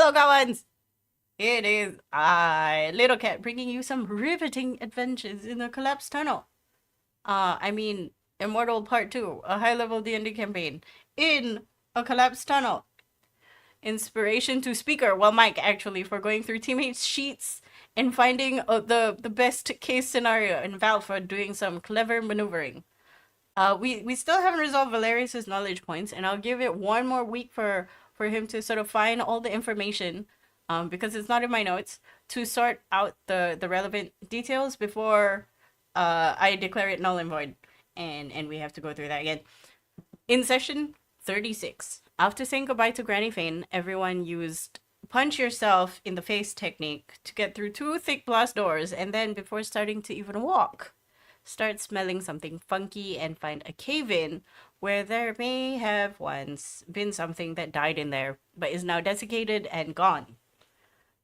Helokawans! It is I, Little Cat, bringing you some riveting adventures in the collapsed tunnel. Immortal Part 2, a high-level D&D campaign in a collapsed tunnel. Inspiration to speaker, well, Mike, actually, for going through teammates' sheets and finding the best case scenario, and Val for doing some clever maneuvering. We still haven't resolved Valerius's knowledge points, and I'll give it one more week for him to sort of find all the information, because it's not in my notes, to sort out the relevant details before I declare it null and void, and we have to go through that again. In session 36, after saying goodbye to Granny Fane, everyone used punch yourself in the face technique to get through 2 thick blast doors, and then before starting to even walk, start smelling something funky and find a cave-in where there may have once been something that died in there, but is now desiccated and gone.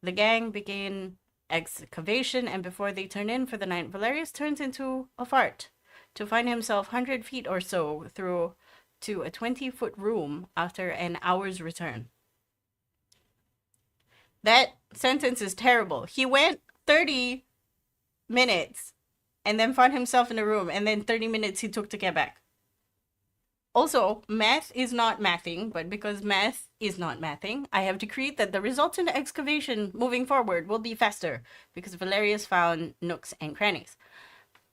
The gang begin excavation, and before they turn in for the night, Valerius turns into a fart to find himself 100 feet or so through to a 20-foot room after an hour's return. That sentence is terrible. He went 30 minutes and then found himself in a room, and then 30 minutes he took to get back. Also, math is not mathing, but because math is not mathing, I have decreed that the resultant excavation moving forward will be faster, because Valerius found nooks and crannies.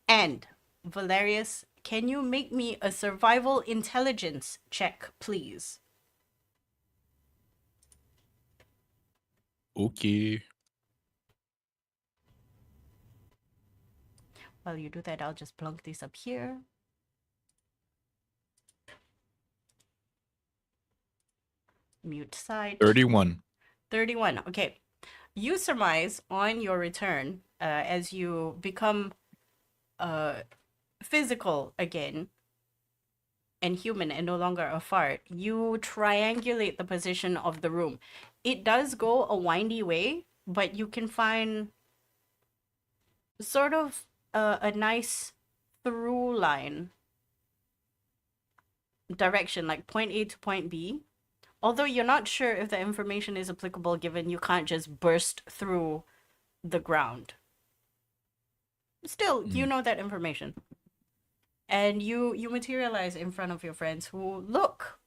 And, Valerius, can you make me a survival intelligence check, please? Okay. While you do that, I'll just plunk this up here. Mute side. 31. 31. Okay. You surmise on your return, as you become physical again and human and no longer a fart, you triangulate the position of the room. It does go a windy way, but you can find sort of a nice through line direction, like point A to point B. Although you're not sure if the information is applicable, given you can't just burst through the ground. Still, you know that information. And you materialize in front of your friends who look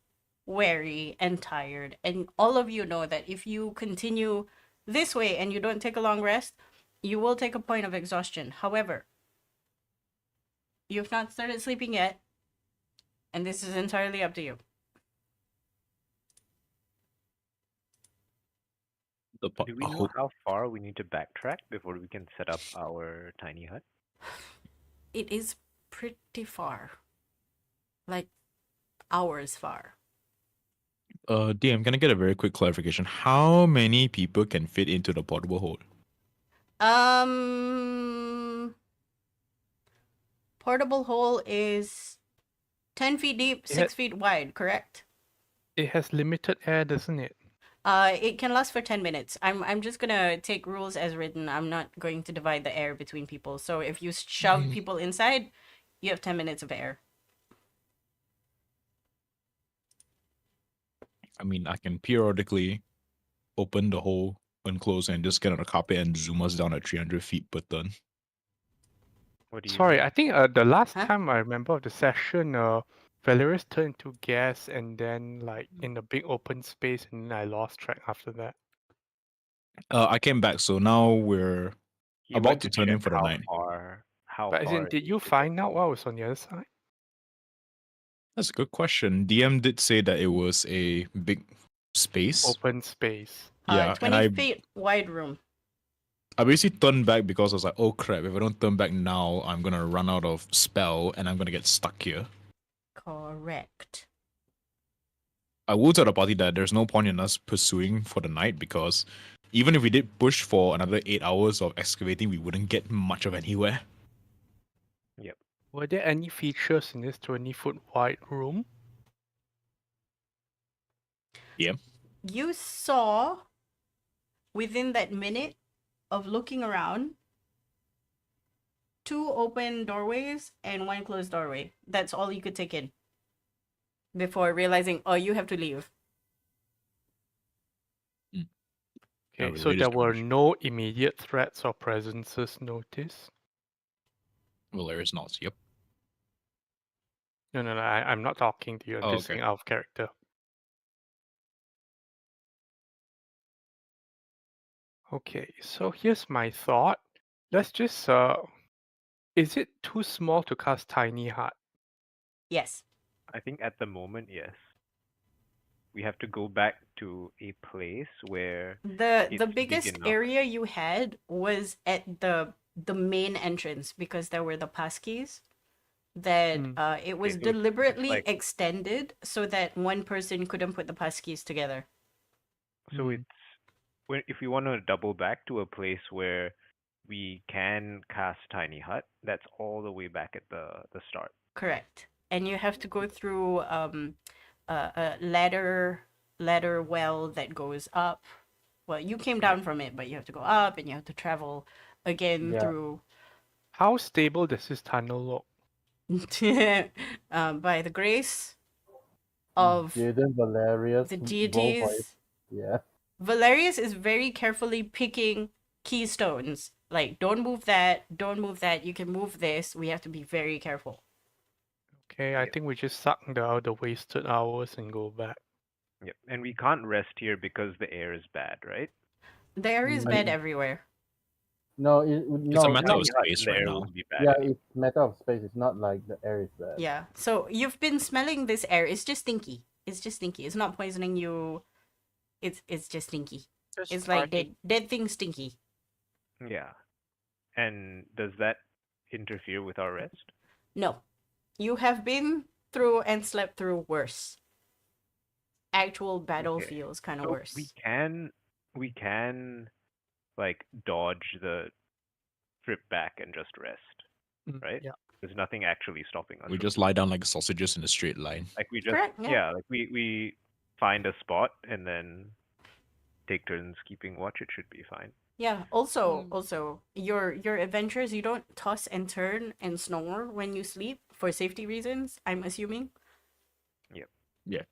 weary and tired. And all of you know that if you continue this way and you don't take a long rest, you will take a point of exhaustion. However, you've not started sleeping yet, and this is entirely up to you. Do we know how far we need to backtrack before we can set up our tiny hut? It is pretty far. Like, hours far. DM, can I get a very quick clarification? How many people can fit into the portable hole? Portable hole is 10 feet deep, 6 feet wide, correct? It has limited air, doesn't it? It can last for 10 minutes. I'm just gonna take rules as written. I'm not going to divide the air between people. So if you shove people inside, you have 10 minutes of air. I mean, I can periodically open the hole and close and just get on the carpet and zoom us down at 300 feet per turn. Sorry, I think the last time I remember of the session, Valerius turned into gas and then like in a big open space, and then I lost track after that. I came back, so now we're about to turn in for the night. But as in, did you find out what was on the other side? That's a good question. DM did say that it was a big space. Open space. Yeah, 20 feet wide room. I basically turned back because I was like, oh crap, if I don't turn back now, I'm going to run out of spell and I'm going to get stuck here. Correct. I will tell the party that there's no point in us pursuing for the night, because even if we did push for another 8 hours of excavating, we wouldn't get much of anywhere. Yep. Were there any features in this 20-foot wide room? Yeah. You saw, within that minute of looking around, 2 open doorways and 1 closed doorway. That's all you could take in before realizing, oh, you have to leave. Okay, we so really there just were push. no immediate threats or presences noticed? Well, there is not. Yep. No, I'm not talking to you. I'm Oh, just okay. saying out of character. Okay, so here's my thought. Let's just is it too small to cast Tiny Hut? Yes. I think at the moment, yes. We have to go back to a place where The it's big biggest enough. area you had was at the main entrance because there were the passkeys that it was Okay, so it's deliberately like extended so that one person couldn't put the passkeys together. so it's when if we want to double back to a place where we can cast Tiny Hut, that's all the way back at the start. Correct. And you have to go through a ladder well that goes up. Well, you came down from it, but you have to go up and you have to travel again Yeah. through How stable does this tunnel look? by the grace of Jaden, Valerius, the roll for it. deities. Yeah. Valerius is very carefully picking keystones. Like, don't move that, don't move that. You can move this. We have to be very careful. Okay, I Yep. think we just suck the wasted hours and go back. Yep. And we can't rest here because the air is bad, right? The air is bad everywhere. No, It's no, a matter not, of Tiny Hut space and the right air now. won't be bad yeah, anymore. it's matter of space. It's not like the air is bad. Yeah. So you've been smelling this air. It's just stinky. It's just stinky. It's not poisoning you. It's just stinky. It's like dead things stinky. Yeah. And does that interfere with our rest? No. You have been through and slept through worse. Actual battlefields kind of So worse. we can like dodge the trip back and just rest, right? Yeah. There's nothing actually stopping us. We from just lie down like sausages in a straight line. like we just Correct, yeah. like we find a spot and then take turns keeping watch. It should be fine. Yeah. Also, your adventures, you don't toss and turn and snore when you sleep for safety reasons, I'm assuming. Yep. Yeah.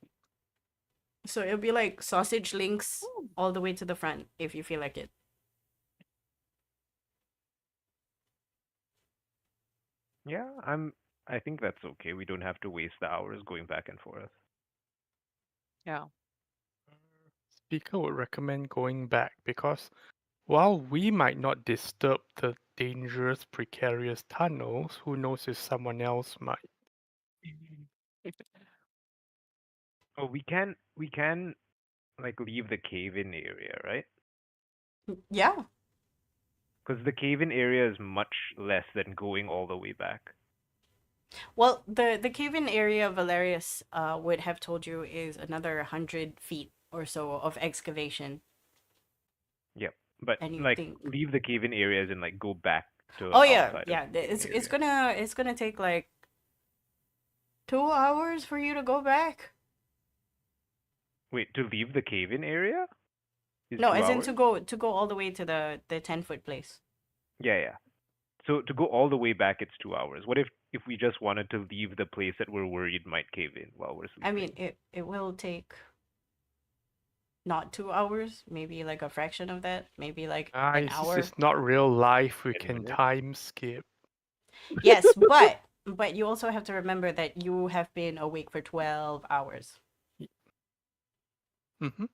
So it'll be like sausage links all the way to the front if you feel like it. Yeah, I think that's okay. We don't have to waste the hours going back and forth. Yeah. Speaker would recommend going back because while we might not disturb the dangerous, precarious tunnels, who knows if someone else might. Oh, we can like leave the cave-in area, right? Yeah. Because the cave-in area is much less than going all the way back. Well, the cave-in area Valerius would have told you is another 100 feet or so of excavation. Yep. But And you like think- leave the cave-in areas and like go back to Oh yeah, outside of yeah. the cave-in It's area. it's gonna take like 2 hours for you to go back. Wait, to leave the cave-in area? Is No, 2 as in hours? to go all the way to the 10-foot place. Yeah. So to go all the way back, it's 2 hours. What if we just wanted to leave the place that we're worried might cave in while we're sleeping? I mean, it will take not 2 hours, maybe like a fraction of that, maybe like an Guys, hour. this is not real life. We 10 can minutes? time skip. Yes, but you also have to remember that you have been awake for 12 hours. Mm-hmm.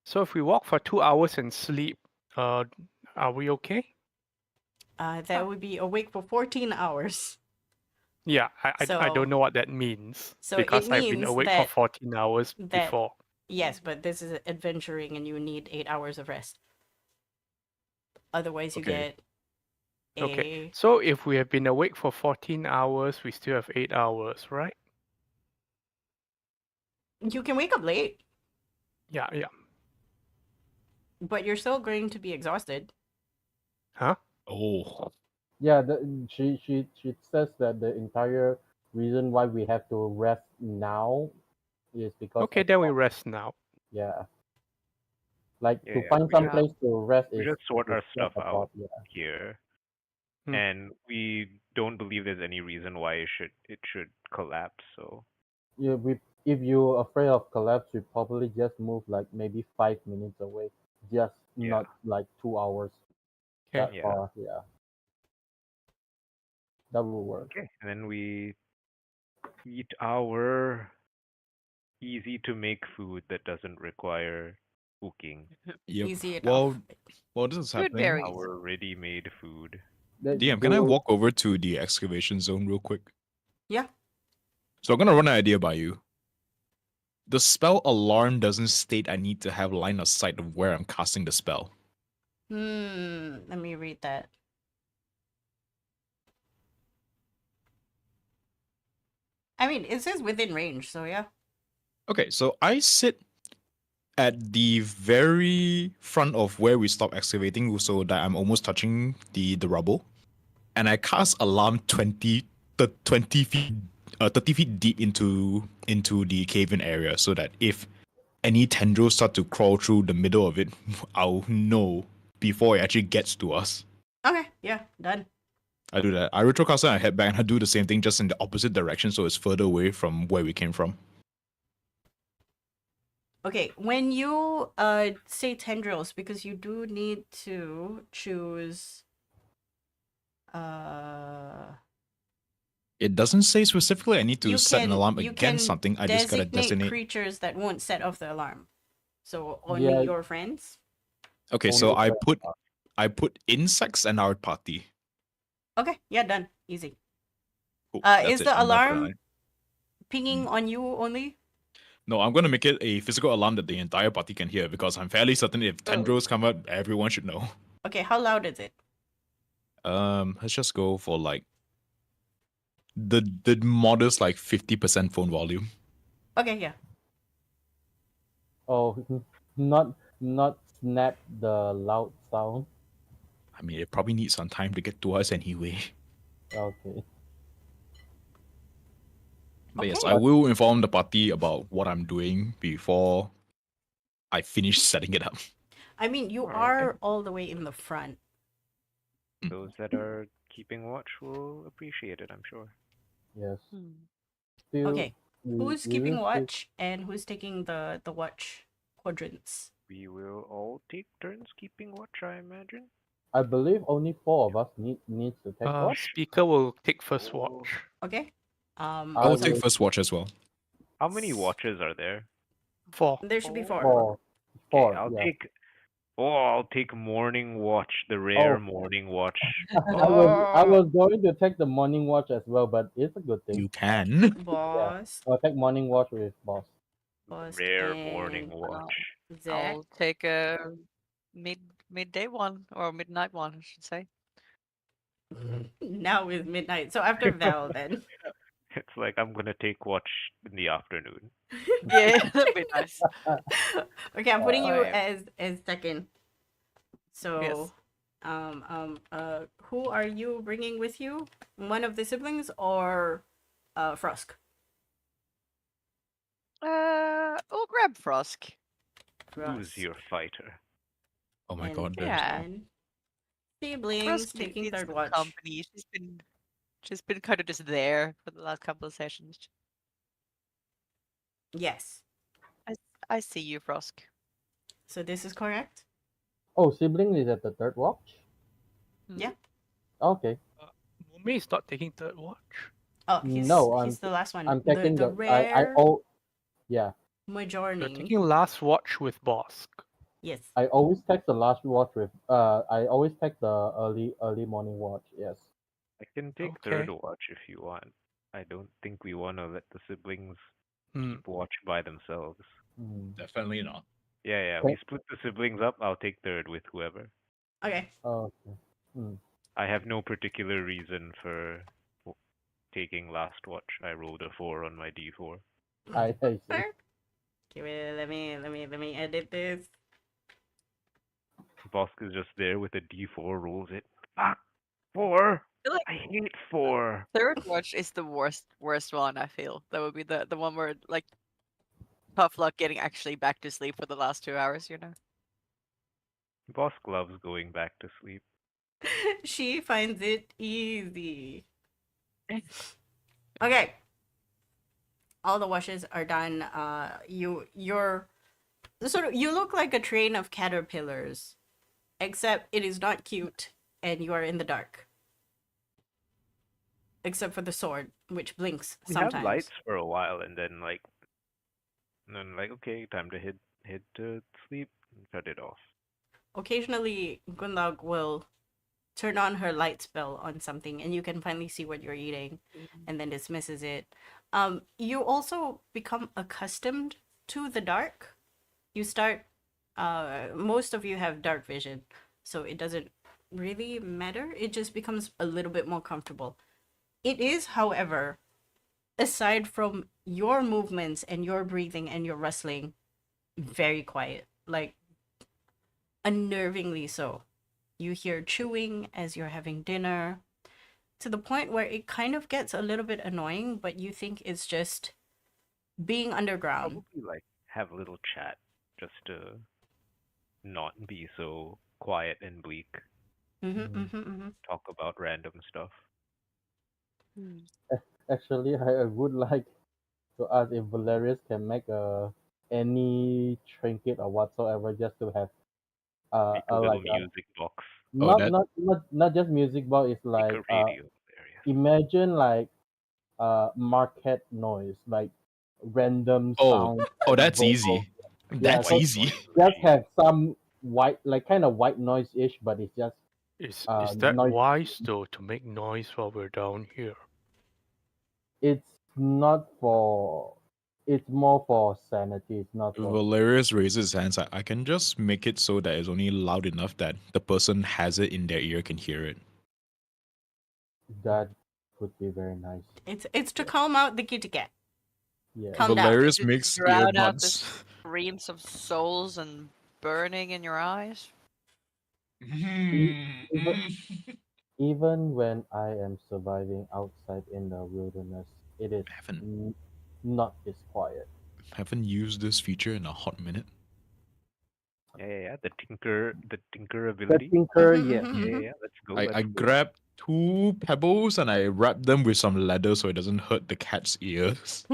So if we walk for 2 hours and sleep, are we okay? That would be awake for 14 hours. Yeah, I So- don't know what that means so it because I've been means awake for that- 14 hours that- before. Yes, but this is adventuring and you need 8 hours of rest. Otherwise, you Okay. get a... Okay, so if we have been awake for 14 hours, we still have 8 hours, right? You can wake up late, Yeah. but you're still going to be exhausted. Huh? Oh. Yeah, she says that the entire reason why we have to rest now is because Okay, of then we rest now. yeah. Like to Yeah, find we some just- place to rest We is just sort is our stress stuff about, out Yeah. here, Hmm. and we don't believe there's any reason why it should collapse. So Yeah, we if you're afraid of collapse, you probably just move like maybe 5 minutes away, just Yeah. not like 2 hours. Okay. That Yeah. far, yeah. That will work. Okay. And then we eat our easy to make food that doesn't require cooking. Yep. Easy enough. While this is Food happening, berries. Our ready-made food. DM, can I walk over to the excavation zone real quick? Yeah. So I'm gonna run an idea by you. The spell alarm doesn't state I need to have line of sight of where I'm casting the spell. Let me read that. I mean, it says within range, so yeah. Okay, so I sit at the very front of where we stop excavating, so that I'm almost touching the rubble, and I cast alarm 20 feet 30 feet deep into the cave-in area, so that if any tendrils start to crawl through the middle of it, I'll know before it actually gets to us. Okay, yeah, done. I do that. I retrocast and I head back, and I do the same thing, just in the opposite direction, so it's further away from where we came from. Okay, when you say tendrils, because you do need to choose It doesn't say specifically I need to you set an can alarm you against can something. I just gotta designate. creatures that won't set off the alarm. So only Yeah. your friends. Okay, Only so I the- put insects and our party. Okay, yeah, done. Easy. Cool. Is That's it. the I'm done for alarm night. pinging on you only? No, I'm gonna make it a physical alarm that the entire party can hear, because I'm fairly certain if tendrils come out, everyone should know. Okay, how loud is it? Let's just go for like the modest like 50% phone volume. Okay, yeah. Oh, not snap the loud sound. I mean, it probably needs some time to get to us anyway. Okay. But yes, Okay. I will inform the party about what I'm doing before I finish setting it up. I mean, you Alright. are all the way in the front. Those that are keeping watch will appreciate it, I'm sure. Yes. Hmm. Still, Okay. Who's keeping will watch and who's taking the watch quadrants? We will all take turns keeping watch, I imagine. I believe only 4 of us needs to take watch. Speaker will take first Oh. watch. Okay. I will I take will- first watch as well. How many watches are there? 4. There should be 4. 4. Okay, 4. I'll Yeah. take. Oh, I'll take morning watch, the rare Oh. morning watch. I was going to take the morning watch as well, but it's a good thing. You can. Boss. I'll take morning watch with boss. Boss Rare and morning watch. Zach. I'll take a midday one or midnight one, I should say. Now is midnight. So after Val then. It's like I'm gonna take watch in the afternoon. Yeah, that'd be nice. Okay, I'm putting you Alright. as second. So who are you bringing with you? One of the siblings or Frosk? We'll grab Frosk. Who's your fighter? Oh my And god. Yeah. then siblings Frosk taking needs third some watch. company. She's been kind of just there for the last couple of sessions. Yes. I see you, Frosk. So this is correct? Oh, sibling is at the third watch? Yeah. Okay. Mumei is not taking third watch. Oh, he's No, he's the last one. I'm taking the I rare yeah. You're majority. taking last watch with Bosk. Yes. I always take the last watch with I always take the early morning watch, yes. I can take third watch if you want. I don't think we want to let the siblings keep watch by themselves. Definitely not. Yeah, we split the siblings up. I'll take third with whoever. Okay. Okay. I have no particular reason for taking last watch. I rolled a 4 on my d4. I see. Fair. Okay, wait, let me edit this. Bosk is just there with a d4, rolls it. Fuck! 4! feel like I hate 4! third watch is the worst one. I feel that would be the one where like tough luck getting actually back to sleep for the last 2 hours. You know. Bosk loves going back to sleep. She finds it easy. Okay. all the washes are done. You're you look like a train of caterpillars, except it is not cute, and you are in the dark. Except for the sword, which blinks We sometimes. have lights for a while, and then okay, time to hit to sleep and shut it off. Occasionally, Gunlag will turn on her light spell on something, and you can finally see what you're eating, and then dismisses it. You also become accustomed to the dark. You start. Most of you have dark vision, so it doesn't really matter. It just becomes a little bit more comfortable. It is, however, aside from your movements and your breathing and your rustling, very quiet. Like, unnervingly so. You hear chewing as you're having dinner, to the point where it kind of gets a little bit annoying, but you think it's just being underground. Probably have a little chat just to not be so quiet and bleak. Talk about random stuff. Actually, I would like to ask if Valerius can make any trinket or whatsoever just to have Make a little like music box. not just music box. It's Make like a radio. Hilarious. imagine like market noise, like random sound. Oh, that's vocal. easy. Yeah, That's so easy. just have some white, like kind of white noise ish, but it's just Is that noise. wise though to make noise while we're down here? It's not for. It's more for sanity. It's not for. Valerius raises his hands. I can just make it so that it's only loud enough that the person has it in their ear can hear it. That would be very nice. It's to calm out the kitty cat. Yeah. Calm down. Valerius To makes drown out the earbuds. screams of souls and burning in your eyes. Even when I am surviving outside in the wilderness, it is Haven't not this quiet. haven't used this feature in a hot minute. Yeah. The tinker The ability. tinker, Mhm, yes. mhm, Yeah. Let's go. I grab 2 pebbles and I wrap them with some leather so it doesn't hurt the cat's ears.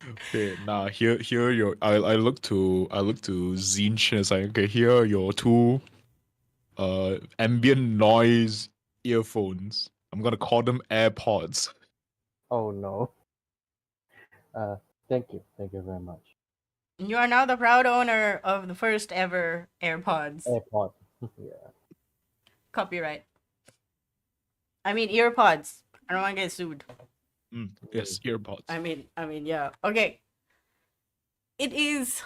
Okay, now here your I look to Zinch and it's like, okay, here are your 2 ambient noise earphones. I'm gonna call them AirPods. Oh no. Thank you very much. You are now the proud owner of the first ever AirPods. AirPod. Yeah. Copyright. I mean earpods. I don't want to get sued. Yes, earpods. I mean, yeah. Okay. It is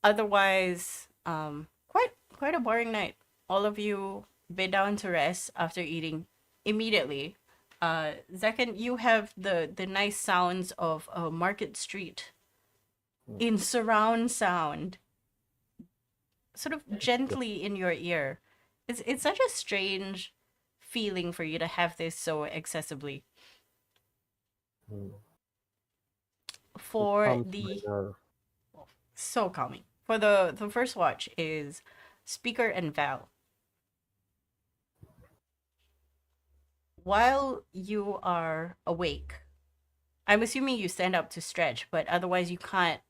otherwise quite a boring night. All of you bed down to rest after eating immediately. Second, you have the nice sounds of a market street in surround sound, sort of gently in your ear. It's such a strange feeling for you to have this so accessibly. For Calms the my nerve. so calming. For the first watch is Speaker and Val. While you are awake, I'm assuming you stand up to stretch, but otherwise you can't.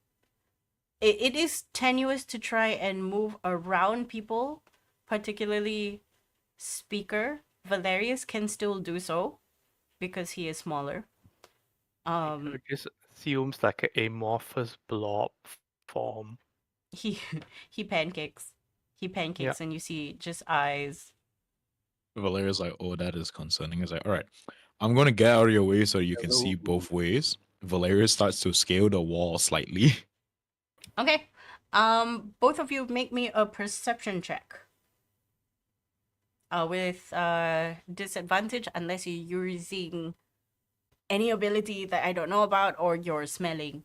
It is tenuous to try and move around people, particularly Speaker. Valerius can still do so because he is smaller. It just assumes like an amorphous blob form. He he pancakes. He pancakes and you see just eyes. Valeria's like, oh, that is concerning. It's like, all right, I'm gonna get out of your way so you can see Hello. both ways. Valeria starts to scale the wall slightly. Okay. Both of you make me a perception check. With disadvantage unless you're using any ability that I don't know about or you're smelling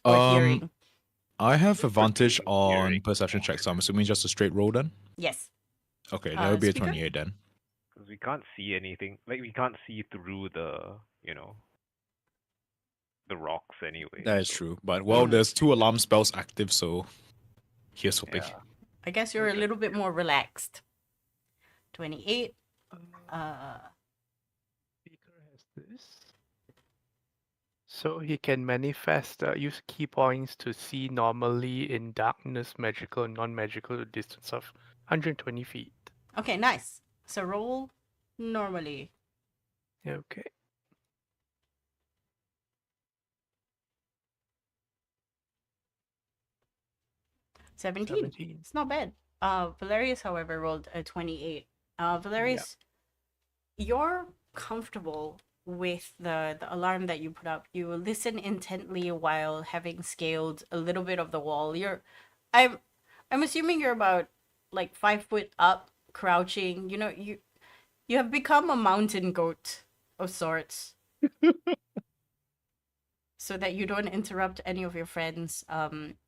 or hearing. I have advantage Perceiving, on hearing. perception checks, so I'm assuming just a straight roll then. Yes. Okay, that would be a Speaker? 28 then. Because we can't see anything. Like we can't see through the the rocks anyway. That is so- true. But well, there's 2 alarm spells active, so here's hoping. Yeah. I guess you're a Okay. little bit more relaxed. 28. Speaker has this. So he can manifest, use key points to see normally in darkness, magical and non-magical, to a distance of 120 feet. Okay, nice. So roll normally. Okay. Seventeen. 17. It's not bad. Valerius, however, rolled a 28. Valerius, you're comfortable with the alarm that you put up. You listen intently while having scaled a little bit of the wall. I'm assuming you're about like 5 foot up, crouching. You know, you have become a mountain goat of sorts. So that you don't interrupt any of your friends.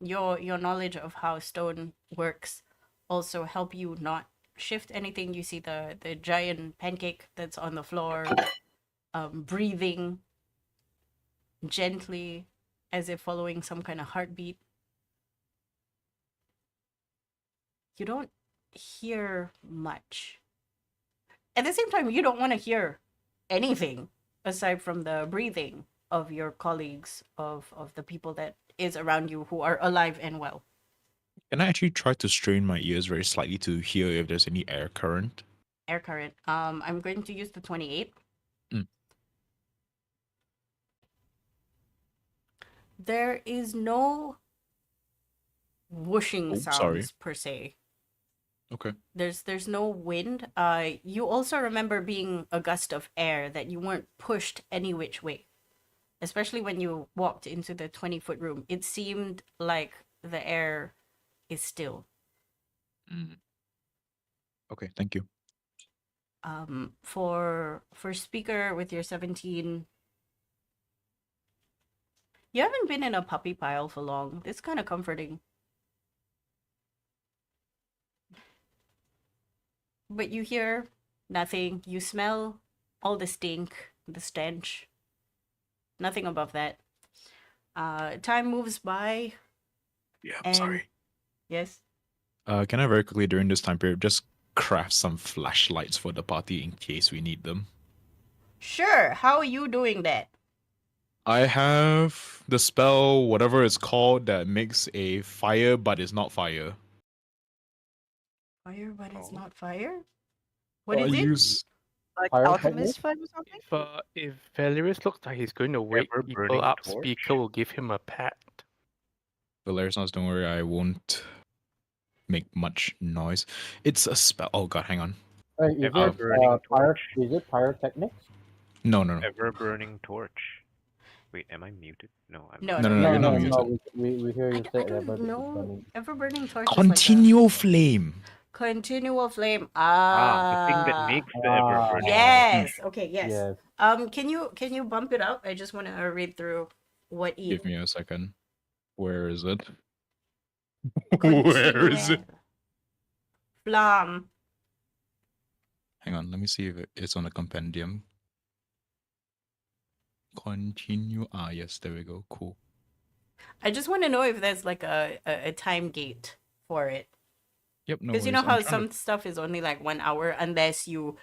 Your knowledge of how stone works also help you not shift anything. You see the giant pancake that's on the floor, breathing gently as if following some kind of heartbeat. You don't hear much. At the same time, you don't want to hear anything aside from the breathing of your colleagues, of the people that is around you who are alive and well. Can I actually try to strain my ears very slightly to hear if there's any air current? Air current. I'm going to use the 28. Mm. There is no whooshing sounds sorry. per se. Okay. There's no wind. You also remember being a gust of air that you weren't pushed any which way. Especially when you walked into the 20-foot room. It seemed like the air is still. Okay, thank you. For speaker with your 17, you haven't been in a puppy pile for long. It's kind of comforting. But you hear nothing. You smell all the stink, the stench. Nothing above that. Time moves by. Yeah, I'm And- sorry. Yes. Can I very quickly during this time period just craft some flashlights for the party in case we need them? Sure. How are you doing that? I have the spell, whatever it's called, that makes a fire but is not fire. Fire, but it's Oh. not fire? What I is it? use Like Pyrotechnic? alchemist fun or something? If Valerius looks like he's going to wake people Ever-burning up, torch? speaker will give him a pat. Valerius, don't worry, I won't make much noise. It's a spell. Oh god, hang on. Is it Ever-burning torch. is it pyrotechnics? No. Ever-burning torch. Wait, am I muted? No, I'm No, not. No, you're not muted. We hear you I say don't ever know. burning. Ever burning torch is like a Continual flame. continual flame. The thing that makes the ever-burning torch. Yes. Okay. Yes. Yes. Can you bump it up? I just want to read through what it. Give me a second. Where is it? Where is it? Flam. Hang on, let me see if it's on a compendium. Continue. Ah, yes, there we go. Cool. I just want to know if there's like a time gate for it. Yep, no Because you worries. know I'm how trying some stuff is only like 1 hour unless you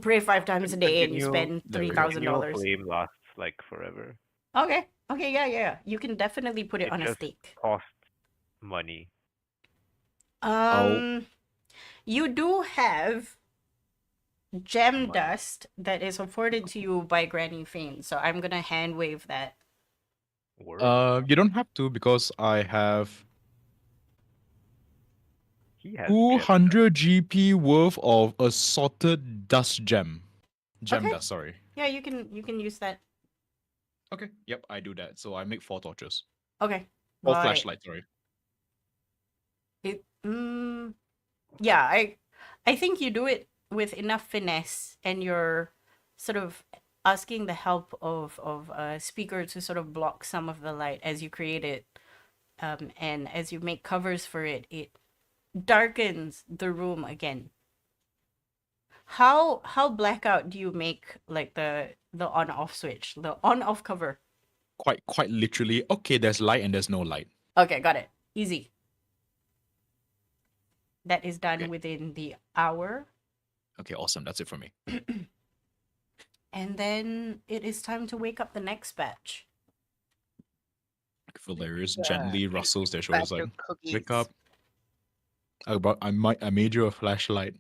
pray 5 times a day and you spend There we go. Continual $3,000. flame lasts like forever. Okay. Okay. Yeah. You can definitely put it It on a just stake. costs money. You do have gem Money. dust that is afforded to you by Granny Fane, so I'm gonna hand wave that. Word. You don't have to because I have He has 200 GP worth of assorted dust gem. Gem Okay. dust, sorry. Yeah, you can use that. Okay, yep, I do that. So I make 4 torches. Okay. Or Right. flashlights, sorry. Yeah, I think you do it with enough finesse, and you're sort of asking the help of a speaker to sort of block some of the light as you create it, and as you make covers for it, it darkens the room again. How blackout do you make like the on off switch, the on off cover? Quite literally. Okay, there's light and there's no light. Okay, got it. Easy. That is done Okay. within the hour. Okay, awesome. That's it for me. And then it is time to wake up the next batch. Valerius gently rustles their Back shoulders to like, cookies. wake up. I made you a flashlight.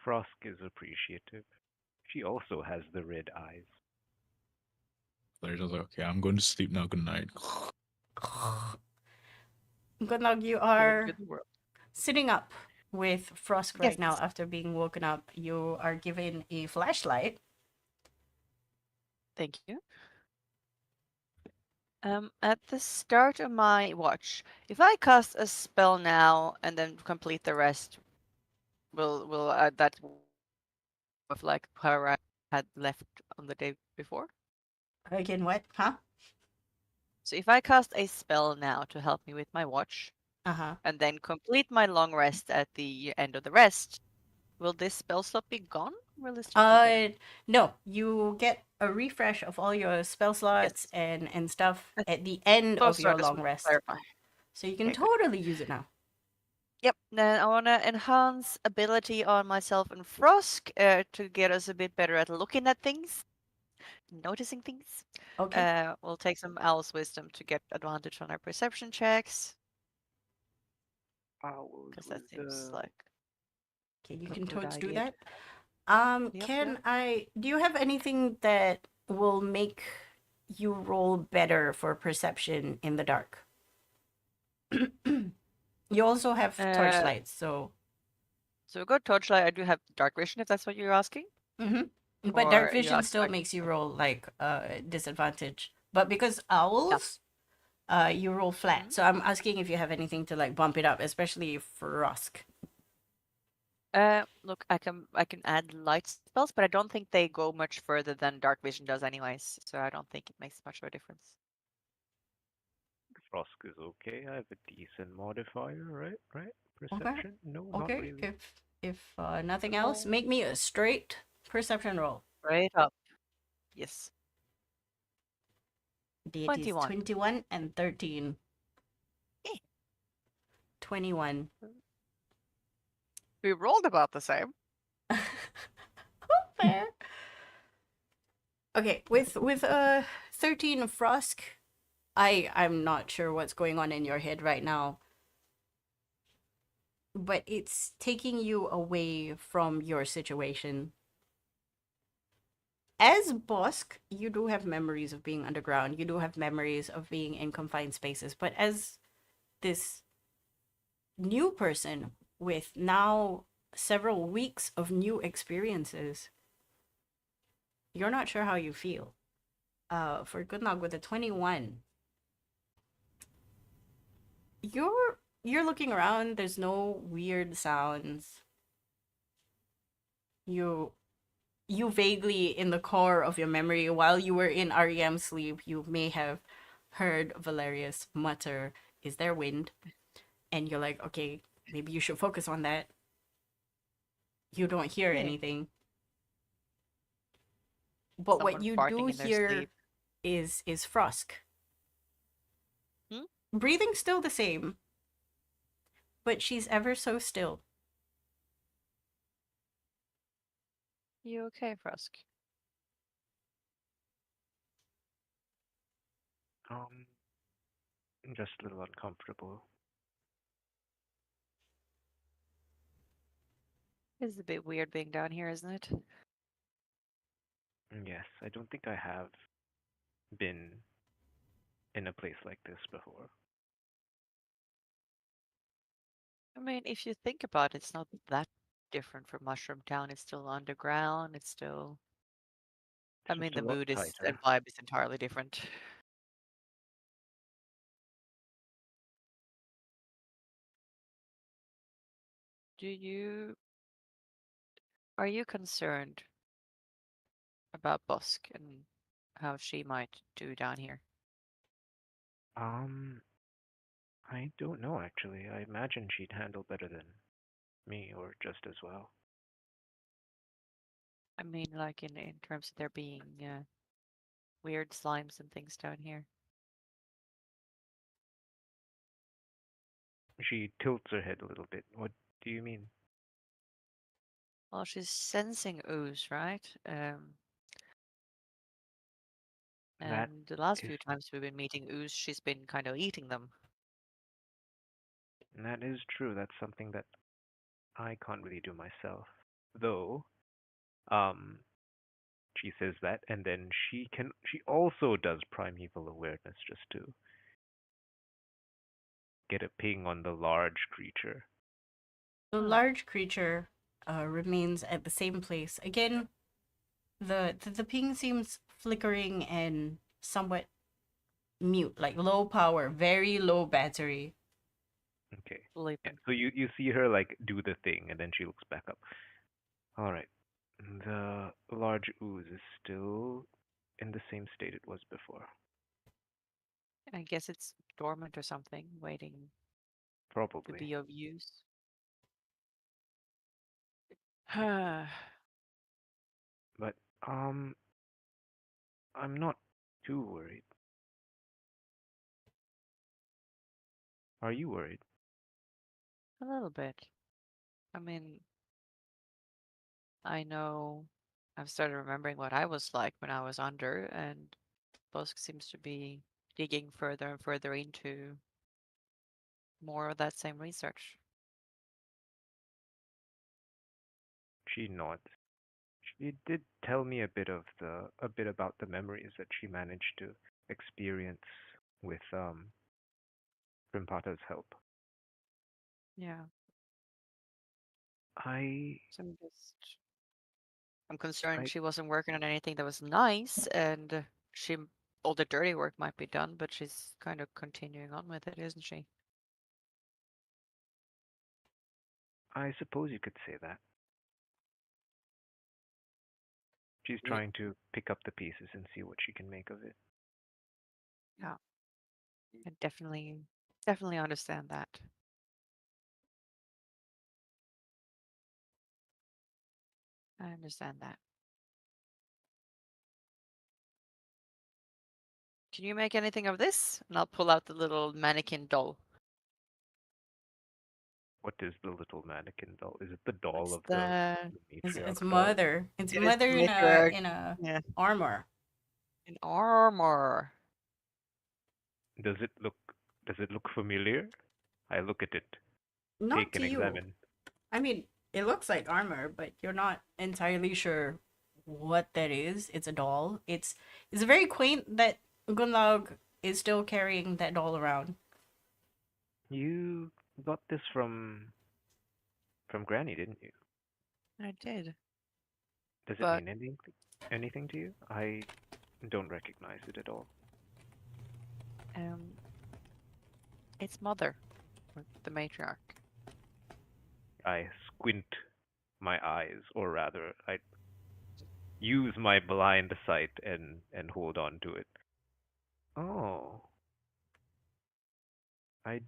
Frosk is appreciative. She also has the red eyes. Valerius was like, okay, I'm going to sleep now. Good night. Good luck. You Going are through the world. sitting up with Frosk right now Yes. after being woken up. You are given a flashlight. Thank you. At the start of my watch, if I cast a spell now and then complete the rest, will that of like her I had left on the day before? Again, what? Huh? So if I cast a spell now to help me with my watch Uh-huh. and then complete my long rest at the end of the rest, will this spell slot be gone? Will it still be there? No. You get a refresh of all your spell slots Yes. and stuff That's at the end so of your sorry, just long want to rest. clarify. So you can Okay, good. totally use it now. Yep, then I want to enhance ability on myself and Frosk to get us a bit better at looking at things, noticing things. Okay. We'll take some Owl's Wisdom to get advantage on our perception checks, Owl's because that seems wisdom. like Okay, you a can good totes do idea. that. Yep, Can yep. I do you have anything that will make you roll better for perception in the dark? You also have torchlights, so So we got Torchlight. I do have Dark Vision, if that's what you're asking. but dark Or you vision asking still like makes you roll like disadvantage. But because owls, you roll flat. Mhm. So I'm asking if you have anything to like bump it up, especially for Rusk. Look, I can add light spells, but I don't think they go much further than Dark Vision does, anyways. So I don't think it makes much of a difference. Frosk is okay. I have a decent modifier, right? Right? Okay. Perception? No, not Okay. really. If nothing else, make me a straight perception roll. Right up. Yes. Deities 21. 21 and 13. Eh. 21. We rolled about the same. Fair. Okay, with 13 Frosk, I'm not sure what's going on in your head right now, but it's taking you away from your situation. As Bosk, you do have memories of being underground. You do have memories of being in confined spaces, but as this new person with now several weeks of new experiences, you're not sure how you feel. For good luck with a 21, you're looking around. There's no weird sounds. You vaguely in the core of your memory, while you were in REM sleep, you may have heard Valerius mutter, "Is there wind?" And you're like, okay, maybe you should focus on that. You don't hear Yeah. anything. But what Someone you farting do in their hear sleep. is Frosk. Hmm? Breathing still the same, but she's ever so still. You okay, Frosk? I'm just a little uncomfortable. It's a bit weird being down here, isn't it? Yes, I don't think I have been in a place like this before. I mean, if you think about it, it's not that different from Mushroom Town. It's still underground. It's still. I It's mean, just the a lot mood is tighter. and vibe is entirely different. Are you concerned about Bosk and how she might do down here? Um, I don't know actually. I imagine she'd handle better than me or just as well. I mean, like in terms of there being weird slimes and things down here. She tilts her head a little bit. What do you mean? Well, she's sensing ooze, right? And That And the last is few times we've been meeting Ooze, she's been kind of eating them. that is true. That's something that I can't really do myself. Though, um, she says that, and then she also does primeval awareness just to get a ping on the large creature. The Hmm. large creature remains at the same place. Again, the ping seems flickering and somewhat mute, like low power, very low battery. Okay. Yeah. Sleeping. So you see her like do the thing, and then she looks back up. All right. The large ooze is still in the same state it was before. I guess it's dormant or something, waiting to Probably. be of use. I But um, I'm not too worried. Are you worried? A little bit. I mean, I know I've started remembering what I was like when I was under, and Bosk seems to be digging further and further into more of that same research. She nods. She did tell me a bit about the memories that she managed to experience with Primpata's help. Yeah. I So I'm concerned I she wasn't working on anything that was nice, and all the dirty work might be done, but she's kind of continuing on with it, isn't she? I suppose you could say that. She's Yeah. trying to pick up the pieces and see what she can make of it. Yeah. I definitely understand that. I understand that. Can you make anything of this? And I'll pull out the little mannequin doll. What is the little mannequin doll? Is it the doll It's of the the It's matriarch doll? mother. It's it is the mother matriarch. in a Yeah. armor. In armor. Does it look does it look familiar? I look at it, Not take to and you. examine. I mean, it looks like armor, but you're not entirely sure what that is. It's a doll. It's very quaint that Gunlaug is still carrying that doll around. You got this from Granny, didn't you? I did. Does it But mean anything to you? I don't recognize it at all. um it's mother, the matriarch. I squint my eyes, or rather, I use my blind sight and hold on to it. Oh, I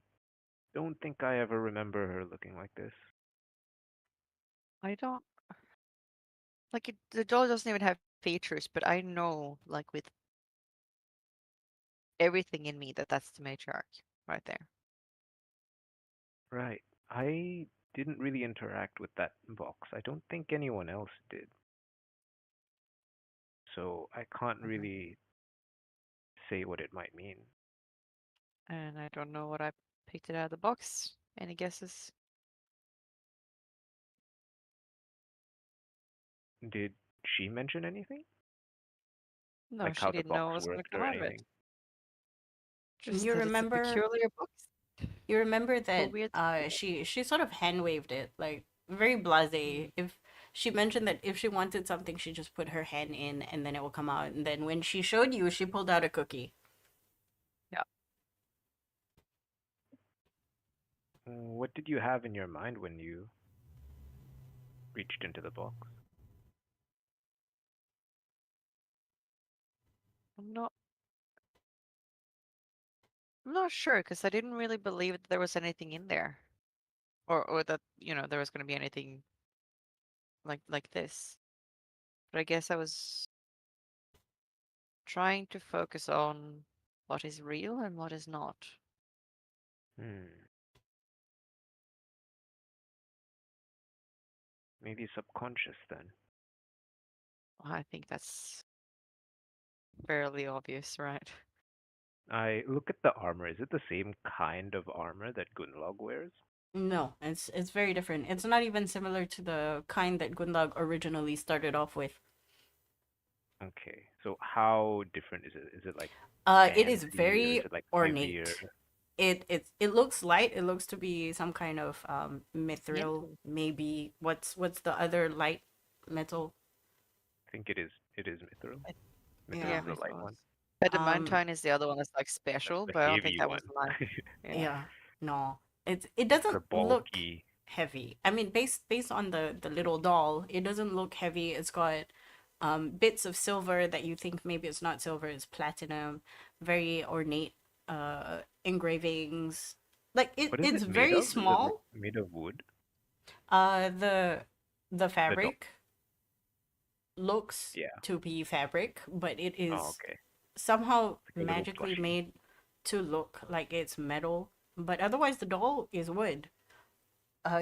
don't think I ever remember her looking like this. I don't like it, the doll doesn't even have features, but I know, like with everything in me, that that's the matriarch right there. Right. I didn't really interact with that box. I don't think anyone else did. So I can't really say what it might mean. And I don't know what I picked it out of the box. Any guesses? Did she mention anything? No, Like she how the didn't know box what was going to worked come or out of it. anything? Just You that it's a remember peculiar box. you remember A that weird. she sort of hand waved it, like very blasé. If she mentioned that if she wanted something, she just put her hand in and then it will come out. And then when she showed you, she pulled out a cookie. Yeah. What did you have in your mind when you reached into the box? I'm not. I'm not sure because I didn't really believe that there was anything in there, or that there was going to be anything like this. But I guess I was trying to focus on what is real and what is not. Hmm. Maybe subconscious then. I think that's fairly obvious, right? I look at the armor. Is it the same kind of armor that Gunlog wears? No, it's very different. It's not even similar to the kind that Gundog originally started off with. Okay, so how different is it? Is it like It is fancy or is very it like heavier? ornate. It looks light. It looks to be some kind of mithril, Mint. maybe. What's the other light metal? I think it is Mithril. I- Mithril Yeah. is the light one. Adamantine is the other one that's like That's special, the but I don't think heavy that one. was mine. Yeah. Yeah. No. It It's doesn't the look bulky. heavy. I mean, based on the little doll, it doesn't look heavy. It's got bits of silver that you think maybe it's not silver, it's platinum. Very ornate engravings. Like What is it's it made very of? Is it like small. made of wood? The The fabric looks Yeah. to be fabric, but it Oh, is okay. somehow Like a little magically plushie. made to look like it's metal. But otherwise, the doll is wood.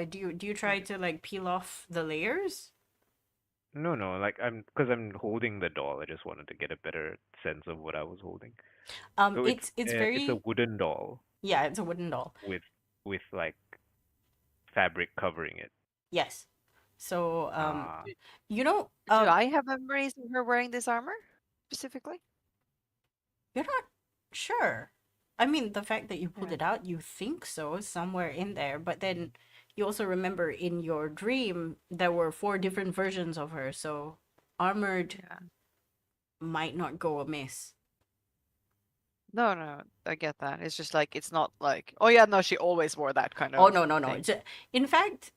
Do you try to like peel off the layers? No. Like because I'm holding the doll. I just wanted to get a better sense of what I was holding. So It's it's a very, wooden doll yeah, it's a wooden doll. with like fabric covering it. Yes. So Ah, you know Do I have memories of her wearing this armor specifically? you're not sure. I mean, the fact that you pulled Yeah. it out, you think so, somewhere in there, but then you also remember in your dream there were four different versions of her, so armored Yeah. might not go amiss. No, I get that. It's just like it's not like, oh yeah, no, she always wore that kind Oh of no, no, no. thing. In fact,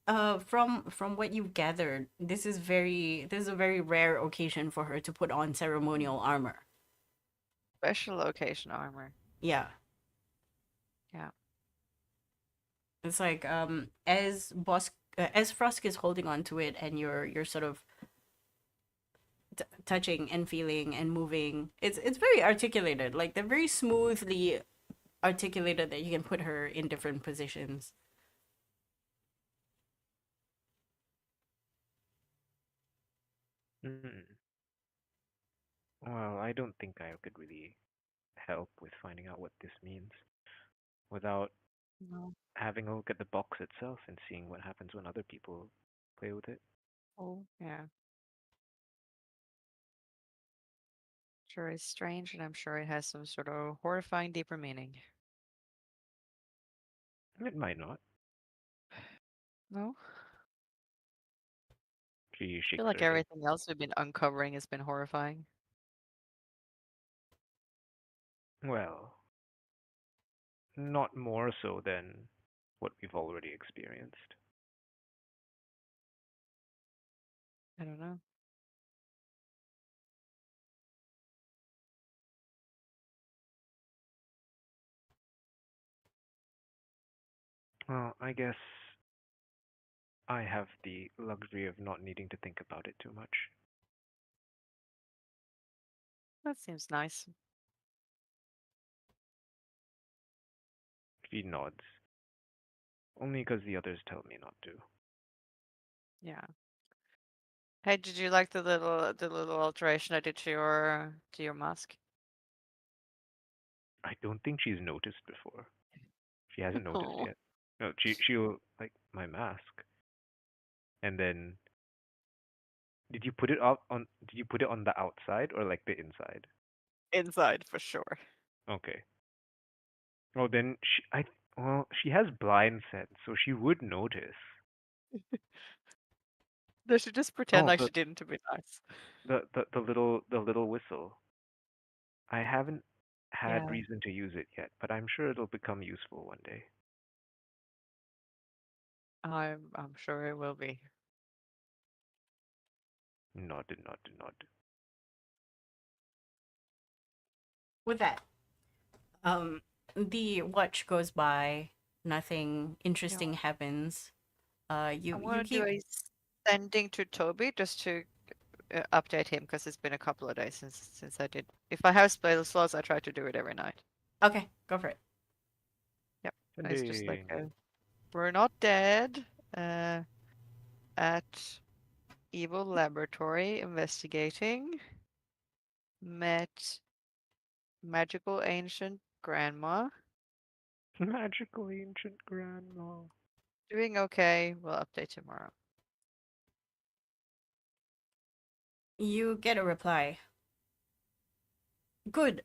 from what you've gathered, this is a very rare occasion for her to put on ceremonial armor. Special occasion armor. Yeah. Yeah. It's like as Frosk is holding on to it and you're sort of touching and feeling and moving. It's very articulated. Like they're very smoothly articulated that you can put her in different positions. hmm. Well, I don't think I could really help with finding out what this means without No. having a look at the box itself and seeing what happens when other people play with it. Oh, yeah. Sure, it's strange, and I'm sure it has some sort of horrifying deeper meaning. It might not. No? She I shakes feel like her head. everything else we've been uncovering has been horrifying. Well, not more so than what we've already experienced. I don't know. Well, I guess I have the luxury of not needing to think about it too much. That seems nice. She nods, only because the others tell me not to. Yeah. Hey, did you like the little alteration I did to your mask? I don't think she's noticed before. She hasn't noticed Oh. yet. No, she'll like my mask, and then did you put it up on? Did you put it on the outside or like the inside? Inside for sure. Okay. Oh, then well, she has blind sense, so she would notice. Does she just pretend Oh, like she didn't to be nice? the little whistle. I haven't had Yeah, reason to use it yet, but I'm sure it'll become useful one day. I'm sure it will be. Nod, nod, nod. With that, the watch goes by, nothing interesting happens. I You want to do keep a sending to Toby just to update him because it's been a couple of days since I did. If I have spell slots, I try to do it every night. okay, go for it. Yep, it's just like Sending. we're not dead. At Evil Laboratory investigating met magical ancient grandma. Magical ancient grandma. Doing okay. We'll update tomorrow. You get a reply. Good.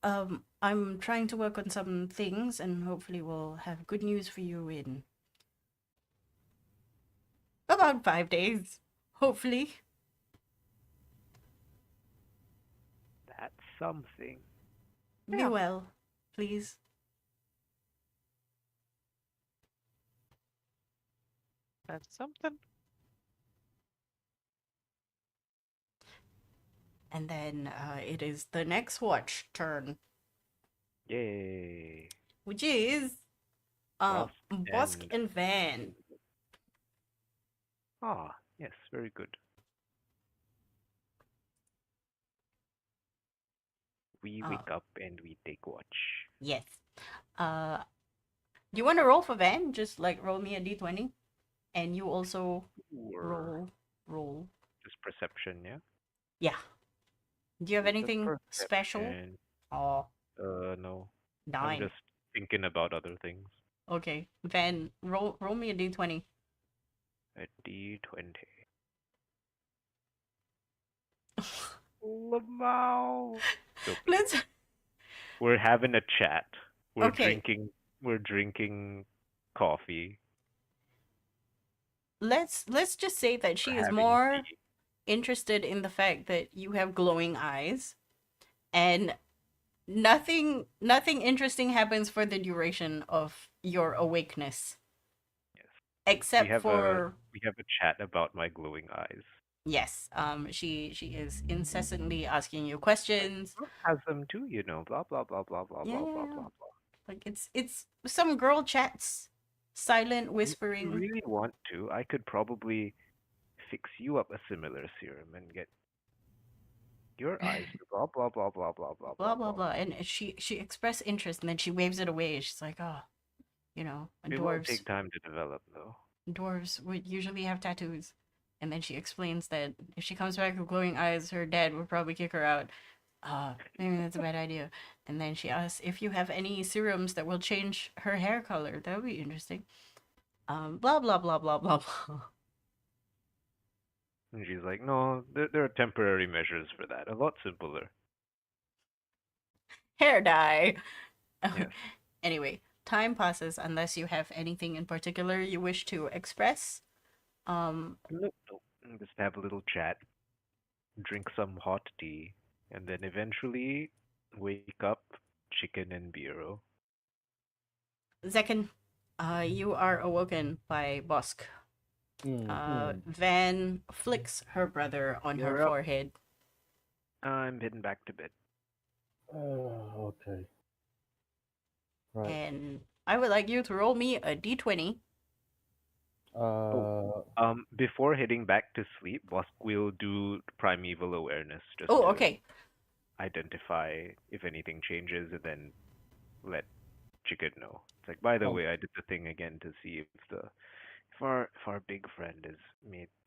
I'm trying to work on some things, and hopefully we'll have good news for you in about 5 days. Hopefully. That's something. Be Yeah. well, please. That's something. And then it is the next watch turn, Yay. which is Bosk Bosk and Van. Ah, yes, very good. We wake up and we take watch. Yes. Do you want to roll for Van? Just like roll me a d20, and you also Or roll. just perception, yeah? Yeah. Do you have Just anything special? perception. Oh, No. 9. I'm just thinking about other things. Okay, Van, roll me a d20. A D20. Lamau. So Let's. we're having a chat. We're Okay. drinking coffee. Let's just say that she We're is having more tea. interested in the fact that you have glowing eyes, and nothing interesting happens for the duration of your awakeness, Yes. except we have for a chat about my glowing eyes. yes. She is incessantly asking you questions. Brooke has them too, you know. Blah blah blah blah blah Yeah, blah blah yeah, blah yeah. blah. Like it's some girl chats, silent If you whispering. really want to, I could probably fix you up a similar serum and get your eyes to blah blah blah blah blah blah Blah blah blah, and she expressed interest, and then she waves it away. She's like, oh, It will dwarves take time to develop, though. would usually have tattoos. And then she explains that if she comes back with glowing eyes, her dad would probably kick her out. Maybe that's a bad idea. And then she asks if you have any serums that will change her hair color. That would be interesting. Blah blah blah blah blah blah. And she's like, no, there are temporary measures for that. A lot simpler. Hair dye. Yes. Anyway, time passes unless you have anything in particular you wish to express. Nope. Just have a little chat, drink some hot tea, and then eventually wake up, chicken and bureau. Zekin, you are awoken by Bosk. Van flicks her brother on her You're up. forehead. I'm heading back to bed. Okay. Right. And I would like you to roll me a d20. Before heading back to sleep, Bosk will do primeval awareness just Oh, to okay. identify if anything changes and then let Chicken know. It's like, by the Oh. way, I did the thing again to see if our big friend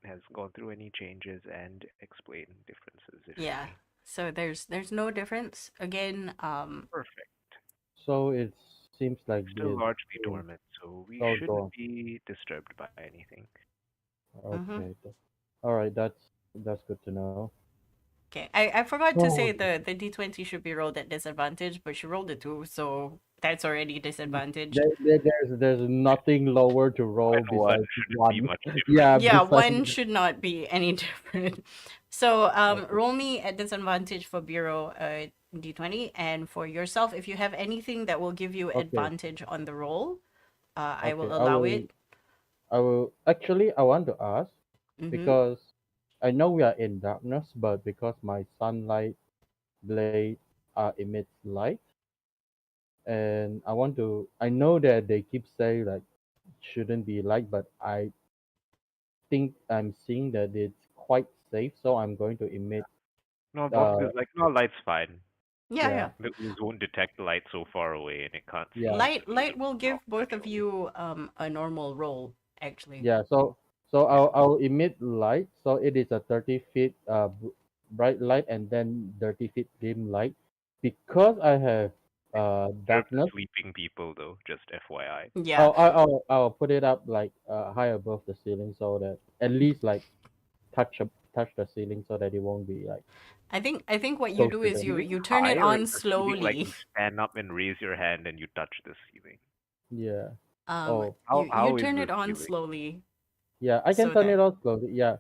has gone through any changes and explain differences if Yeah. any. So there's no difference. Again, Perfect. So it seems like Still it's largely still- dormant, so we Oh, shouldn't dormant. be disturbed by anything. Okay. All right. That's good to know. okay. I forgot to say Oh. the d20 should be rolled at disadvantage, but she rolled a 2, so that's already disadvantage. There's nothing lower to roll But one besides shouldn't one. be much different. Yeah. Yeah, besides- one should not be any different. So Okay. roll me at disadvantage for Bureau d20, and for yourself, if you have anything that will give you Okay. advantage on the roll, I will Okay, allow it. I will actually. I want to ask Mhm. because I know we are in darkness, but because my sunlight blade emits light, and I want to. I know that they keep saying like shouldn't be light, but I think I'm seeing that it's quite safe, so I'm going to emit. No, Bosk is like, no, light's fine. Yeah, Yeah. yeah. The ooze won't detect light so far away, and it can't see. Yeah. it, so Light it'll will give drop both of naturally. you a normal roll, actually. Yeah. So I'll emit light. So it is a 30 feet bright light and then dirty fit dim light. Because I have Just darkness. sleeping people, though. Just FYI. Yeah. I'll put it up like high above the ceiling so that at least like touch the ceiling so that it won't be like I think what you close do to is them. you Ceiling turn it high, or is on the ceiling like slowly. you stand up and raise your hand and you touch the ceiling? Yeah. Oh, You How is turn the it on ceiling? slowly yeah. I can so turn that it off slowly. Yeah,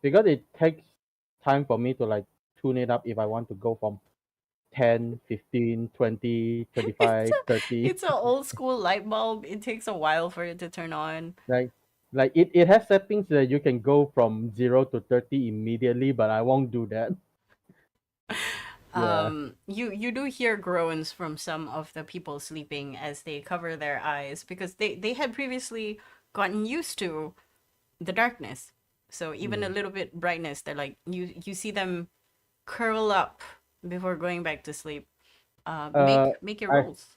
because it takes time for me to like tune it up if I want to go from 10, 15, 20, it's 25, a 30. it's an old school light bulb. It takes a while for it to turn on. Like it has settings that you can go from 0 to 30 immediately, but I won't do that. Yeah. You do hear groans from some of the people sleeping as they cover their eyes because they had previously gotten used to the darkness. So even a Mm. little bit brightness, they're like you see them curl up before going back to sleep. Uh, Make your I rolls.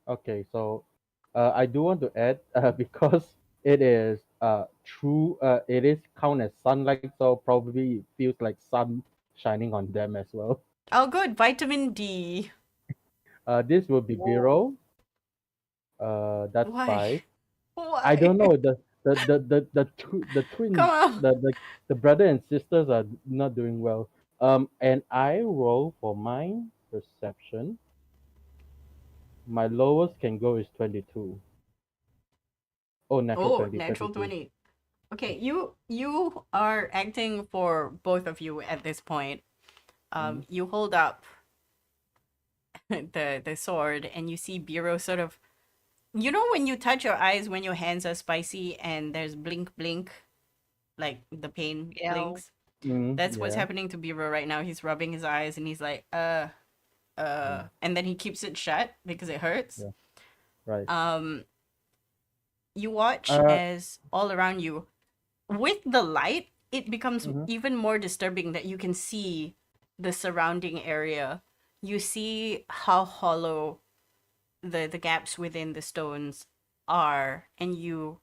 Okay, so I do want to add because it is true. It is count as sunlight, so probably it feels like sun shining on them as well. Oh, good. Vitamin D. This will be Whoa. Biro. That's Why? 5. I Why? don't know the Come twins, on. the brother and sisters are not doing well. And I roll for mine perception. My lowest can go is 22. Oh, natural Oh, 20, natural 22. 20. Okay, you are acting for both of you at this point. Mm-hmm. You hold up the sword and you see Biro sort of, you know, when you touch your eyes when your hands are spicy and there's blink blink, like the pain Yeah. blinks. Mm, That's what's yeah. happening to Biro right now. He's rubbing his eyes and he's like Mm, and then he keeps it shut because it hurts. yeah. Right. Um you watch Uh. as all around you, with the light, it becomes Mm-hmm. even more disturbing that you can see the surrounding area. You see how hollow the gaps within the stones are, and you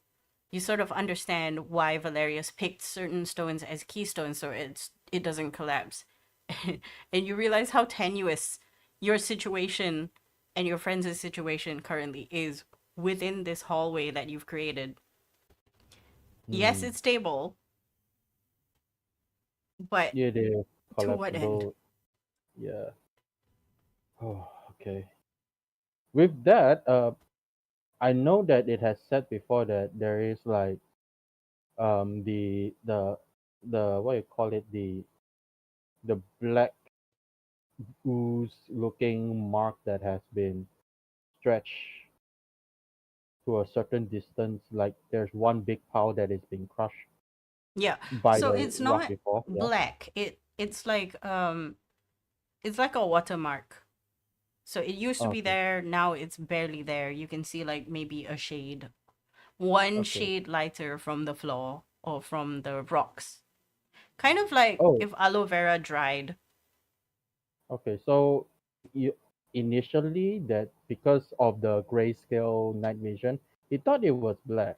sort of understand why Valerius picked certain stones as keystones so it doesn't collapse. And you realize how tenuous your situation and your friends' situation currently is within this hallway that you've created. Yes, Mm. it's stable, but It is to what end? collapsible. Yeah. Oh, okay. With that, I know that it has said before that there is like the what you call it, the black ooze looking mark that has been stretched to a certain distance. Like there's one big pile that is being crushed Yeah. by So the it's rock not before. Yeah. black. It's like a watermark. So it used to be Okay. there, now it's barely there. You can see like maybe a shade, one Okay. shade lighter from the floor or from the rocks. Kind of like Oh. if aloe vera dried. Okay, so you initially that because of the grayscale night vision, he thought it was black,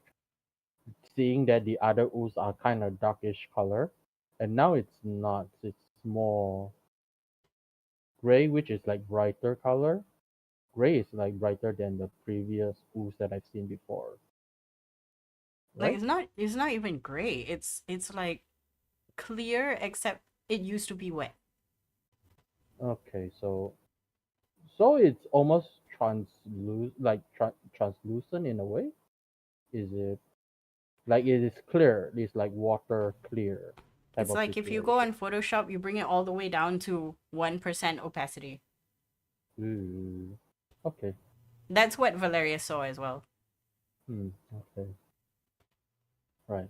seeing that the other ooze are kind of darkish color, and now it's not. It's more gray, which is like brighter color. Gray is like brighter than the previous ooze that I've seen before, Like right? it's not even gray. It's like clear except it used to be wet. Okay, so it's almost translucent in a way. Is it like it is clear? It's like water clear type It's of like if you go situation. on Photoshop, you bring it all the way down to 1% opacity. Ooh. Okay. That's what Valeria saw as well. Okay. Right.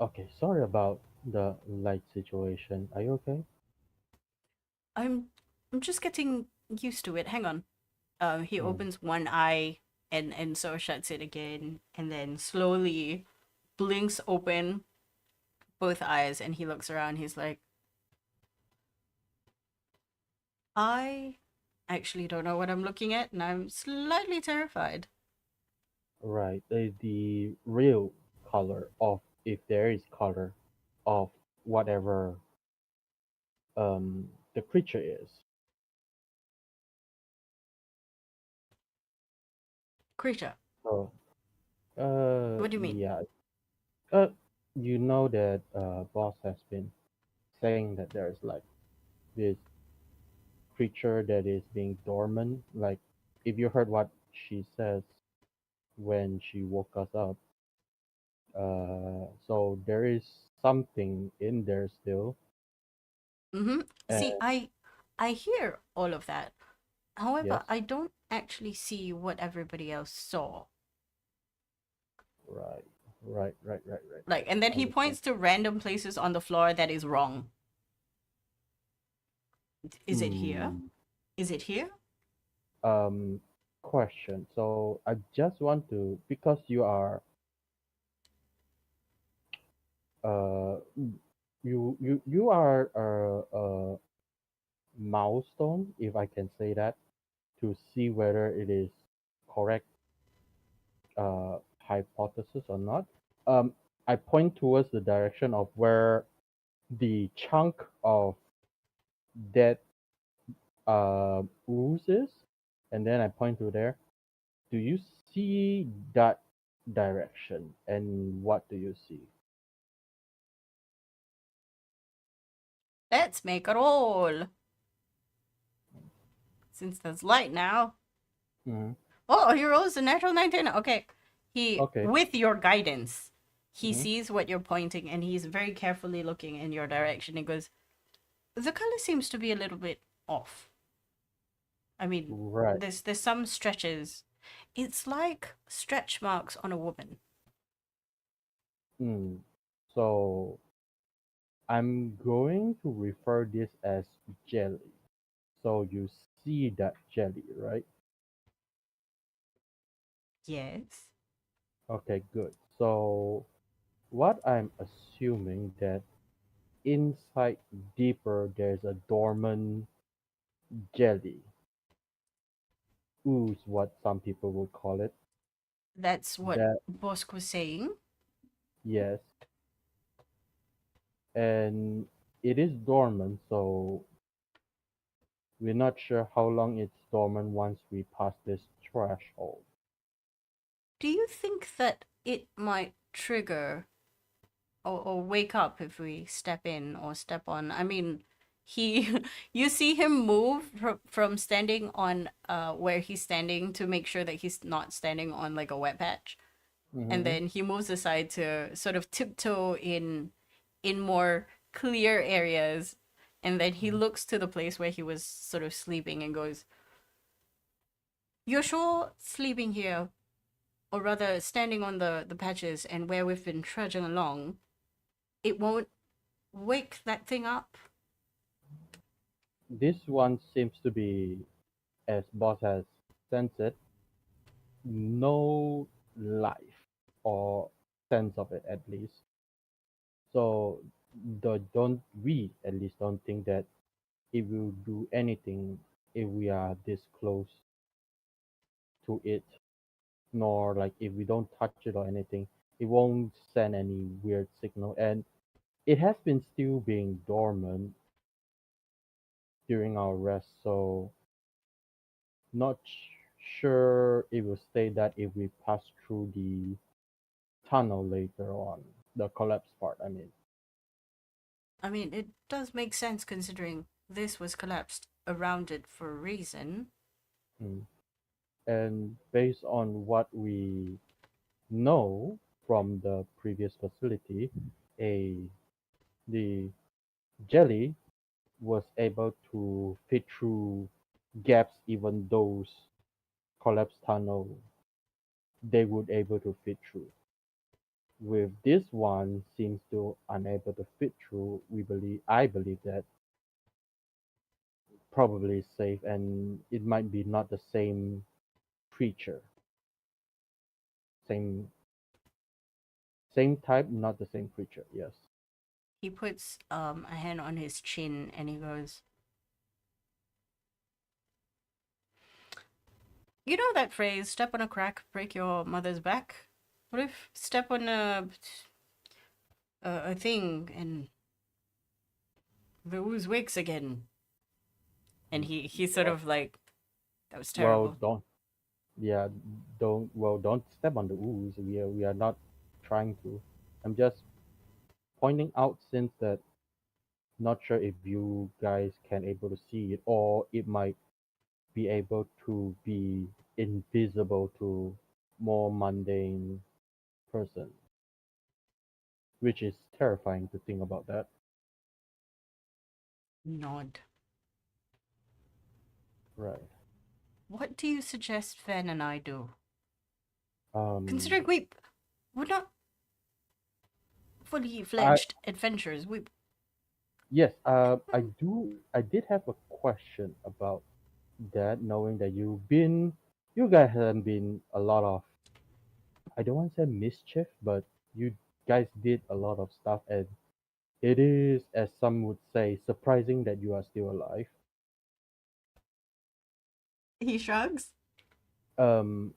Okay. Sorry about the light situation. Are you okay? I'm I'm just getting used to it. Hang on. He Hmm. opens one eye and so shuts it again, and then slowly blinks open both eyes, and he looks around. He's like, I actually don't know what I'm looking at, and I'm slightly terrified. Right. The real color of, if there is color of whatever the creature is. Creature. So, What do you mean? yeah. You know that boss has been saying that there's like this creature that is being dormant. Like, if you heard what she says when she woke us up, so there is something in there still. Mm-hmm. See, And I hear all of that. However, yes, I don't actually see what everybody else saw. right, right. Like, and then he Understand. points to random places on the floor that is wrong. Is it here? Hmm. Is it here? Um, Question. So I just want to, because you are uh you are a milestone, if I can say that, to see whether it is correct hypothesis or not. Um, I point towards the direction of where the chunk of dead ooze is, and then I point to there. Do you see that direction, and what do you see? Let's make a roll. Since there's light now. Hmm. Oh, he rolls a natural 19. Okay. He, Okay. with your guidance, he Hmm. sees what you're pointing and he's very carefully looking in your direction. He goes, the color seems to be a little bit off. I mean, Right. there's some stretches. It's like stretch marks on a woman. Mm. So I'm going to refer this as jelly. So you see that jelly, right? Yes. Okay, good. So what I'm assuming that inside deeper there's a dormant jelly, ooze, what some people would call it. That's what That Bosk was saying. yes, and it is dormant, so we're not sure how long it's dormant once we pass this threshold. Do you think that it might trigger or wake up if we step in or step on? I mean, he you see him move from standing on where he's standing to make sure that he's not standing on like a wet patch. And Mm-hmm. then he moves aside to sort of tiptoe in more clear areas. And then he looks to the place where he was sort of sleeping and goes, "You're sure sleeping here, or rather standing on the patches and where we've been trudging along, it won't wake that thing up?" This one seems to be, as boss has sensed it, no life or sense of it at least. So don't we at least don't think that it will do anything if we are this close to it, nor like if we don't touch it or anything, it won't send any weird signal. And it has been still being dormant during our rest, so not sure it will stay that if we pass through the tunnel later on, the collapse part, I mean. I mean, it does make sense considering this was collapsed around it for a reason. Mm. And based on what we know from the previous facility, a the jelly was able to fit through gaps even those collapsed tunnel they would able to fit through. With this one seems to unable to fit through, I believe that probably safe, and it might be not the same creature. Same same type, not the same creature, yes. He puts a hand on his chin and he goes, "You know that phrase, step on a crack, break your mother's back? What if step on a thing and the ooze wakes again. And he sort Well, of like, that was well, terrible. don't step on the ooze. We are not trying to. I'm just pointing out since that not sure if you guys can able to see it or it might be able to be invisible to more mundane person, which is terrifying to think about that. Nod. Right. What do you suggest Fen and I do? Um. Considering we're not fully I fledged adventurers. yes. I did have a question about that. Knowing that you guys have been a lot of. I don't want to say mischief, but you guys did a lot of stuff, and it is, as some would say, surprising that you are still alive. He shrugs. Um.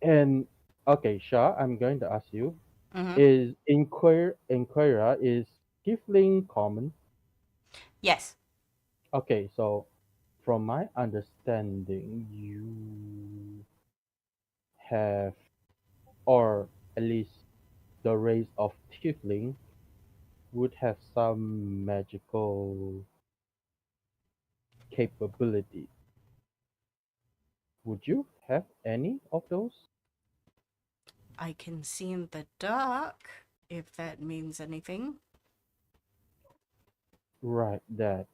And okay, Shah, I'm going to ask you: Mm-hmm. Is Inquira is Tiefling common? Yes. Okay, so from my understanding, you have, or at least the race of Tiefling would have some magical capability. Would you have any of those? I can see in the dark, if that means anything. Right, that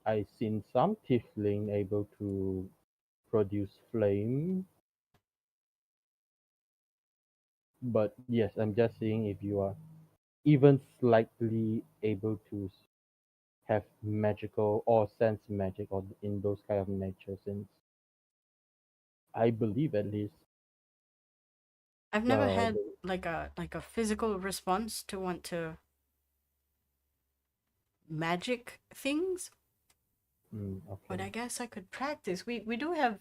I seen some Tiefling able to produce flame, but yes, I'm just seeing if you are even slightly able to have magical or sense magic or in those kind of nature, since I believe at least I've never uh had the- like a physical response to want to magic things, but okay, I guess I could practice. We do have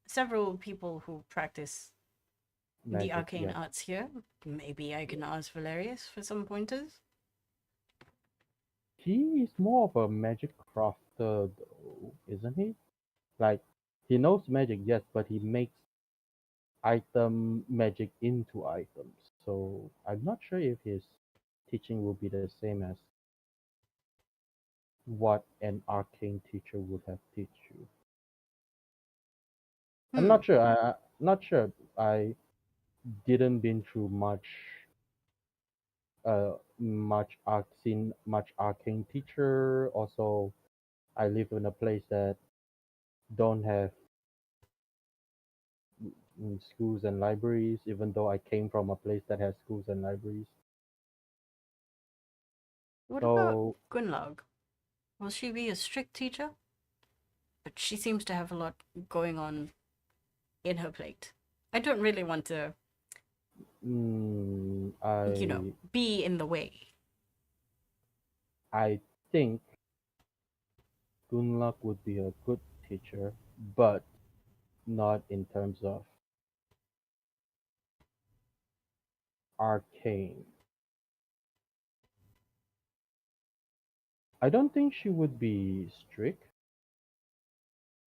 several people who practice the magic, arcane yeah. arts here. Maybe I can ask Valerius for some pointers. He is more of a magic crafter though, isn't he? Like he knows magic, yes, but he makes item magic into items. So I'm not sure if his teaching will be the same as what an arcane teacher would have teach you. I'm Hmm. not sure. Not sure. I didn't been through much arcane teacher. Also, I live in a place that don't have schools and libraries, even though I came from a place that has schools and libraries. What about So Gunlog? Will she be a strict teacher? But she seems to have a lot going on in her plate. I don't really want to, mm, be in the way. I think Gunlock would be a good teacher, but not in terms of arcane. I don't think she would be strict,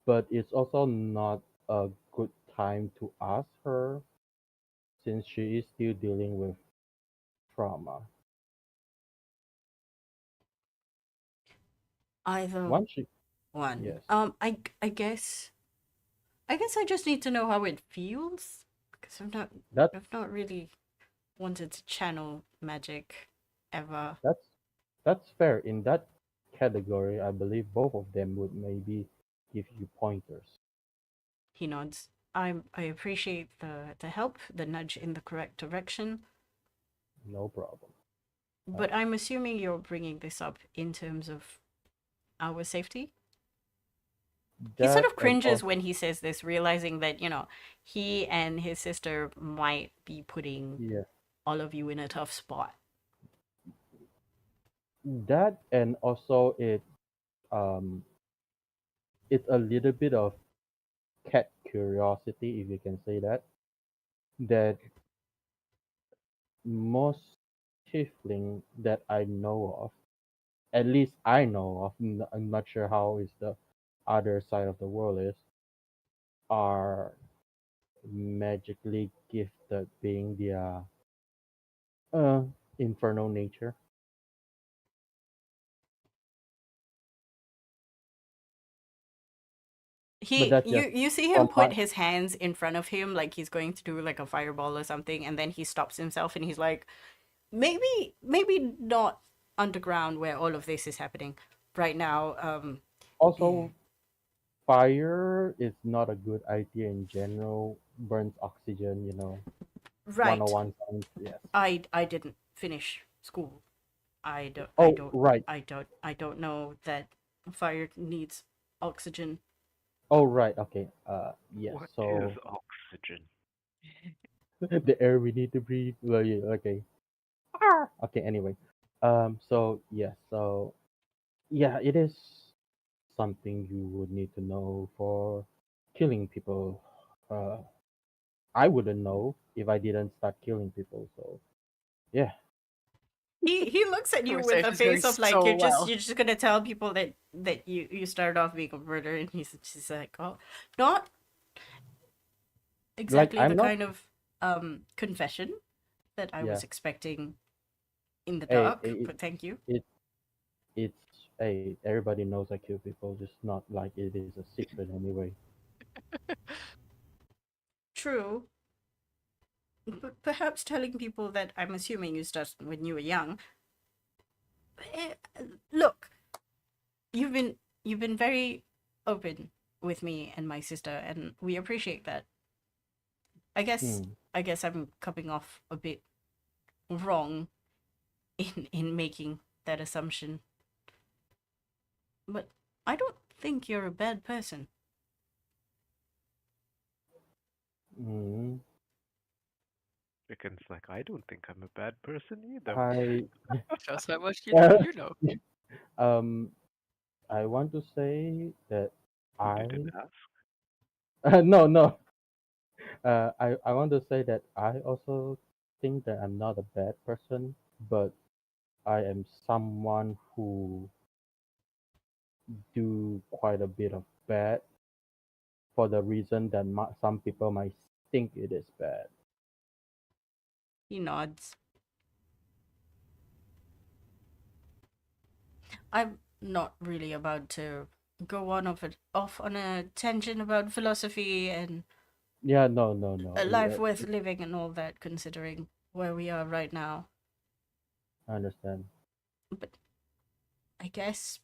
but it's also not a good time to ask her since she is still dealing with trauma. Either Once she, one. yes, I guess I just need to know how it feels because that's I've not really wanted to channel magic ever. that's that's fair. In that category, I believe both of them would maybe give you pointers. He nods. I appreciate the help, the nudge in the correct direction, No problem. Uh, but I'm assuming you're bringing this up in terms of our safety. He sort that of and cringes also when he says this, realizing that, he and his sister might be putting yeah, all of you in a tough spot. that and also um it's a little bit of cat curiosity, if you can say that. That most tiefling that I know of, at least I know of. I'm not sure how is the other side of the world is, are magically gifted, being the uh infernal nature. But He that's you just you see him from put my. his hands in front of him like he's going to do like a fireball or something, and then he stops himself and he's like, maybe not underground where all of this is happening right now. Yeah. Also, fire is not a good idea in general. Burns oxygen, 101 Right. science. Yes. I didn't finish school. Oh, right. I don't know that fire needs oxygen. Oh, right. Okay. Yes. What is So oxygen? the air we need to breathe. Well, yeah, okay. Okay. Anyway. So yes. So yeah, it is something you would need to know for killing people. Uh, I wouldn't know if I didn't start killing people. So yeah. He looks at you with a Conversation's going face of like so well. you're just gonna tell people that you started off being a murderer, and he's like, oh, not Like exactly the I'm not. kind of confession that I Yeah. was expecting in the Hey, dark, but thank you. it it's hey, everybody knows I kill people, just not like it is a secret anyway. True, but perhaps telling people that I'm assuming you started when you were young. Eh, Look, you've been you've been very open with me and my sister, and we appreciate that. I guess Hmm. I guess I'm coming off a bit wrong in making that assumption, but I don't think you're a bad person. Hmm. Chicken's like, I don't think I'm a bad person either. I Shows how much uh, you know. um I want to say that You didn't I ask. no. I want to say that I also think that I'm not a bad person, but I am someone who do quite a bit of bad for the reason that some people might think it is bad. He nods. I'm not really about to go off on a tangent about philosophy and Yeah, no. a life worth living and all that, considering where we are right now. I understand. But I guess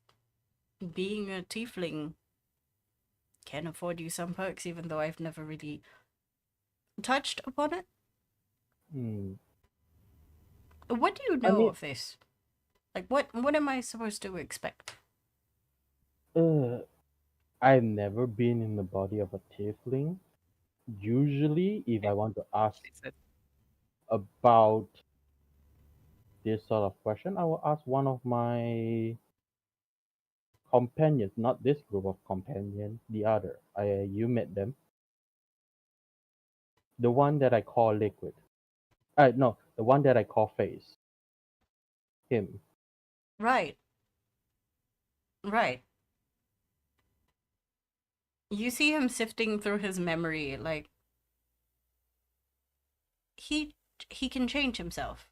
being a tiefling can afford you some perks, even though I've never really touched upon it. Hmm. What do you I know mean, of this? Like, what am I supposed to expect? uh, I've never been in the body of a tiefling. Usually, if I want to ask She said, about this sort of question, I will ask one of my companions, not this group of companions, the other. You met them, the one that I call Liquid. No, the one that I call Face. Him. Right, right. You see him sifting through his memory, like he he can change himself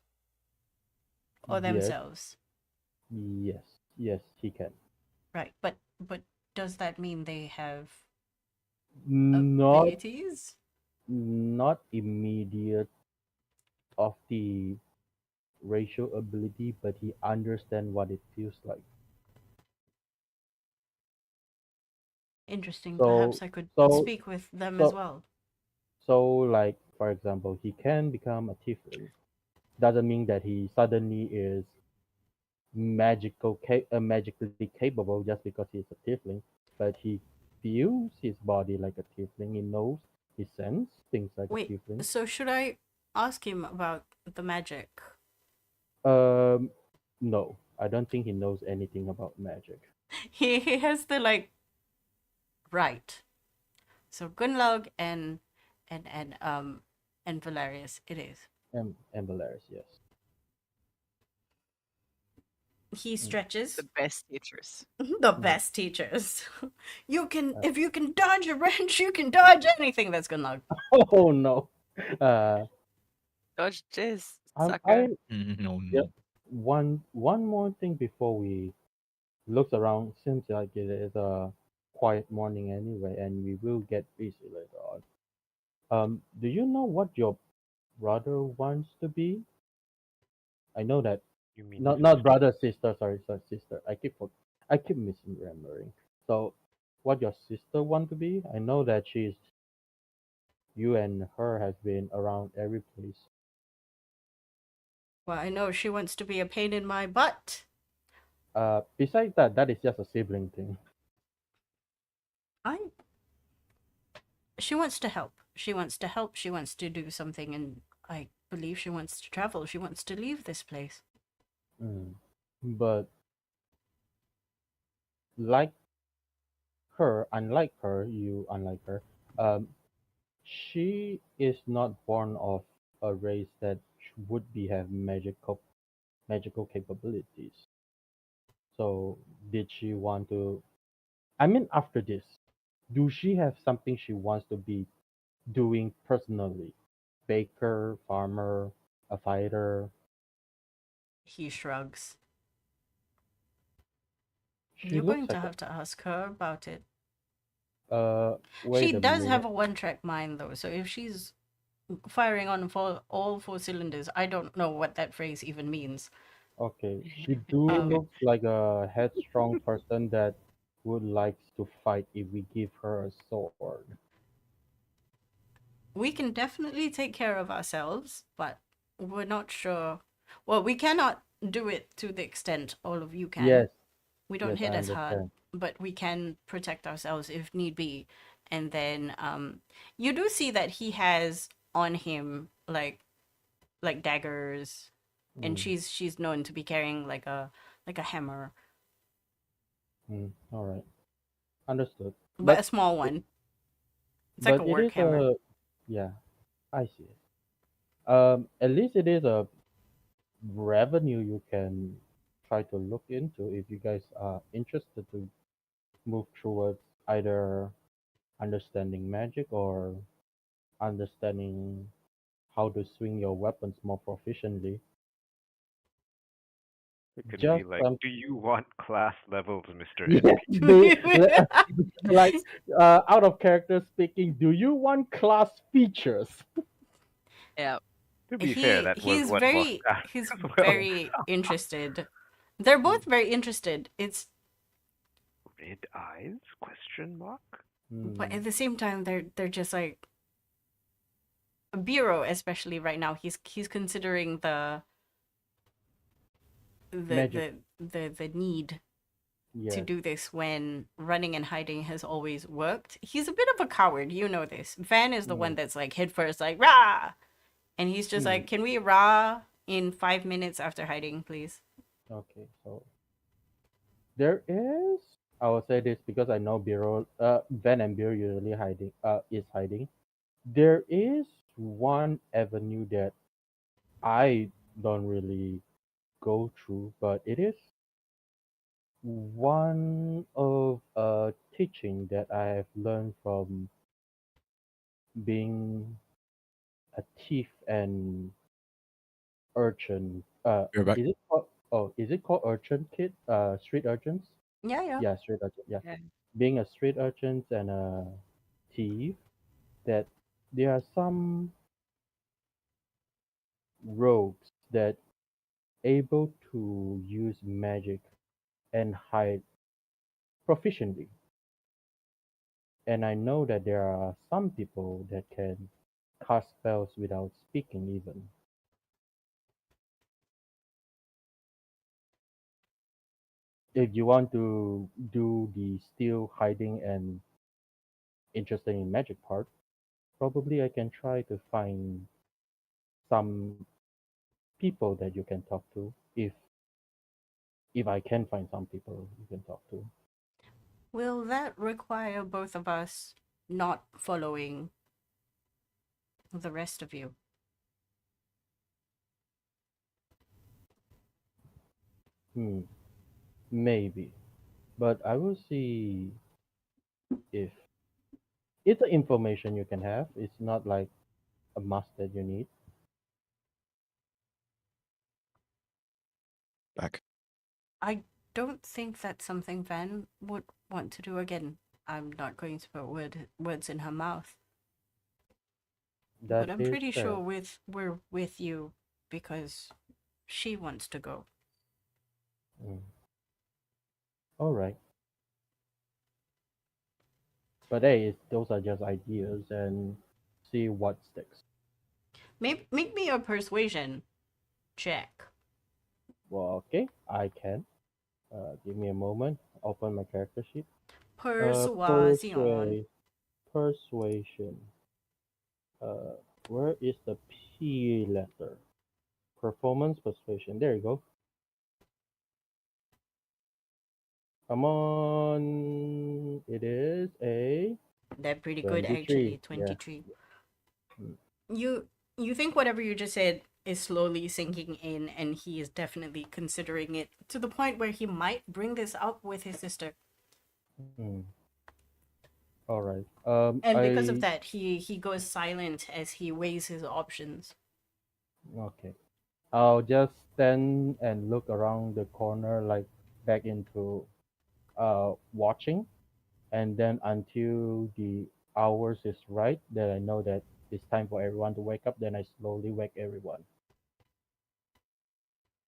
or Yes, themselves. yes, he can. Right, but does that mean they have Not, abilities? not immediate of the racial ability, but he understand what it feels like. Interesting. So, Perhaps I could so, speak with them as so, well. like for example, he can become a tiefling. Doesn't mean that he suddenly is magically capable just because he's a tiefling, but he feels his body like a tiefling. He knows, he senses things like a Wait, tiefling. so should I ask him about the magic? Um, no, I don't think he knows anything about magic. He has the like right. So Gunlog and and Valerius it is. And Valerius, yes. He stretches. The best teachers. The best teachers. You can, if you can dodge a wrench, you can dodge anything that's gonna. Oh no. Uh, Dodge this, I sucker. No, Yep. One more thing before we look around. Seems like it is a quiet morning anyway, and we will get busy later on. Do you know what your brother wants to be? I know that You mean not sister? brother, sister. Sorry, sister. I keep misremembering. So, what your sister want to be? I know that you and her has been around every place. Well, I know she wants to be a pain in my butt. Besides that, that is just a sibling thing. I. She wants to help. She wants to help. She wants to do something, and I believe she wants to travel. She wants to leave this place. But like unlike her, um, she is not born of a race that would be have magical capabilities. So did she want to? I mean, after this, do she have something she wants to be doing personally? Baker, farmer, a fighter. He shrugs. She You're looks going to like have to ask her about it. wait She a does have minute. a one-track mind, though, so if she's firing on all four cylinders, I don't know what that phrase even means. Okay, she do Um, looks like a headstrong person that would like to fight if we give her a sword. we can definitely take care of ourselves, but we're not sure. Well, we cannot do it to the extent all of you can. Yes, We don't yes, hit I as hard, understand. but we can protect ourselves if need be. And then you do see that he has on him like daggers, and Mm, she's known to be carrying like a hammer, all right, understood. but a But small one. It's like a but it work is hammer. yeah, I see it. At least it is a revenue you can try to look into if you guys are interested to move towards either understanding magic or understanding how to swing your weapons more proficiently. It can be Just like, do you want class levels, Mr. yeah, NPC? like out of character speaking. Do you want class features? Yeah. To be fair, that was what Moss asked he's as well. very interested. They're Mm, both very interested. It's Red eyes? Question mark? but mm, at the same time they're just like Bureau, especially right now. He's considering the magic, the the need to yes. do this when running and hiding has always worked. He's a bit of a coward, you know this. Van is the one Mm, that's like head first, like rah, and he's just mm. like, "Can we rah in 5 minutes after hiding, please?" Okay, so there is. I will say this because I know Bureau, Van and Bureau usually is hiding. There is one avenue that I don't really go through, but it is one of teaching that I have learned from being a thief and urchin. You're back. Is it called? Oh, is it called urchin kid? Street urchins. Yeah, yeah. Yeah, street urchin. Yeah, Yeah. being a street urchins and a thief. That there are some rogues that able to use magic and hide proficiently. And I know that there are some people that can cast spells without speaking even. If you want to do the still hiding and interested in magic part, probably I can try to find some people that you can talk to if I can find some people you can talk to. Will that require both of us not following the rest of you? Hmm. maybe, but I will see if it's the information you can have. It's not like a must that you need. Back. I don't think that's something Van would want to do again. I'm not going to put words in her mouth, That but I'm is pretty fair. sure we're with you because she wants to go. Mm. All right. But hey, those are just ideas and see what sticks. Make me a persuasion check. Well, okay, I can. Give me a moment. Open my character sheet. Persuasion. Persuasion. Where is the P letter? Performance persuasion. There you go. Come on. It is a They're pretty good 23. actually. Yeah. 23. Mm. You think whatever you just said is slowly sinking in, and he is definitely considering it to the point where he might bring this up with his sister. Mm. All right. And because of that, he goes silent as he weighs his options. Okay. I'll just stand and look around the corner, like back into watching, and then until the hours is right, that I know that it's time for everyone to wake up. Then I slowly wake everyone.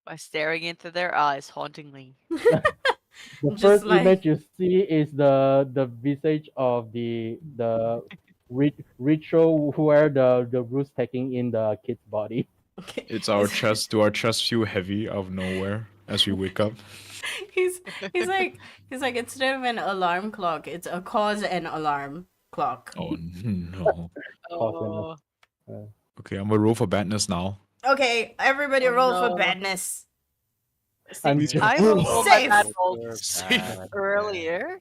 By staring into their eyes hauntingly. The Just first like image you see is the visage of the ritual where the Bruce taking in the kid's body. It's our chest. Do our chests feel heavy out of nowhere as we wake up? he's he's like instead of an alarm clock, it's a cause and alarm clock. Oh no. Cause and Oh, Okay, I'm gonna roll for badness now. Okay, everybody oh roll for no. badness. I'm See, I just- rolled all my Safe. bad rolls Safe. earlier,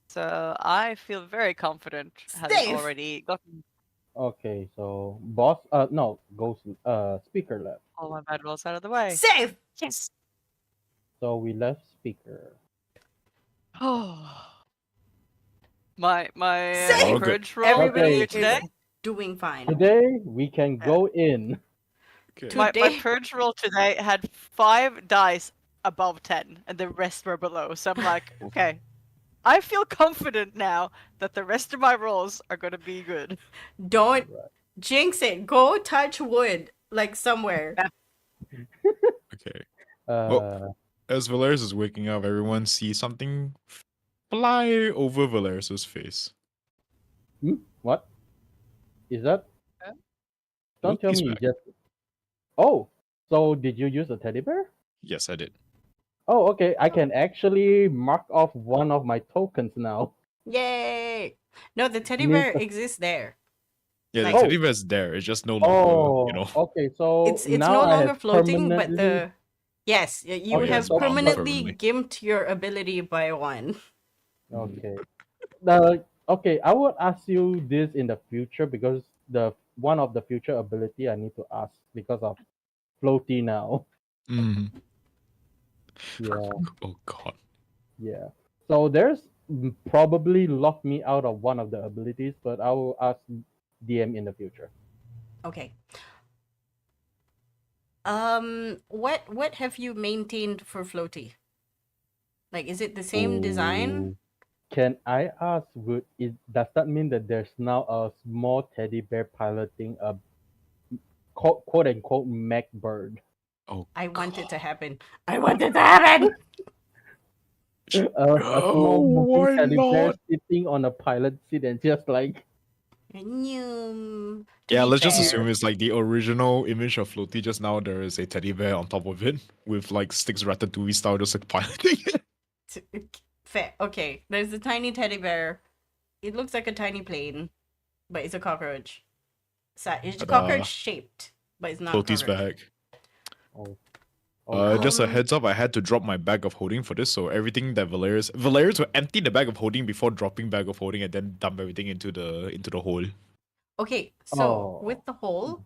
so I feel very confident having Safe. already gotten Okay, so boss, no, ghost, speaker left. all my bad rolls out of the way. Safe. Yes. So we left speaker. Oh. My Safe. courage roll Everybody earlier is today. doing fine. Today we can go in. Okay. My Today- purge roll today had 5 dice above 10, and the rest were below. So I'm like, okay, I feel confident now that the rest of my rolls are gonna be good. Don't Right. jinx it. Go touch wood like somewhere. Okay. Uh, As Valeris is waking up, everyone sees something fly over Valeris's face. what? Is that? Huh? Don't tell Loki's me you back. just. Oh, so did you use a teddy bear? Yes, I did. Oh, okay. I can actually mark off one of my tokens now. Yay! No, the teddy Means bear the- exists there. Yeah, Like- the teddy bear's there. It's just no longer, Oh, you know. okay. So It's now no I longer have floating, but permanently- yes, you Okay, have so- permanently permanently. gimped your ability by one. Okay. Okay, I would ask you this in the future because the one of the future ability I need to ask because of floaty now. Mm. Yeah, Oh god. yeah. So there's probably lock me out of one of the abilities, but I will ask DM in the future. Okay. What have you maintained for floaty? Like, is it the same design? Ooh. Can I ask? Does that mean that there's now a small teddy bear piloting a quote unquote mech bird? Oh I want it to God. happen. I want it to happen. A small moving why teddy bear not? sitting on a pilot seat and just like To Yeah, be let's just fair, assume it's like the original image of Floaty. Just now there is a teddy bear on top of it with like sticks ratatouille style just like piloting it. fair. Okay, there's a tiny teddy bear. It looks like a tiny plane, but it's a cockroach. So it's Ta-da. cockroach shaped, but it's not. Floaty's cockroach. back. Just a Um, heads up, I had to drop my bag of holding for this, so everything that Valerius will empty the bag of holding before dropping bag of holding and then dump everything into the hole. Okay, so Oh. with the hole,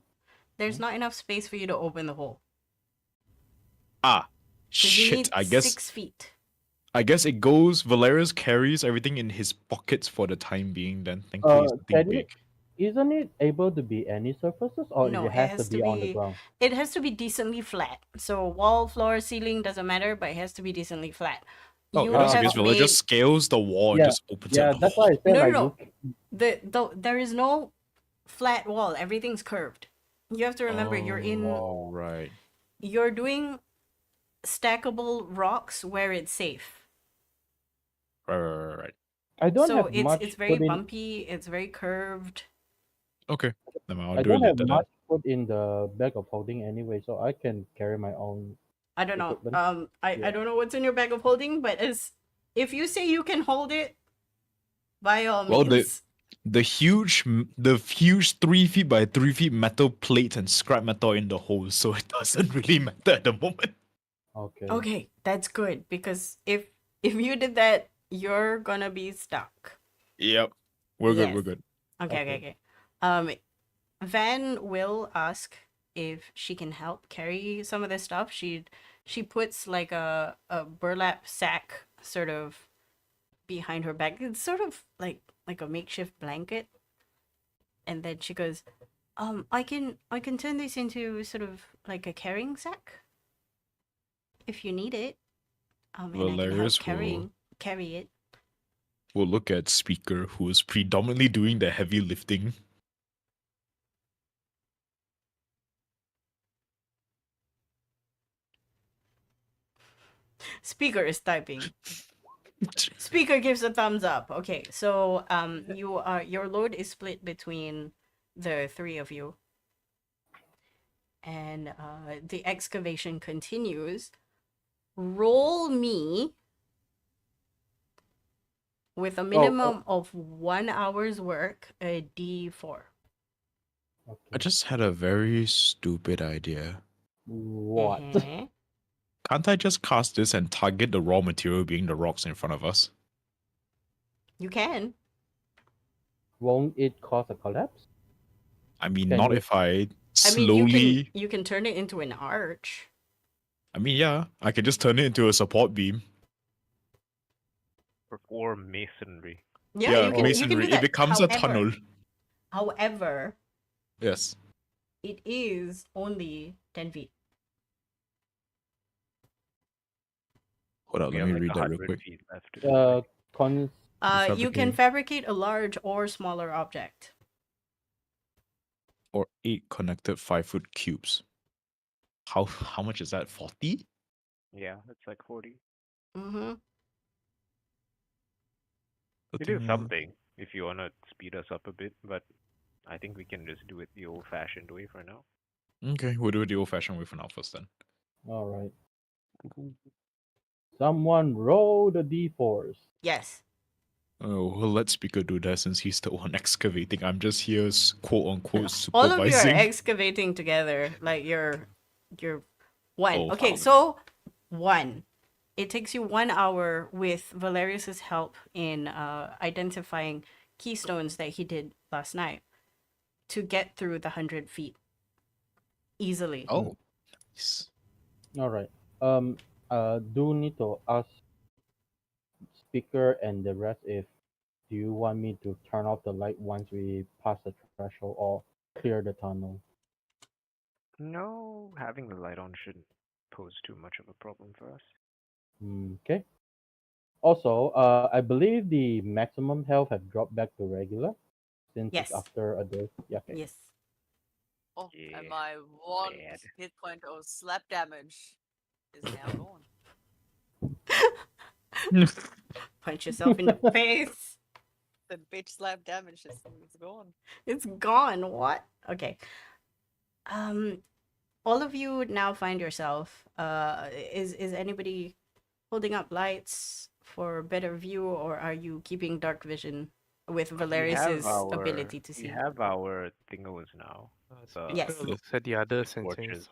there's not enough space for you to open the hole. Ah, So you shit! need I guess 6 feet. I guess it goes. Valerius carries everything in his pockets for the time being. Then thankfully, it's nothing Can big. isn't it able to be any surfaces, or No, it has to be on the ground? it has to be decently flat. So wall, floor, ceiling doesn't matter, but it has to be decently flat. Oh, You that's have because Valerius made just scales the wall and Yeah, just opens yeah, it. that's why I said no, like no, you there is no flat wall. Everything's curved. You have to remember Oh, right. you're doing stackable rocks where it's safe. Right. I don't So have it's much very put in. bumpy. It's very curved. Okay. Then I'll I do don't it have later. much put in the bag of holding anyway, so I can carry my own I don't know. equipment. I Yeah. don't know what's in your bag of holding, but if you say you can hold it, by all Well, means. the huge 3 feet by 3 feet metal plate and scrap metal in the hole, so it doesn't really matter at the moment. Okay. Okay, that's good because if you did that, you're gonna be stuck. Yep. We're good. We're Yes. good. Okay. Van will ask if she can help carry some of this stuff. She puts like a burlap sack sort of behind her back. It's sort of like a makeshift blanket. And then she goes, I can turn this into sort of like a carrying sack if you need it. And I can help Valerius carry it. will look at Speaker, who is predominantly doing the heavy lifting. Speaker is typing. Speaker gives a thumbs up. Okay, so your load is split between the three of you. And the excavation continues. Roll me with a minimum of 1 hour's work, a D4. Okay. I just had a very stupid idea. What? Mhm. Can't I just cast this and target the raw material being the rocks in front of us? You can. Won't it cause a collapse? I mean, Can not you- if I I mean, slowly. you can turn it into an arch. I mean, yeah, I can just turn it into a support beam. Or masonry. Yeah, you can masonry. do that. It becomes a tunnel. However, Yes. it is only 10 feet. Hold on, We let have me like read that real 100 quick. feet left. Cons. You can Fabricating. fabricate a large or smaller object. Or 8 connected 5-foot cubes. How much is that? 40? Yeah, it's like 40. Mm-hmm. We do something if you want to speed us up a bit, but I think we can just do it the old-fashioned way for now. Okay, we'll do it the old-fashioned way for now first then. All right. Someone roll the d4s. Yes. Oh, well, let Speaker do that since he's the one excavating. I'm just here, quote-unquote, All of you are supervising. excavating together. Like you're one. Oh, Okay, wow. so 1. It takes you 1 hour with Valerius's help in identifying keystones that he did last night to get through the 100 feet easily. Oh, nice. All right. Do need to ask speaker and the rest if do you want me to turn off the light once we pass the threshold or clear the tunnel? No, having the light on shouldn't pose too much of a problem for us. Okay. Also, I believe the maximum health have dropped back to regular since Yes. it's after a day. Yeah. Okay. Yes. Oh, Yeah, and my one bad. hit point of slap damage is now gone. Punch yourself in the face. The bitch slap damage is gone. It's gone. What? Okay. All of you now find yourself. Is anybody holding up lights for better view, or are you keeping dark vision with Valerius's ability to see? We have our thingos now. Speaker Yes. looks at the others and torches. says,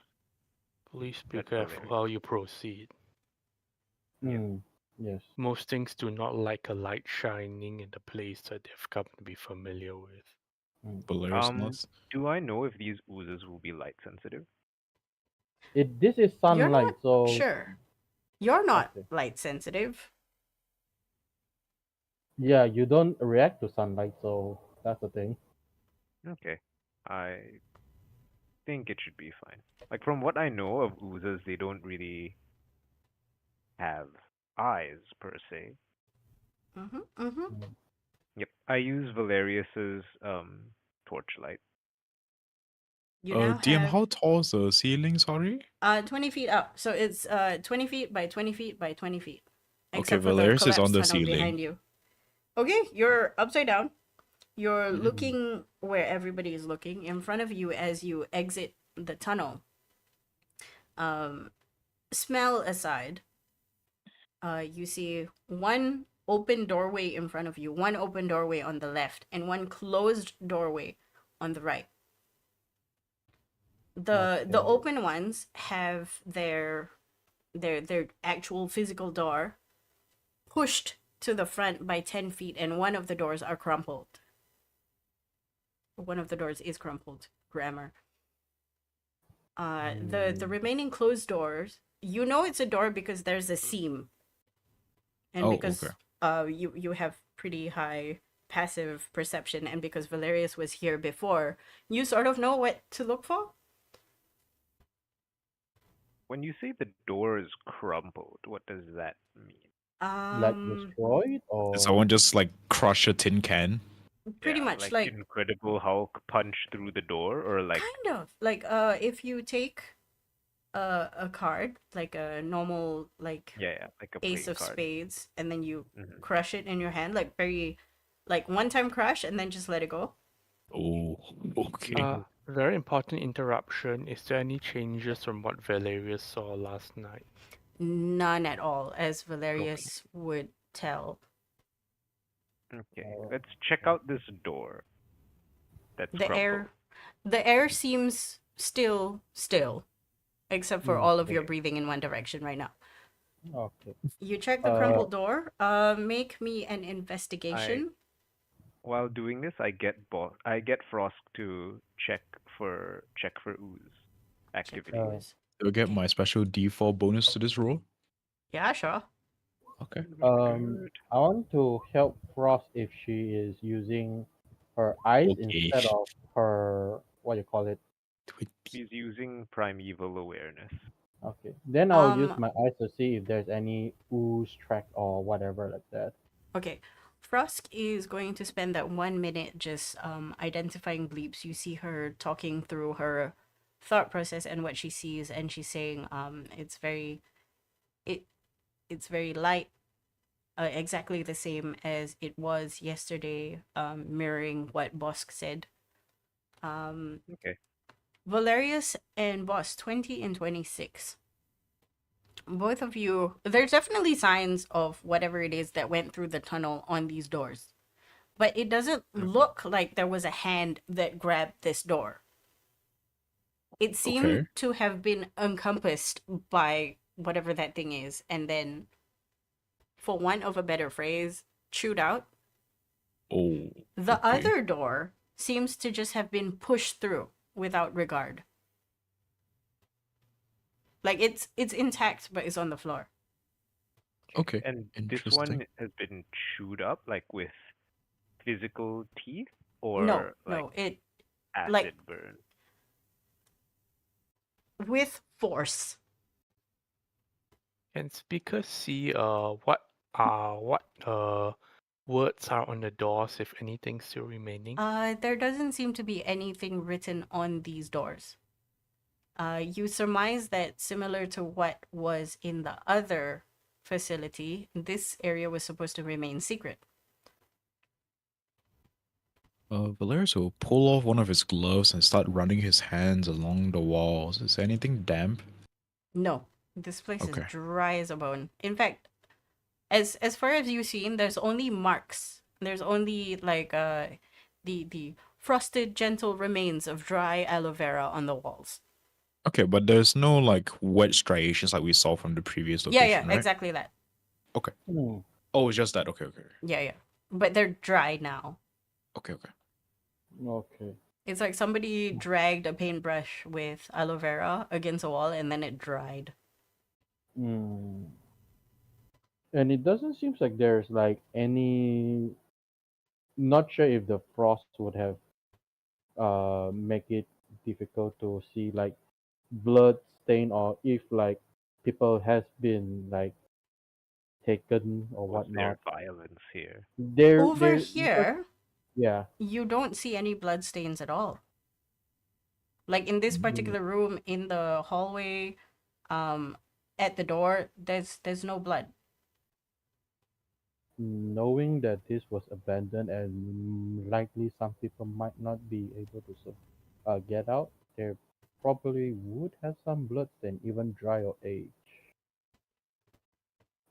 "Please be That's careful hilarious. how you proceed. Yes. Most things do not like a light shining in the place that they've come to be familiar with." Valerius nods. Do I know if these oozes will be light sensitive? This is You're sunlight, not so sure. You're not Okay. light sensitive. Yeah, you don't react to sunlight, so that's the thing. Okay. I think it should be fine. Like from what I know of oozes, they don't really have eyes per se. Mm-hmm. Mm-hmm. Yep. I use Valerius's torchlight. You now DM, have how tall is the ceiling? Sorry. 20 feet up. So it's 20 feet by 20 feet by 20 feet. Okay, Except for the Valerius is on collapsed the tunnel behind ceiling. you. Okay, you're upside down. You're Mhm. looking where everybody is looking. In front of you as you exit the tunnel. Smell aside, you see one open doorway in front of you, one open doorway on the left, and one closed doorway on the right. The Okay. open ones have their actual physical door pushed to the front by 10 feet, and one of the doors are crumpled. One of the doors is crumpled. Grammar. The remaining closed doors, you know it's a door because there's a seam, and Oh, because okay. you have pretty high passive perception, and because Valerius was here before, you sort of know what to look for. When you say the door is crumpled, what does that mean? Like destroyed Did or someone just like crush a tin can? Pretty Yeah, much like like Incredible Hulk punch through the door, or like kind of like if you take a card like a normal like yeah, like a ace playing of card. spades, and then you Hmm. crush it in your hand, like very like one time crush and then just let it go. Oh, okay. Very important interruption. Is there any changes from what Valerius saw last night? None at all, as Okay. Valerius would tell. Okay, uh, let's check out this door that's The crumpled. air seems still, except for all of your okay. breathing in one direction right now. Okay. You check the Uh, crumpled door. Make me an investigation. While doing this, I get Frost to check for ooze Check for activity. ooze. Do I get Okay. my special D4 bonus to this roll? Yeah, sure. Okay. Good. I want to help Frost if she is using her eyes Okay. instead of her what you call it. 20. He's using primeval awareness. Okay. Then I'll use Um, my eyes to see if there's any ooze track or whatever like that. Okay. Frosk is going to spend that 1 minute just identifying bleeps. You see her talking through her thought process and what she sees, and she's saying it it's very light, exactly the same as it was yesterday, mirroring what Bosk said. Okay. Valerius and Boss 20 and 26. Both of you, there's definitely signs of whatever it is that went through the tunnel on these doors. But it doesn't look like there was a hand that grabbed this door. It seemed Okay. to have been encompassed by whatever that thing is, and then, for want of a better phrase, chewed out. Oh, The okay. other door seems to just have been pushed through without regard. Like it's intact, but it's on the floor. Okay. And this Interesting. one has been chewed up like with physical teeth No, or like no, it like acid burn. with force. Can speakers see what words are on the doors, if anything still remaining? There doesn't seem to be anything written on these doors. You surmise that similar to what was in the other facility, this area was supposed to remain secret. Valerius will pull off one of his gloves and start running his hands along the walls. Is there anything damp? No, this place is Okay. dry as a bone. In fact, as far as you've seen, there's only marks. There's only like the frosted, gentle remains of dry aloe vera on the walls. Okay, but there's no like wet striations like we saw from the previous Yeah, location, right? exactly that. Okay. Hmm. Oh, it's just that. Okay, okay. Yeah. But they're dry now. Okay, okay. Okay. It's like somebody dragged a paintbrush with aloe vera against a wall and then it dried. Hmm. And it doesn't seem like there's like any. Not sure if the frost would have make it difficult to see like blood stain, or if like people has been like taken or Was there whatnot. violence here? Over There because here, yeah. you don't see any bloodstains at all. Like in this Mm. particular room, in the hallway, um, at the door, there's no blood. Knowing that this was abandoned and likely some people might not be able to get out, there probably would have some bloodstain, even dry or age.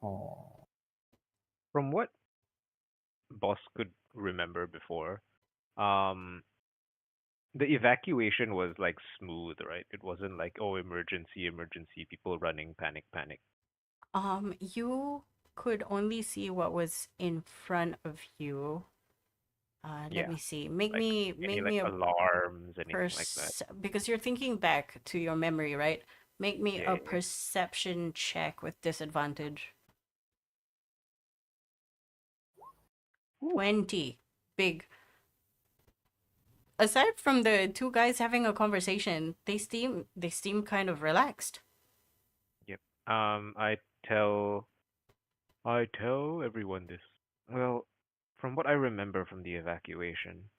Oh, From what Boss could remember before, um, the evacuation was like smooth, right? It wasn't like, oh, emergency, emergency, people running, panic, panic. You could only see what was in front of you. Let Yeah, me see. like any Make like me a alarms, anything like that. because you're thinking back to your memory, right? Make me Yeah, a yeah, yeah. perception check with disadvantage. Ooh. 20. Big. Aside from the two guys having a conversation, they seem kind of relaxed. Yep. I tell everyone this. Well, from what I remember from the evacuation,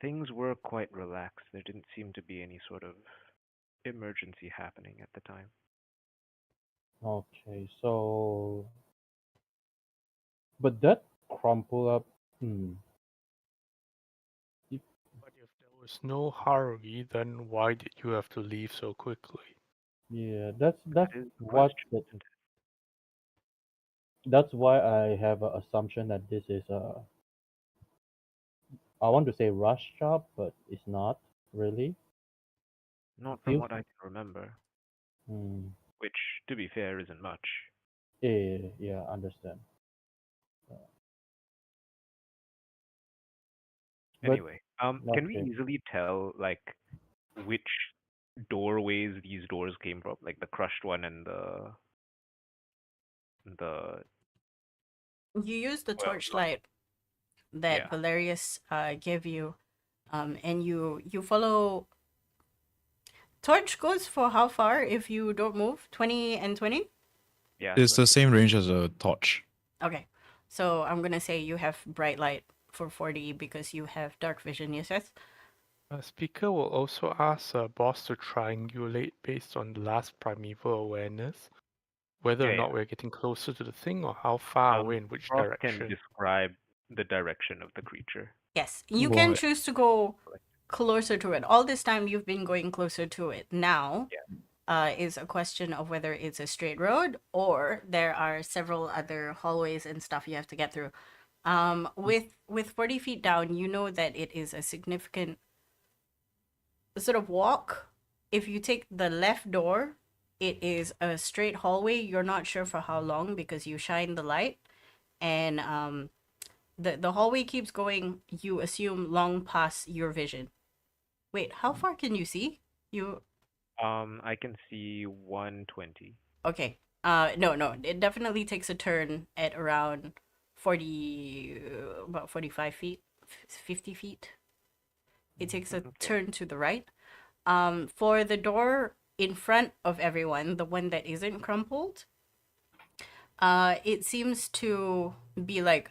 things were quite relaxed. There didn't seem to be any sort of emergency happening at the time. okay. So, but that crumple up. Hmm. If, But if there was no hurry, then why did you have to leave so quickly? yeah, That is the question, isn't it? that's why I have an assumption that this is I want to say rush job, but it's not really. It Not from feels. what I can remember, Hmm. which, to be fair, isn't much. Yeah, understand. But Anyway, can we okay. easily tell like which doorways these doors came from? Like the crushed one and the You use the well, not torchlight that yeah. Valerius gave you, and you follow. Torch goes for how far if you don't move? 20 and 20? Yeah, It's the 20. same range as a torch. Okay. So I'm gonna say you have bright light for 40 because you have dark vision, yes, yes? Speaker will also ask boss to triangulate based on the last primeval awareness, whether or Yeah, not yeah. we're getting closer to the thing or how far away in which Frost can direction. describe the direction of the creature. Yes. You can What? choose to go Like, closer to it. All this time you've been going closer to it. Now yeah. is a question of whether it's a straight road or there are several other hallways and stuff you have to get through. With 40 feet down, you know that it is a significant sort of walk. If you take the left door, it is a straight hallway. You're not sure for how long because you shine the light, and the hallway keeps going. You assume long past your vision. Wait, how far can you see? You I can see 120. okay? No. It definitely takes a turn at around 40, about 45 feet, 50 feet. It takes a Okay. turn to the right. For the door in front of everyone, the one that isn't crumpled, it seems to be like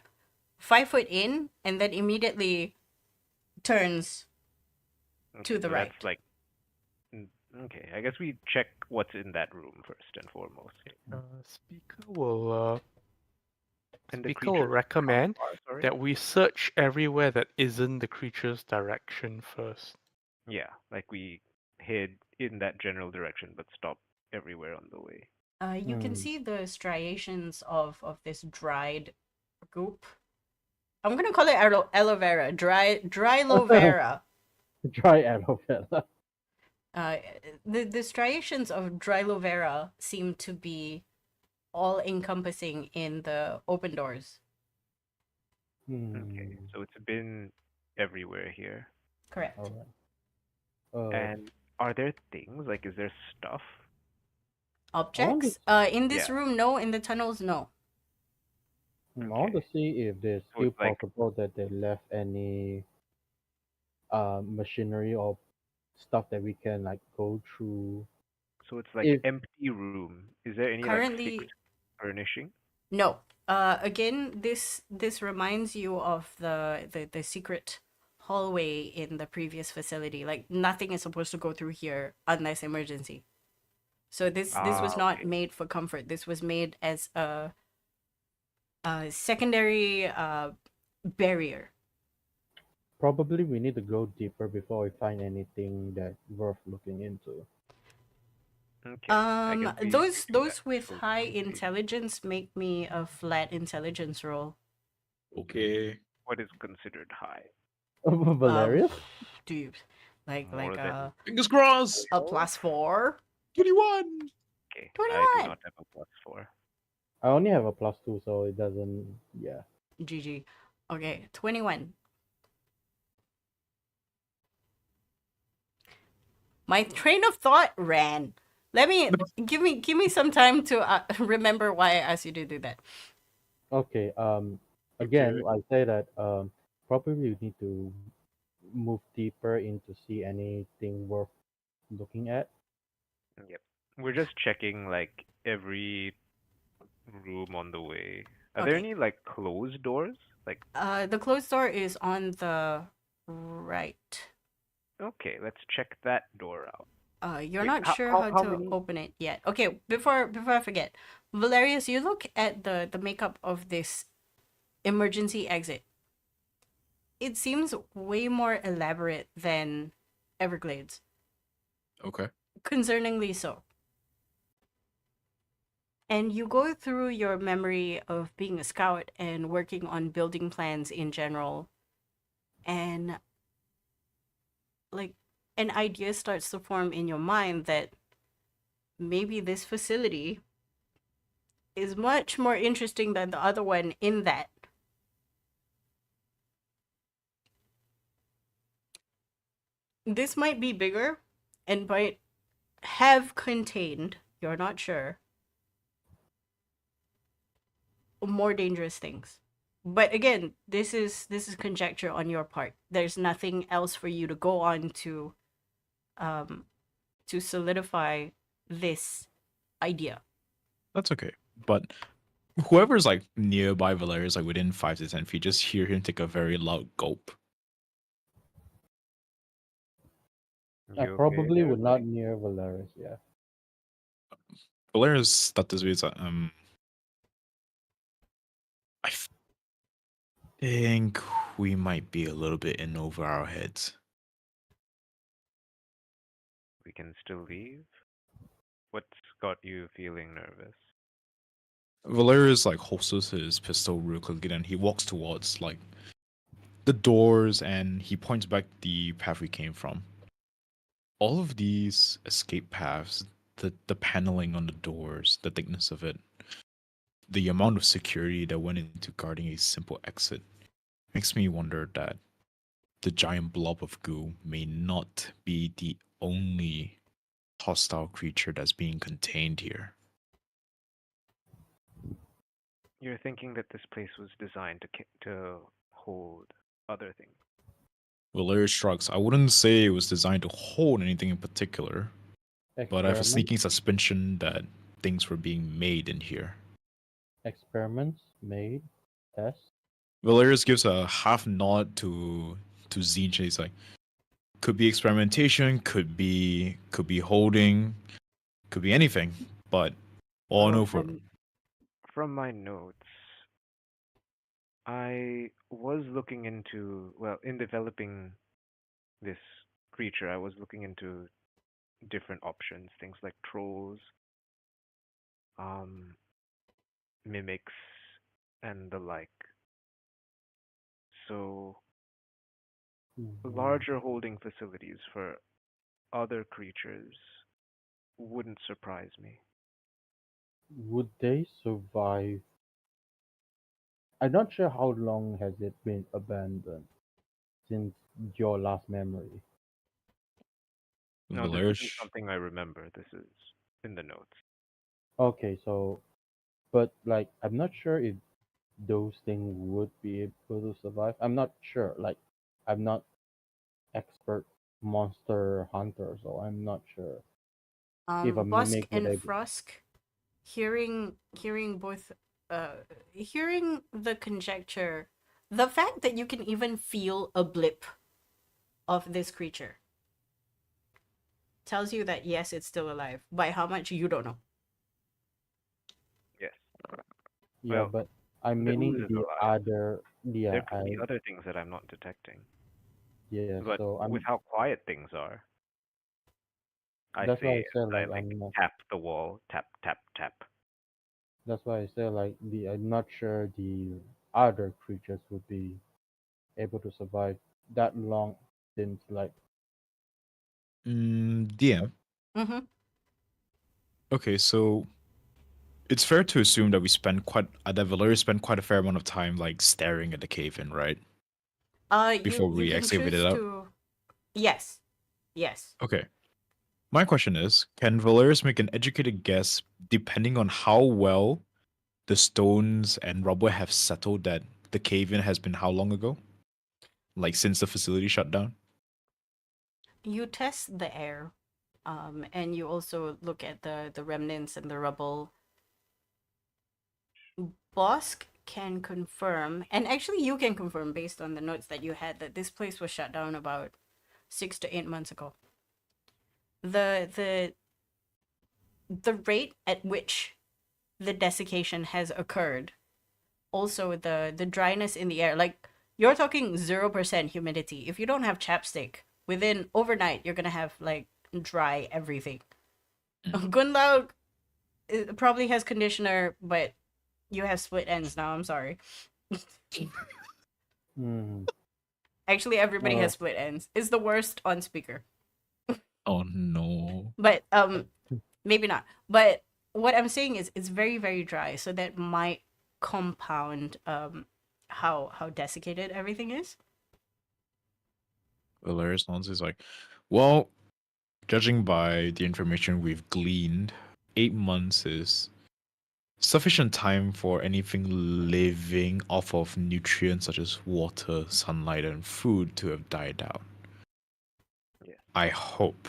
5 foot in and then immediately turns Okay, to the so that's right. like mm, okay. I guess we check what's in that room first and foremost. Speaker will And the Speaker will creature how recommend far, sorry? that we search everywhere that isn't the creature's direction first. Yeah, like we head in that general direction but stop everywhere on the way. You can Hmm. see the striations of this dried goop. I'm gonna call it aloe vera, dry aloe vera. Try aloe vera. Uh, the striations of dry aloe vera seem to be all encompassing in the open doors. Okay, Hmm. so it's been everywhere here. Correct. All right. And are there things like is there stuff? objects. In this Yeah. room, no. In the tunnels, no. I want to Okay. see if there's So still it's like possible that they left any machinery or stuff that we can like go through. so it's like If empty room. Is there any like fixed Currently, furnishing? no. Again, this reminds you of the secret hallway in the previous facility. Like nothing is supposed to go through here unless emergency. So this was not Okay. made for comfort. This was made as a secondary barrier. probably we need to go deeper before we find anything that worth looking into. Okay. I guess we Those do that. with Go high deep. intelligence make me a flat intelligence roll. Okay. What is considered high? Valerius? Do you like More than Fingers crossed. a +4? 21. okay. I do 21. not have a +4. I only have a +2, so it doesn't. Yeah. GG. Okay, 21. My train of thought ran. Let me give me some time to remember why I asked you to do that. Okay. Again, Okay. I say that probably we need to move deeper in to see anything worth looking at. Yep. We're just checking like every room on the way. Are there Okay. any like closed doors? Like The closed door is on the right. okay, let's check that door out. You're Wait, not sure how how to many? open it yet. Okay, before I forget, Valerius, you look at the makeup of this emergency exit. It seems way more elaborate than Everglades. Okay. Concerningly so. And you go through your memory of being a scout and working on building plans in general, and like an idea starts to form in your mind that maybe this facility is much more interesting than the other one in that this might be bigger and might have contained, you're not sure, more dangerous things. But again, this is conjecture on your part. There's nothing else for you to go on um to solidify this idea. That's okay. But whoever's like nearby Valerius, like within 5 to 10 feet, just hear him take a very loud gulp. I You okay probably there, would buddy? not near Valerius. Yeah. Valerius stutters with I think we might be a little bit in over our heads. We can still leave. What's got you feeling nervous? Valerius like holsters his pistol real quickly and he walks towards like the doors and he points back the path we came from. All of these escape paths, the paneling on the doors, the thickness of it, the amount of security that went into guarding a simple exit makes me wonder that the giant blob of goo may not be the only hostile creature that's being contained here. You're thinking that this place was designed to hold other things. Valerius shrugs. I wouldn't say it was designed to hold anything in particular, but I have a Experiment. sneaking suspicion that things were being made in here. Experiments made. Tests. Valerius gives a half nod to Zinch. He's like, could be experimentation, could be holding, could be anything, but all I know for From my notes, I was looking into, well, in developing this creature, I was looking into different options, things like trolls, um, mimics, and the like. So Mhm. larger holding facilities for other creatures wouldn't surprise me. Would they survive? I'm not sure how long has it been abandoned since your last memory. No, this isn't Valerius. something I remember. This is in the notes. Okay, so but like I'm not sure if those things would be able to survive. I'm not sure. Like I'm not expert monster hunter, so I'm not sure if a Bosk mimic would and able. Frosk, hearing both, hearing the conjecture, the fact that you can even feel a blip of this creature tells you that yes, it's still alive. By how much, you don't know. Yes. Yeah, Well, but I'm the ooze meaning is the alive. other. There Yeah, could be other things that I'm not detecting. yeah. But So with I'm. how quiet things are, I That's why say I as said I like like I'm not. tap the wall, tap, tap, tap. That's why I said like the. I'm not sure the other creatures would be able to survive that long since like. DM. Mm-hmm. Okay, so it's fair to assume that that Valeria spent quite a fair amount of time like staring at the cave in, right? You Before you we can excavated choose it out. to, yes, yes. Okay. My question is, can Valeris make an educated guess depending on how well the stones and rubble have settled that the cave in has been how long ago? Like since the facility shut down? You test the air, and you also look at the remnants and the rubble. Bosk can confirm, and actually you can confirm based on the notes that you had, that this place was shut down about 6 to 8 months ago. The the rate at which the desiccation has occurred, also the dryness in the air, like you're talking 0% humidity. If you don't have chapstick, within overnight you're gonna have like dry everything. Gunlaug probably has conditioner, but you have split ends now. I'm sorry. Hmm. Actually, everybody Uh, has split ends. It's the worst on speaker. Oh no. But maybe not. But what I'm saying is it's very, very dry, so that might compound how desiccated everything is. Valeris nods is like, well, judging by the information we've gleaned, 8 months is sufficient time for anything living off of nutrients such as water, sunlight, and food to have died out. Yeah. I hope.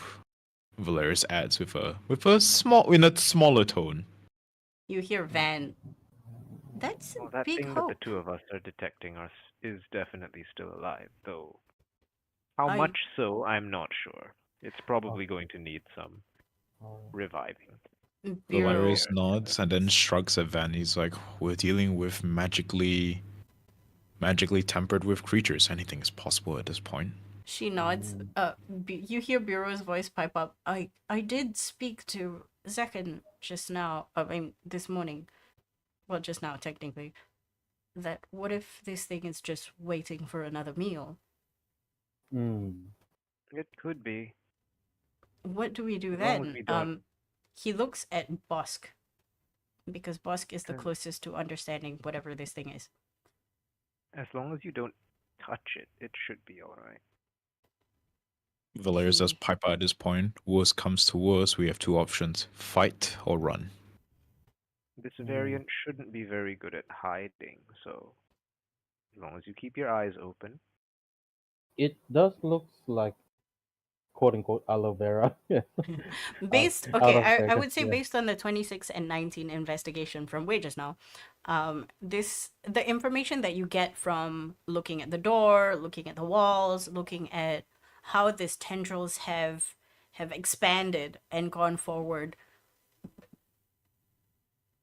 Valeris adds with a smaller tone. You hear Van. That's a Well, that big thing that the hope. two of us are detecting is definitely still alive, though how I much so, I'm not sure. It's probably going to need some reviving. Bureau. Valeris nods and then shrugs at Van. He's like, we're dealing with magically tempered with creatures. Anything is possible at this point. She nods. You hear Bureau's voice pipe up. I did speak to Zekan just now. I mean, this morning. Well, just now, technically. That what if this thing is just waiting for another meal? mm, It could be, What do we do as long as then? we don't. He looks at Bosk, because Bosk is the Then, closest to understanding whatever this thing is. as long as you don't touch it, it should be all right. Valeris does He pipe out at this point. Worst comes to worst, we have two options: fight or run. This mm. variant shouldn't be very good at hiding, so as long as you keep your eyes open. It does looks like quote unquote aloe vera. Yes. out, based out okay, of I Vegas. would say Yeah. based on the 26 and 19 investigation from wages now, the information that you get from looking at the door, looking at the walls, looking at how these tendrils have expanded and gone forward,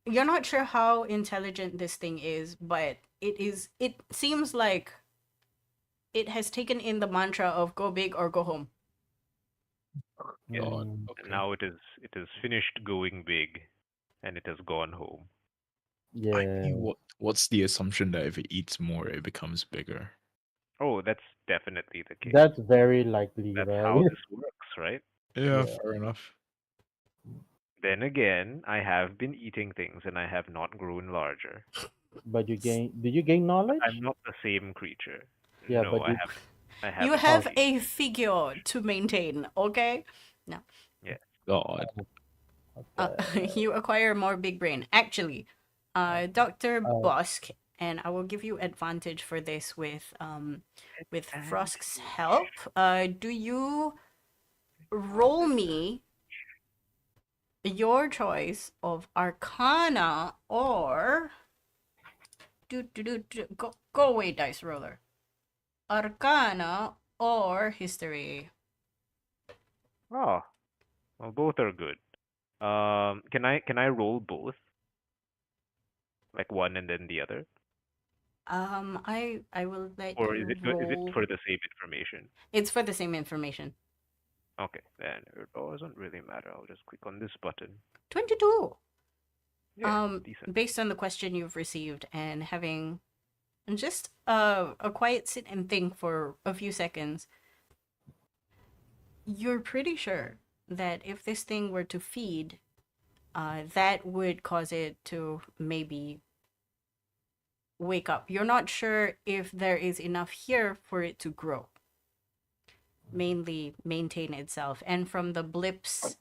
you're not sure how intelligent this thing is, but it seems like it has taken in the mantra of go big or go home. Yes. God. Mm, And Okay. now it is finished going big, and it has gone home. I mean, yeah. what's the assumption that if it eats more, it becomes bigger? Oh, that's definitely the case. That's very likely, That's right? how this works, right? Yeah, Yeah. fair enough. Then again, I have been eating things and I have not grown larger. But you gain. Did you gain But I'm knowledge? not the same creature. Yeah, No, but you. I You haven't have Oh, indeed. a figure to maintain, okay? No. Yeah. God. Okay. You acquire more big brain. Actually, Dr. Uh, Bosk, and I will give you advantage for this with Frosk's help. Do you roll me your choice of Arcana or go away, dice roller. Arcana or History. Oh, well, both are good. Can I roll both? Like one and then the other? I will let Or is you it roll. for the same information? It's for the same information. Okay, then it doesn't really matter. I'll just click on this button. 22. Yeah, decent. Based on the question you've received and having just a quiet sit and think for a few seconds, you're pretty sure that if this thing were to feed, that would cause it to maybe wake up. You're not sure if there is enough here for it to grow, mainly maintain itself. And from the blips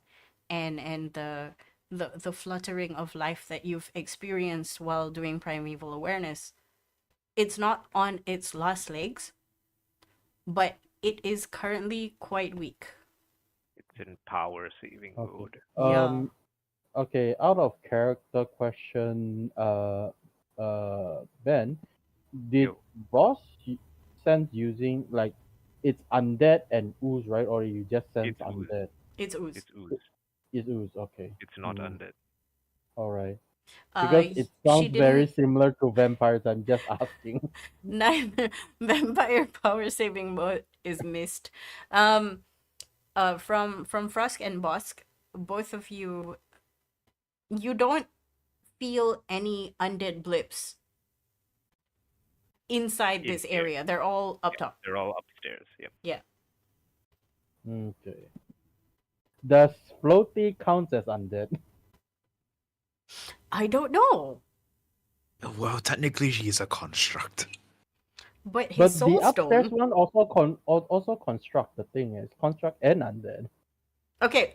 and the fluttering of life that you've experienced while doing primeval awareness, it's not on its last legs, but it is currently quite weak. It's in power saving okay. mode. Yeah. Okay. Out of character question, Ben, did Yo, boss sense using like it's undead and ooze, right? Or you just sense it's ooze. undead? It's ooze. It's ooze. It's ooze. Okay. It's not Hmm. undead. All right. Because it She sounds very didn't. similar to vampires. I'm just asking. Neither vampire power saving mode is missed. Um, from Frosk and Bosk, both of you, you don't feel any undead blips inside In this here. area. They're all up top. They're all upstairs. Yep. Yeah. Okay. Does floaty count as undead? I don't know, Well, technically, she is a construct. but his But soul the upstairs stone. one also construct the thing is construct and undead. Okay.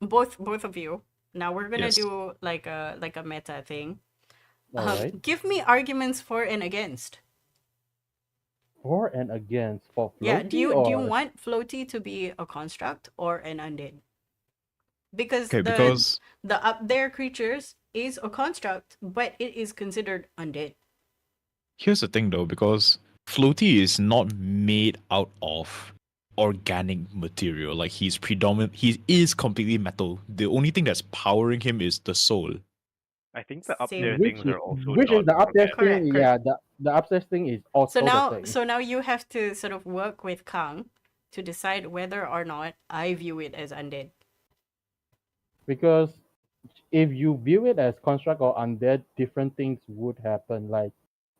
Both of you. Now we're gonna Yes. do like a meta thing. All right. Give me arguments for and against. For and against for floaty Yeah. Do you or want floaty to be a construct or an undead? Because Okay, because the up there creatures is a construct, but it is considered undead. here's the thing though, because floaty is not made out of organic material. Like he is completely metal. The only thing that's powering him is the soul. I think the Same. upstairs which things is are also which is not the upstairs organic. thing? Correct. Yeah, the upstairs thing is also the thing. So now you have to sort of work with Kang to decide whether or not I view it as undead. Because if you view it as construct or undead, different things would happen. Like,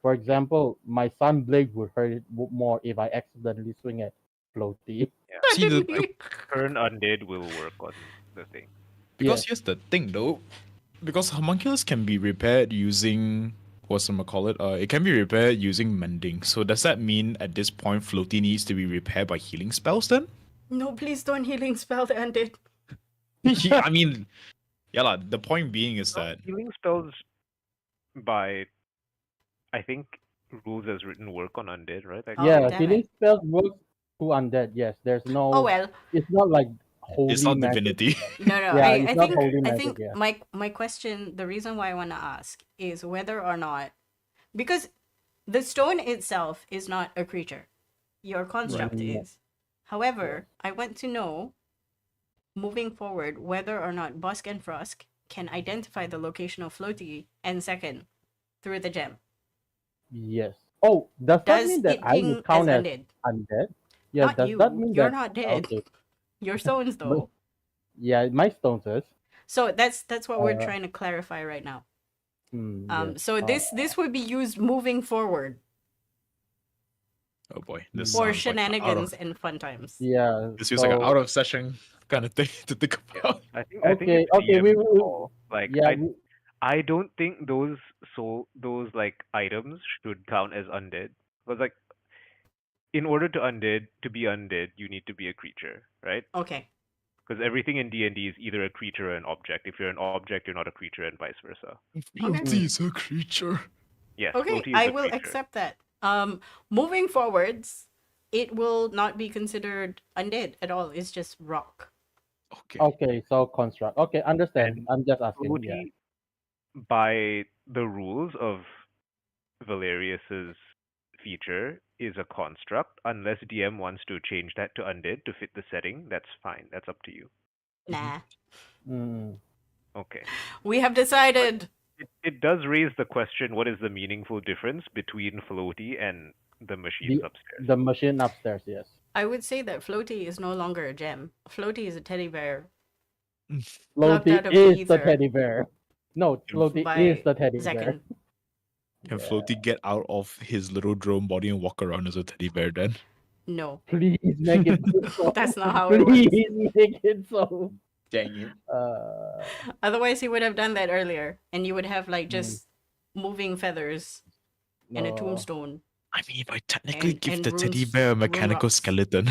for example, my sunblade would hurt it more if I accidentally swing at floaty. See the Suddenly. Turn undead will work on the thing. because Yeah. here's the thing though, because homunculus can be repaired using call it? It can be repaired using mending. So does that mean at this point floaty needs to be repaired by healing spells then? No, please don't healing spell the undead. Yeah, I mean, yeah lah. The point being is that Healing spells by, I think, rules as written work on undead, right? Like, Oh, Yeah, damn healing it. spells work to undead. Yes, there's no. Oh well. It's not like holy it's not magic. divinity. No, Yeah, I it's not think holy I magic. think Yeah. my question, the reason why I want to ask is whether or not, because the stone itself is not a creature. Your construct Right. is. However, I want to know, moving forward, whether or not Bosk and Frosk can identify the location of Floaty, and second, through the gem. Yes. Oh, does that Does mean that it I would ping as count as undead? undead? Yeah. Not Does that you. mean You're that? not dead. Okay. Your stones though. Yeah, my stones is. So that's what we're Uh, trying to clarify right now. Yes. So this would be used moving forward Oh boy, this for sounds like a out shenanigans of, and fun times. Yeah. this feels like an out of session kind of thing to think about. I think Okay. it's Okay. DM's call. Like, Yeah. I don't think those like items should count as undead. Because like, in order to be undead, you need to be a creature, right? Okay. Because everything in D&D is either a creature or an object. If you're an object, you're not a creature, and vice versa. Floaty is a creature. Yes, Okay, floaty is I a will creature. accept that. Moving forwards, it will not be considered undead at all. It's just rock. Okay. Okay, so construct. Okay, understand. And I'm just asking. Yeah. floaty, by the rules of Valerius's feature, is a construct. Unless DM wants to change that to undead to fit the setting, that's fine. That's up to you. Nah. Mm. Okay. We have decided. It does raise the question: what is the meaningful difference between floaty and the machines upstairs? The machine upstairs, yes. I would say that Floaty is no longer a gem. Floaty is a teddy bear. Plucked Floaty out of is the the ether teddy bear. No, Floaty by is the teddy bear. Zekin. Can Yeah. Floaty get out of his little drone body and walk around as a teddy bear then? No, Please make it so. that's not how it works. Please make it so. Dang it. Otherwise, he would have done that earlier, and you would have like Mm. just moving feathers and a No. tombstone. I mean, I technically give and the teddy runes- bear a rune mechanical rocks. skeleton.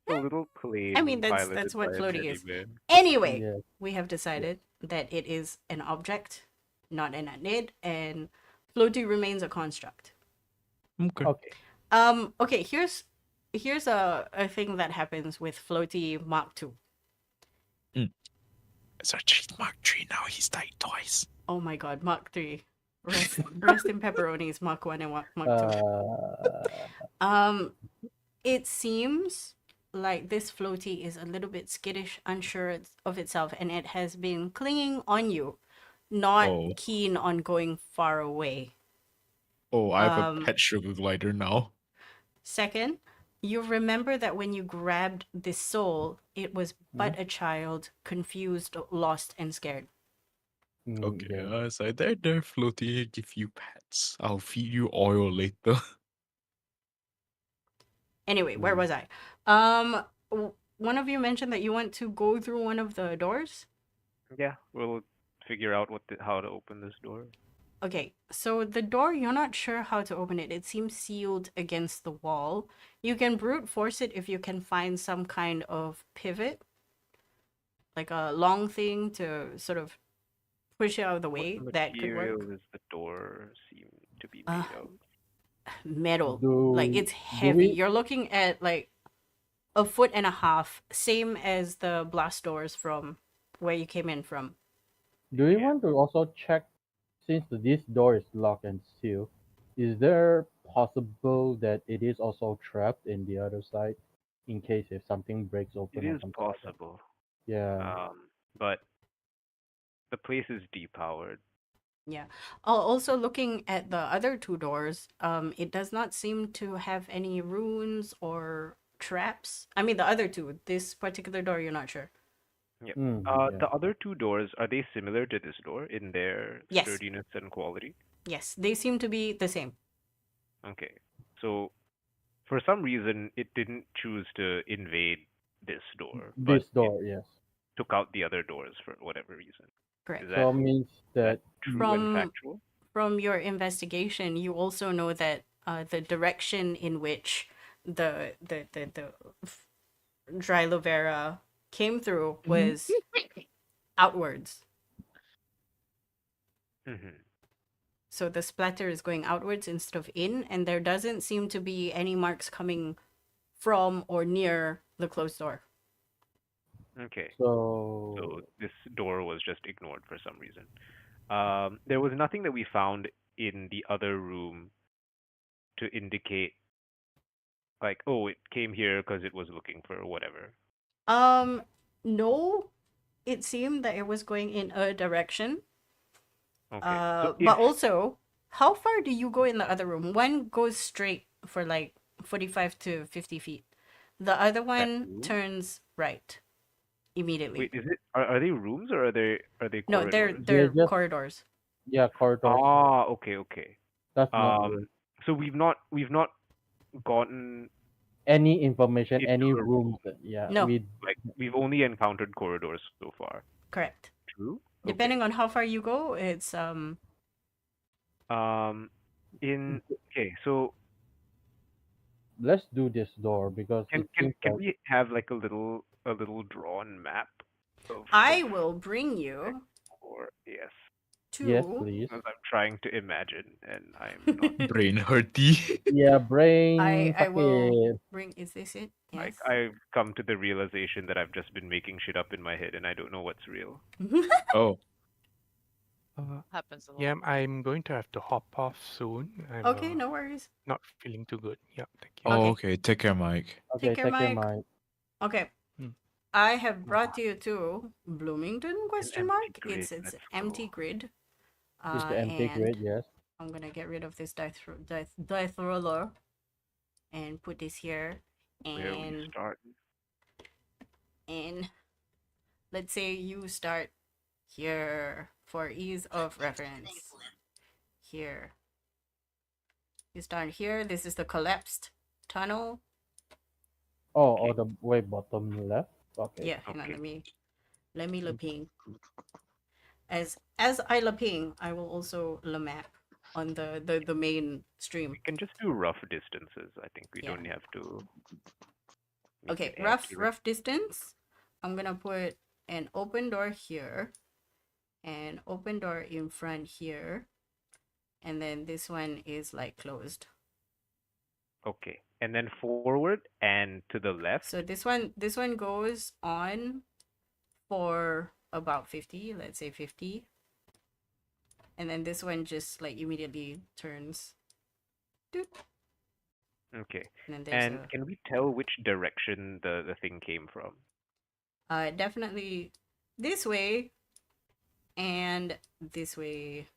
A little plane I mean, that's piloted what by a floaty teddy is. bear. Anyway, Yes. we have decided that it is an object, not an undead, and floaty remains a construct. Okay. Okay. Okay, here's a thing that happens with floaty Mark II. It's actually Mark III now. He's died twice. Oh my god, Mark III. Rest in pepperonis, Mark 1 and Mark 2. It seems like this floaty is a little bit skittish, unsure of itself, and it has been clinging on you, not Oh. keen on going far away. Oh, I have a Um, pet sugar glider now. Second, you remember that when you grabbed this soul, it was but a child, confused, lost, and scared. Okay, Yeah. it's like there, Floaty, give you pets. I'll feed you oil later. Anyway, where Mm. was I? One of you mentioned that you want to go through one of the doors. Yeah, we'll figure out how to open this door. Okay, so the door, you're not sure how to open it. It seems sealed against the wall. You can brute force it if you can find some kind of pivot, like a long thing to sort of push it out of the way. What That could material work. does the door seem to be Uh, made of? Metal. Do Like it's do heavy. we- You're looking at like a foot and a half, same as the blast doors from where you came in from. Do we Yeah. want to also check, since this door is locked and sealed, is there possible that it is also trapped in the other side in case if something breaks open It or is something like that? possible, Yeah. but the place is depowered. Yeah. Also looking at the other two doors, it does not seem to have any runes or traps. I mean, the other two. This particular door, you're not sure. Yep. Yeah. The other two doors, are they similar to this door in their Yes. sturdiness and quality? Yes, they seem to be the same. Okay. So for some reason it didn't choose to invade this door, but This door, yes. took out the other doors for whatever reason. Correct. Is So that means that true From- and factual? From your investigation, you also know that the direction in which the Drylovera came through was outwards. Mm-hmm. So the splatter is going outwards instead of in, and there doesn't seem to be any marks coming from or near the closed door. Okay. so So this door was just ignored for some reason. There was nothing that we found in the other room to indicate, like, oh, it came here because it was looking for whatever. No, it seemed that it was going in a direction. Okay. So But if- also, how far do you go in the other room? One goes straight for like 45 to 50 feet. The other one room? turns right immediately. wait, are they rooms or are they No, corridors? they're They're just- corridors. yeah, corridor. Ah, okay. That's not good. So we've not gotten, Any information, into any a rooms. Yeah. No. we've only encountered corridors so far. Correct. True. Depending on how far you go, it's Okay, so Let's do this door because can it seems can like we have like a little a little drawn map of I the will bring you or yes, Yes, to. please. as I'm trying to imagine, and I'm not. Brain hurty. Yeah, brain I will sakit. bring. Is this it? Like Yes. I've come to the realization that I've just been making shit up in my head, and I don't know what's real. Oh. Happens a lot. Yeah, I'm going to have to hop off soon. I'm Okay, no worries. not feeling too good. Yeah, thank you. Oh, Okay. okay. Take care, Mike. Okay, Take care, take care, Mike. Mike. Okay. Hmm. I have brought you to Bloomington? Question empty mark. grid, It's let's empty go. grid. It's the empty And grid, yes. I'm gonna get rid of this dice roller and put this here. Where we And start? let's say you start here for ease of reference. Here. You start here. This is the collapsed tunnel. Oh, Okay. or the way bottom left. Okay. Yeah, hang on, Okay. let me laping. As I laping, I will also la map on the main stream. We can just do rough distances. I think we Yeah. don't have to. make Okay, it rough accurate. distance. I'm gonna put an open door here, and open door in front here, and then this one is like closed. Okay, and then forward and to the left. So this one goes on for about 50, let's say 50. And then this one just like immediately turns. Doot. Okay, And then there's and can we tell which direction the thing came from? definitely this way and this way.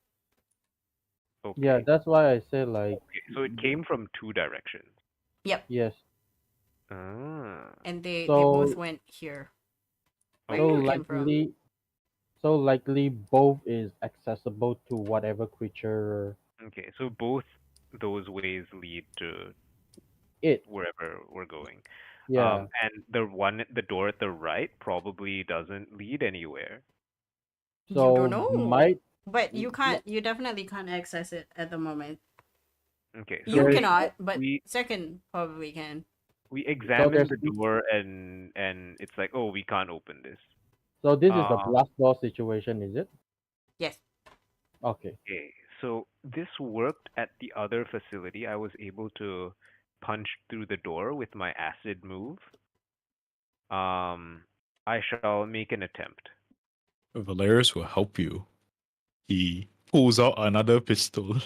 Okay. Yeah, that's why I say like Okay, so it came from two directions. yes. Ah. And they So both went here. Where so you came from? likely both is accessible to whatever creature Okay, so both those ways lead to it. wherever we're going. Yeah. And the door at the right probably doesn't lead anywhere. You So don't know. might But you can't, you definitely can't access it at the moment. Okay, so You There's- cannot, but we second probably can. we examined there's the two- door and it's like, oh, we can't open this. so this is a Um, blast door situation, is it? Yes. Okay. Okay, so this worked at the other facility. I was able to punch through the door with my acid move. I shall make an attempt. Valerius will help you. He pulls out another pistol.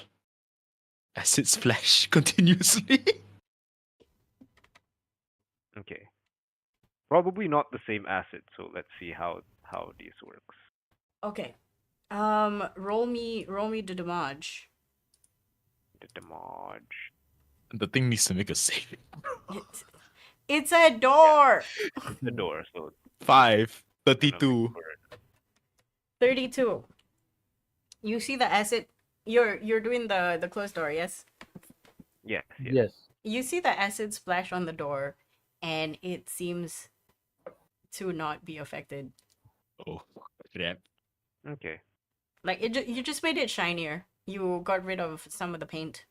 Acid splash continuously. Okay. Probably not the same acid, so let's see how this works. Okay. Roll me the damage. The damage. The thing needs to make a save. It's a door. The door, so 5, I'm gonna 32. wait for it. 32. You see the acid. You're doing the closed door, yes? Yes, yes. Yes. You see the acid splash on the door, and it seems to not be affected. Oh, yeah. Okay. Like you just made it shinier. You got rid of some of the paint.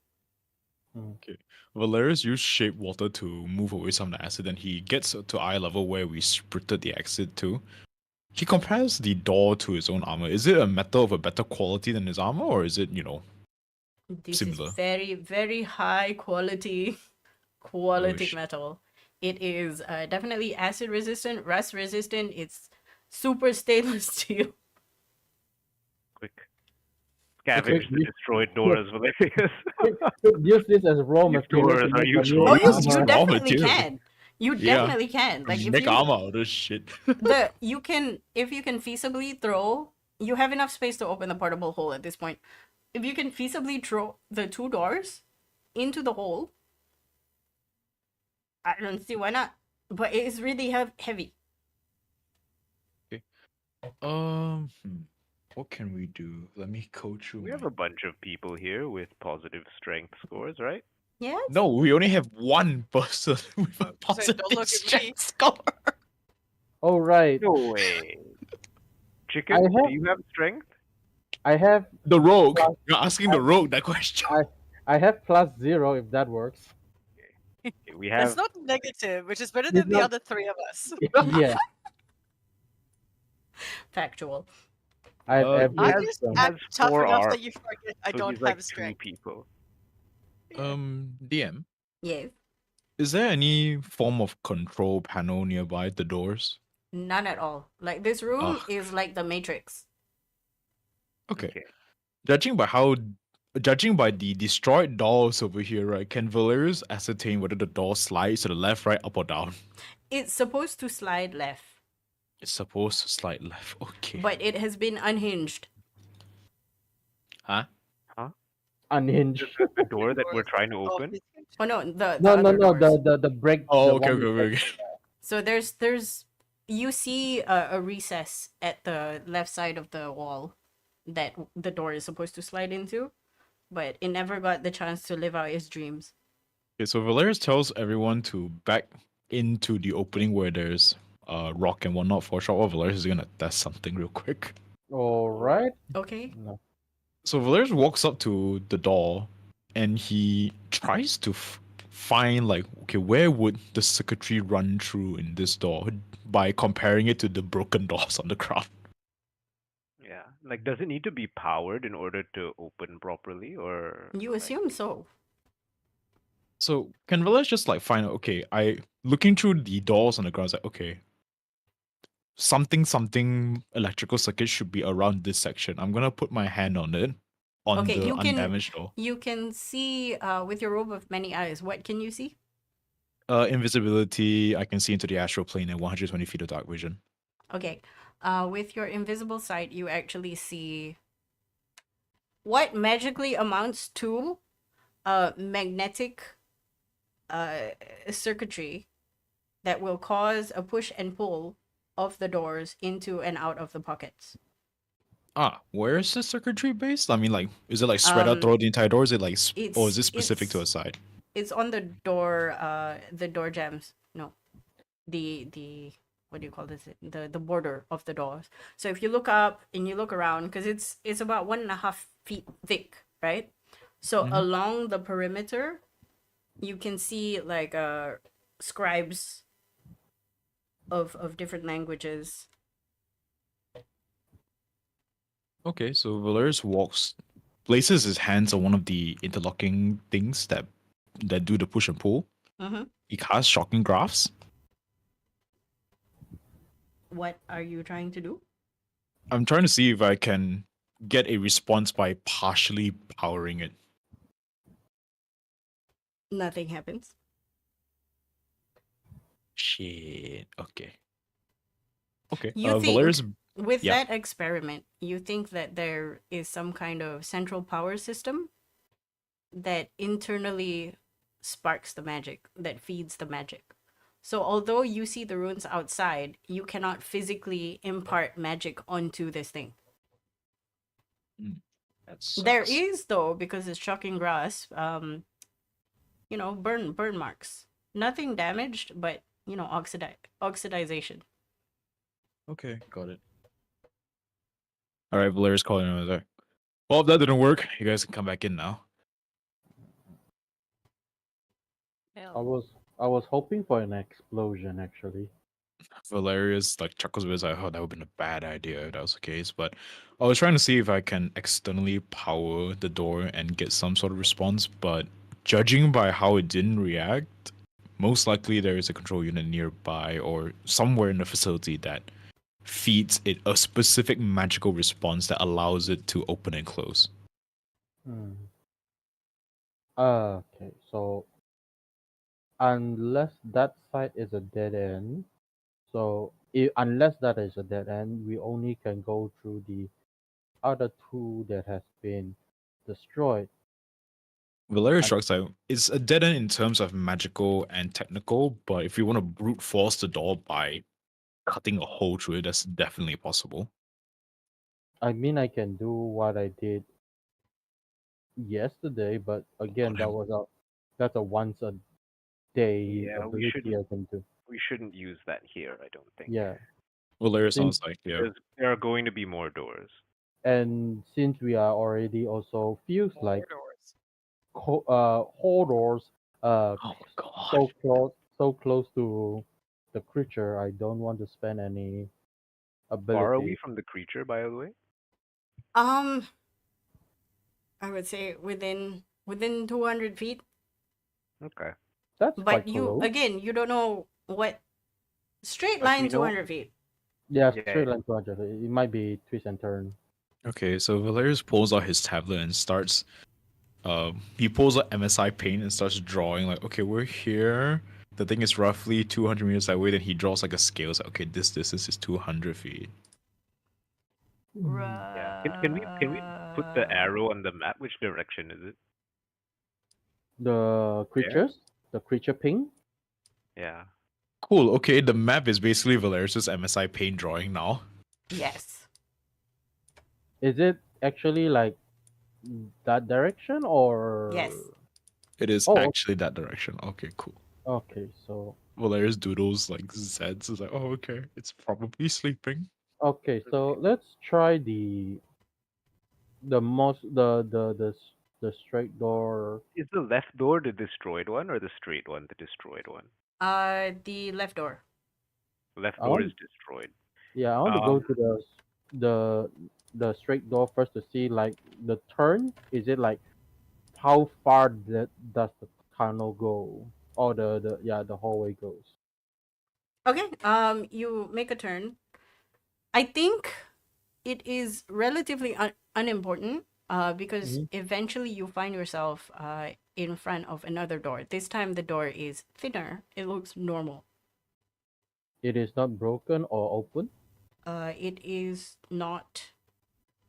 Valerius used shape water to move away some of the acid, and he gets to eye level where we spritted the acid to. He compares the door to his own armor. Is it a metal of a better quality than his armor, or is it, This similar? is very, very high quality sh- metal. It is definitely acid resistant, rust resistant. It's super stainless steel. Quick. Scavenge the destroyed doors, Valerius. Use this as raw These material. doors to are make a useful. new Oh, you armor. raw definitely material. can. You Yeah. definitely can. Like if make you armor out of this shit. you can feasibly throw. You have enough space to open the portable hole at this point. If you can feasibly throw the two doors into the hole, I don't see why not. But it is really heavy. What can we do? Let me go through. We have a bunch of people here with positive strength scores, right? Yes. No, we only have one person with a Say, positive "Don't look at me." strength score. Oh right. No way. Chicken, I have- do you have strength? I have The rogue. You're asking the rogue that question. I have +0 if that works. We That's have not negative, which is better It's than the not- other three of us. Yeah, Factual. I have every. he I has just he act has tough 4 enough arms, that you forget I so don't he's like have 2 strength. people. Yeah. DM, Yes. is there any form of control panel nearby the doors? None at all. Like this room Ah, is like the Matrix. okay. Okay. Judging by the destroyed dolls over here, right? Can Valerius ascertain whether the door slides to the left, right, up, or down? It's supposed to slide left, It's supposed to slide left. Okay. but it has been unhinged. Huh? Huh? Unhinged. The door that we're Doors. trying to Oh, open? it's- Oh no, the No, other doors. the break. Oh, the okay, one okay, with okay, okay. So there's you see a recess at the left side of the wall that the door is supposed to slide into, but it never got the chance to live out its dreams. Okay, so Valerius tells everyone to back into the opening where there's rock and whatnot for a short while. Valerius is gonna test something real quick. All right. Okay. No. So Valerius walks up to the door and he tries to find like, okay, where would the circuitry run through in this door by comparing it to the broken doors on the ground. Yeah. Like, does it need to be powered in order to open properly, or You like, assume so. So can Valerius just like find, okay, I looking through the doors on the ground, it's like, okay, something electrical circuit should be around this section. I'm gonna put my hand on it on Okay, the you can undamaged door. you can see with your robe of many eyes. What can you see? Invisibility, I can see into the astral plane at 120 feet of dark vision. Okay. With your invisible sight, you actually see what magically amounts to magnetic circuitry that will cause a push and pull of the doors into and out of the pockets. Ah, where is the circuitry based? I mean, like, is it like spread out throughout the entire door? Is it like, or is it specific to a side? It's on the door jambs. No, the what do you call this? The border of the doors. So if you look up and you look around, because it's about 1.5 feet thick, right? So along the perimeter, you can see like scribes of different languages. Okay, so Valerius places his hands on one of the interlocking things that do the push and pull. Mm-hmm. He casts shocking graphs. What are you trying to do? I'm trying to see if I can get a response by partially powering it. Nothing happens. Shit. Okay. Okay. You think Valerius. with yeah. that experiment, you think that there is some kind of central power system that internally sparks the magic, that feeds the magic. So although you see the runes outside, you cannot physically impart magic onto this thing. There is though, because it's shocking grass, burn marks. Nothing damaged, but oxidization. Okay, got it. All right, Valerius calling over there. Well, if that didn't work, you guys can come back in now. I was hoping for an explosion actually. Valerius like chuckles a bit, like, oh, that would have been a bad idea if that was the case. But I was trying to see if I can externally power the door and get some sort of response. But judging by how it didn't react, most likely there is a control unit nearby or somewhere in the facility that feeds it a specific magical response that allows it to open and close. Okay, so unless that site is a dead end, so unless that is a dead end, we only can go through the other two that has been destroyed. Valerius shrugs like, it's a dead end in terms of magical and technical, but if you want to brute force the door by cutting a hole through it, that's definitely possible. I mean, I can do what I did yesterday, but again, that's a once a day Yeah, ability I can do. we shouldn't use that here, I don't think. Yeah, Valerius Since- sounds like, yeah. Because there are going to be more doors. and since we are already also feels like Doors. hoarders Oh my god. so close to the creature. I don't want to spend any Far away ability. from the creature, by the way. Um, I would say within 200 feet. Okay. That's But quite you close. again, you don't know what straight But line we know. 200 feet. Yeah, Yeah. straight line 200. It might be twist and turn. Okay, so Valerius pulls out his tablet and starts. He pulls out MSI Paint and starts drawing. Like, okay, we're here. The thing is roughly 200 meters away. Then he draws like a scale. It's like, okay, this distance is 200 feet. Yeah. Can we put the arrow on the map? Which direction is it? The creatures, the creature ping. Yeah. Cool. Okay, the map is basically Valerius's MSI Paint drawing now. Yes. Is it actually like that direction or? Yes. It is Oh, actually that direction. Okay, cool. okay. So Valerius doodles like Zeds. Is like, oh, okay, it's probably sleeping. okay. So let's try the most the straight door. Is the left door the destroyed one or the straight one the destroyed one? The left door. Left I door want, is destroyed. yeah, I want to go Um, to the the straight door first to see like the turn. Is it like how far does the tunnel go or the hallway goes? Okay. You make a turn. I think it is relatively unimportant. Because Mhm. eventually you find yourself in front of another door. This time the door is thinner. It looks normal. It is not broken or open. It is not.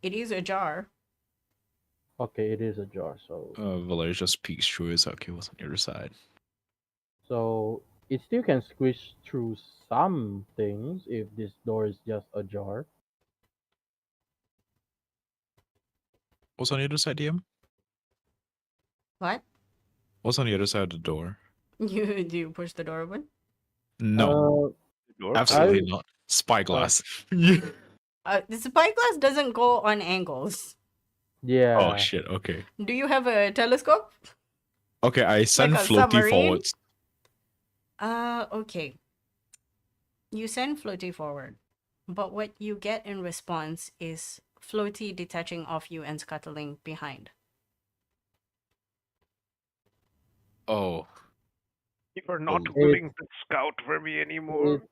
It is ajar. Okay, it is ajar. So Valerius just peeks through. It's okay. What's on the other side? so it still can squish through some things if this door is just ajar. What's on the other side, DM? What? What's on the other side of the door? You do you push the door open? No, the door absolutely I- not. Spyglass. The spyglass doesn't go on angles. Yeah. Oh shit. Okay. Do you have a telescope? Okay, I send a Floaty submarine? forwards. Okay. You send Floaty forward, but what you get in response is Floaty detaching off you and scuttling behind. Oh. You're not Oh. willing to scout for me anymore. It-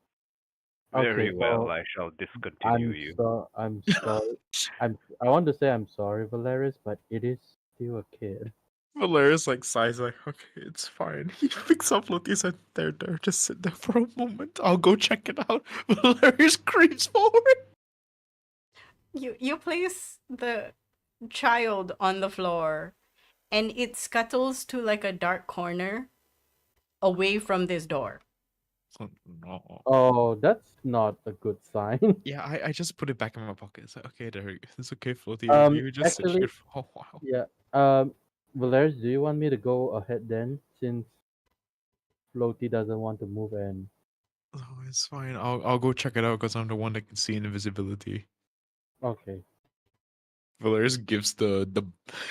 Very okay, well, well, I shall discontinue you. I'm sorry. I want to say I'm sorry, Valerius, but it is still a kid. Valerius like sighs like, okay, it's fine. He picks up Floaty and said, there, just sit there for a moment. I'll go check it out. Valerius creeps forward. You place the child on the floor and it scuttles to like a dark corner away from this door. Oh, no. Oh, that's not a good sign. Yeah, I just put it back in my pocket. It's like, okay, there we go. It's okay, Floaty. You just sit Actually, here for a while. yeah. Valerius, do you want me to go ahead then, since Floaty doesn't want to move and Oh, it's fine. I'll go check it out because I'm the one that can see invisibility. okay. Valerius gives the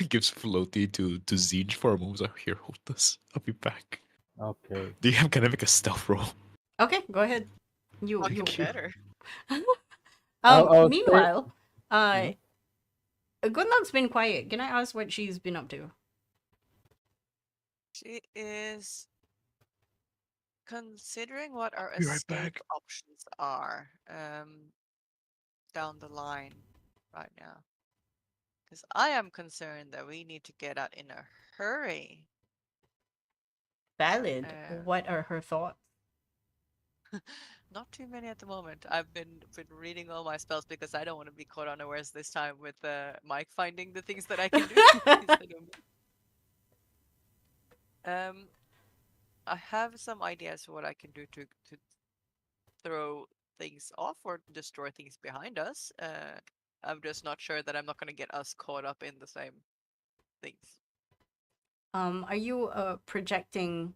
gives Floaty to Zeech for a moment. He's like, here, hold this. I'll be back. Okay. Do you have kind of like a stealth roll? Okay, go ahead. You Fucking better. I'll say- Meanwhile, Mhm. Goodluck's been quiet. Can I ask what she's been up to? She is considering what our Be right escape back. options are down the line right now. Because I am concerned that we need to get out in a hurry. Valid. What are her thoughts? Not too many at the moment. I've been reading all my spells because I don't want to be caught unawares this time with Mike finding the things that I can do instead of me. I have some ideas for what I can do to throw things off or destroy things behind us. I'm just not sure that I'm not going to get us caught up in the same things. Are you projecting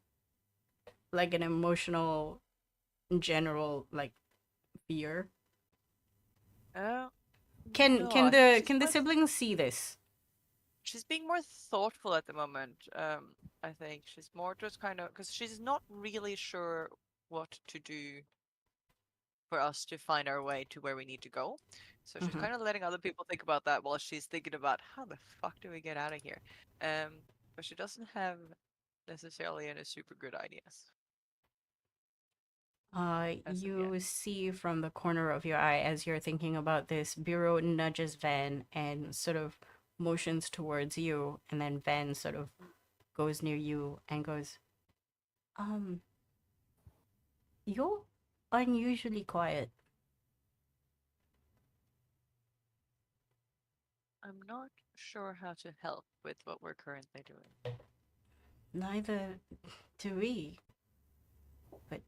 like an emotional, general like fear? No, Can I think the she's siblings see this? she's being more thoughtful at the moment. I think she's more just kind of because she's not really sure what to do for us to find our way to where we need to go. So she's Mhm. kind of letting other people think about that while she's thinking about how the fuck do we get out of here. But she doesn't have necessarily any super good ideas. As of yet. You see from the corner of your eye as you're thinking about this, Bureau nudges Van and sort of motions towards you, and then Van sort of goes near you and goes, you're unusually quiet. I'm not sure how to help with what we're currently doing. Neither do we. But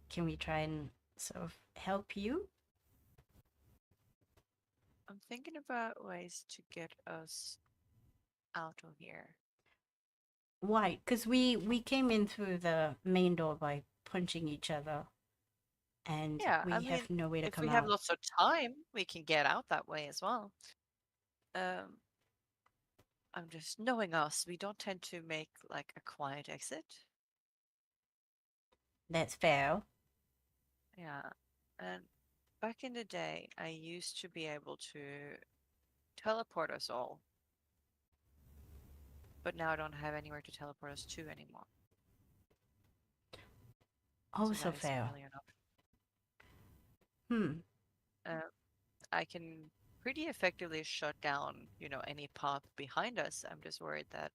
can we try and sort of help you? I'm thinking about ways to get us out of here. Why? Because we came in through the main door by punching each other, and Yeah, we I mean, have no way to if come we have out. lots of time, we can get out that way as well. I'm just knowing us, we don't tend to make like a quiet exit. That's fair. Yeah. And back in the day, I used to be able to teleport us all. But now I don't have anywhere to teleport us to anymore. Also that isn't fair. really an option. Hmm. I can pretty effectively shut down, any path behind us. I'm just worried that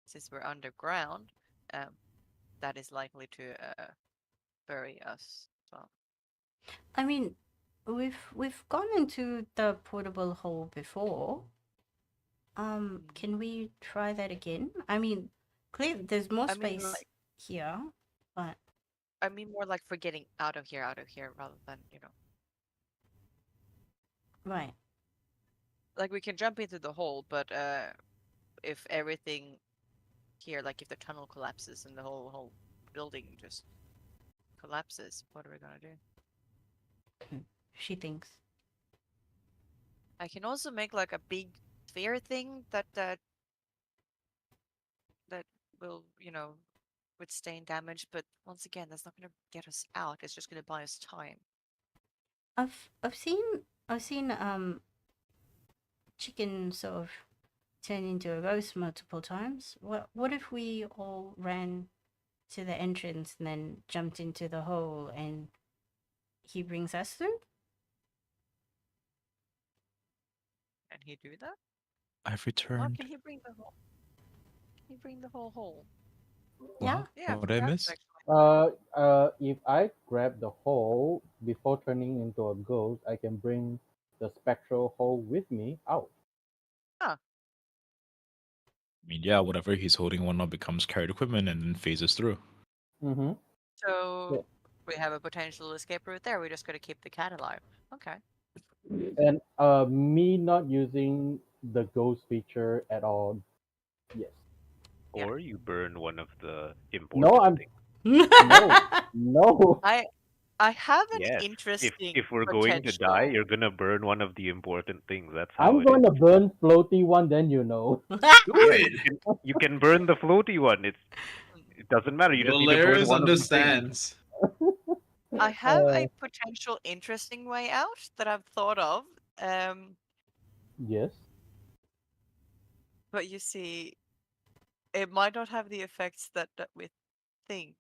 since we're underground, that is likely to bury us as well. I mean, we've gone into the portable hole before. Can we try that again? I mean, clearly there's more I mean, space here, but I mean more like for getting out of here rather than, right. like we can jump into the hole, but if everything here, like if the tunnel collapses and the whole building just collapses, what are we gonna do? She thinks. I can also make like a big sphere thing that will, withstand damage, but once again, that's not gonna get us out. It's just gonna buy us time. I've seen chicken sort of turn into a roast multiple times. What if we all ran to the entrance and then jumped into the hole and he brings us through? Can he do that? I've How returned. can he bring the whole? Can he bring the whole hole? Yeah. Yeah, What did I perhaps, miss? actually. If I grab the hole before turning into a ghost, I can bring the spectral hole with me out. I mean, yeah, whatever he's holding one now becomes carried equipment and then phases through. Mm-hmm. So we have a potential escape route there. We just gotta keep the cat alive. Okay. And me not using the ghost feature at all. Yes. Yeah. Or you burn one of the No, important I'm things. no. I have an Yes. interesting If we're going to die, potential. you're gonna burn one of the important things. That's how I'm it going is. to burn floaty one. Then you know. Yeah, Good. you can burn the floaty one. It doesn't matter. You just need to burn one of the things. I have a potential interesting way out that I've thought of. Yes. But you see, it might not have the effects that we think.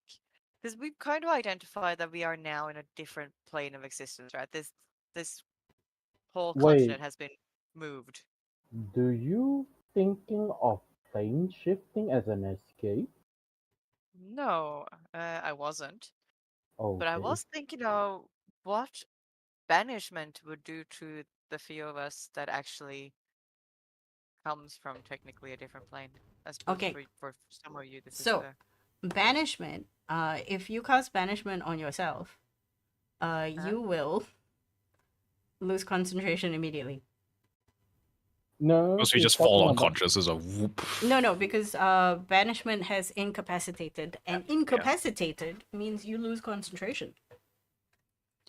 Because we've kind of identified that we are now in a different plane of existence, right? This whole Wait. continent has been moved. Do you thinking of plane shifting as an escape? No, I wasn't. Okay. But I was thinking of what banishment would do to the few of us that actually comes from technically a different plane. I suppose Okay. for some of you, this is So, banishment. If you cast banishment on yourself, you will lose concentration immediately. No. So you just fall unconscious as a whoop. No, because banishment has incapacitated, and incapacitated means you lose concentration.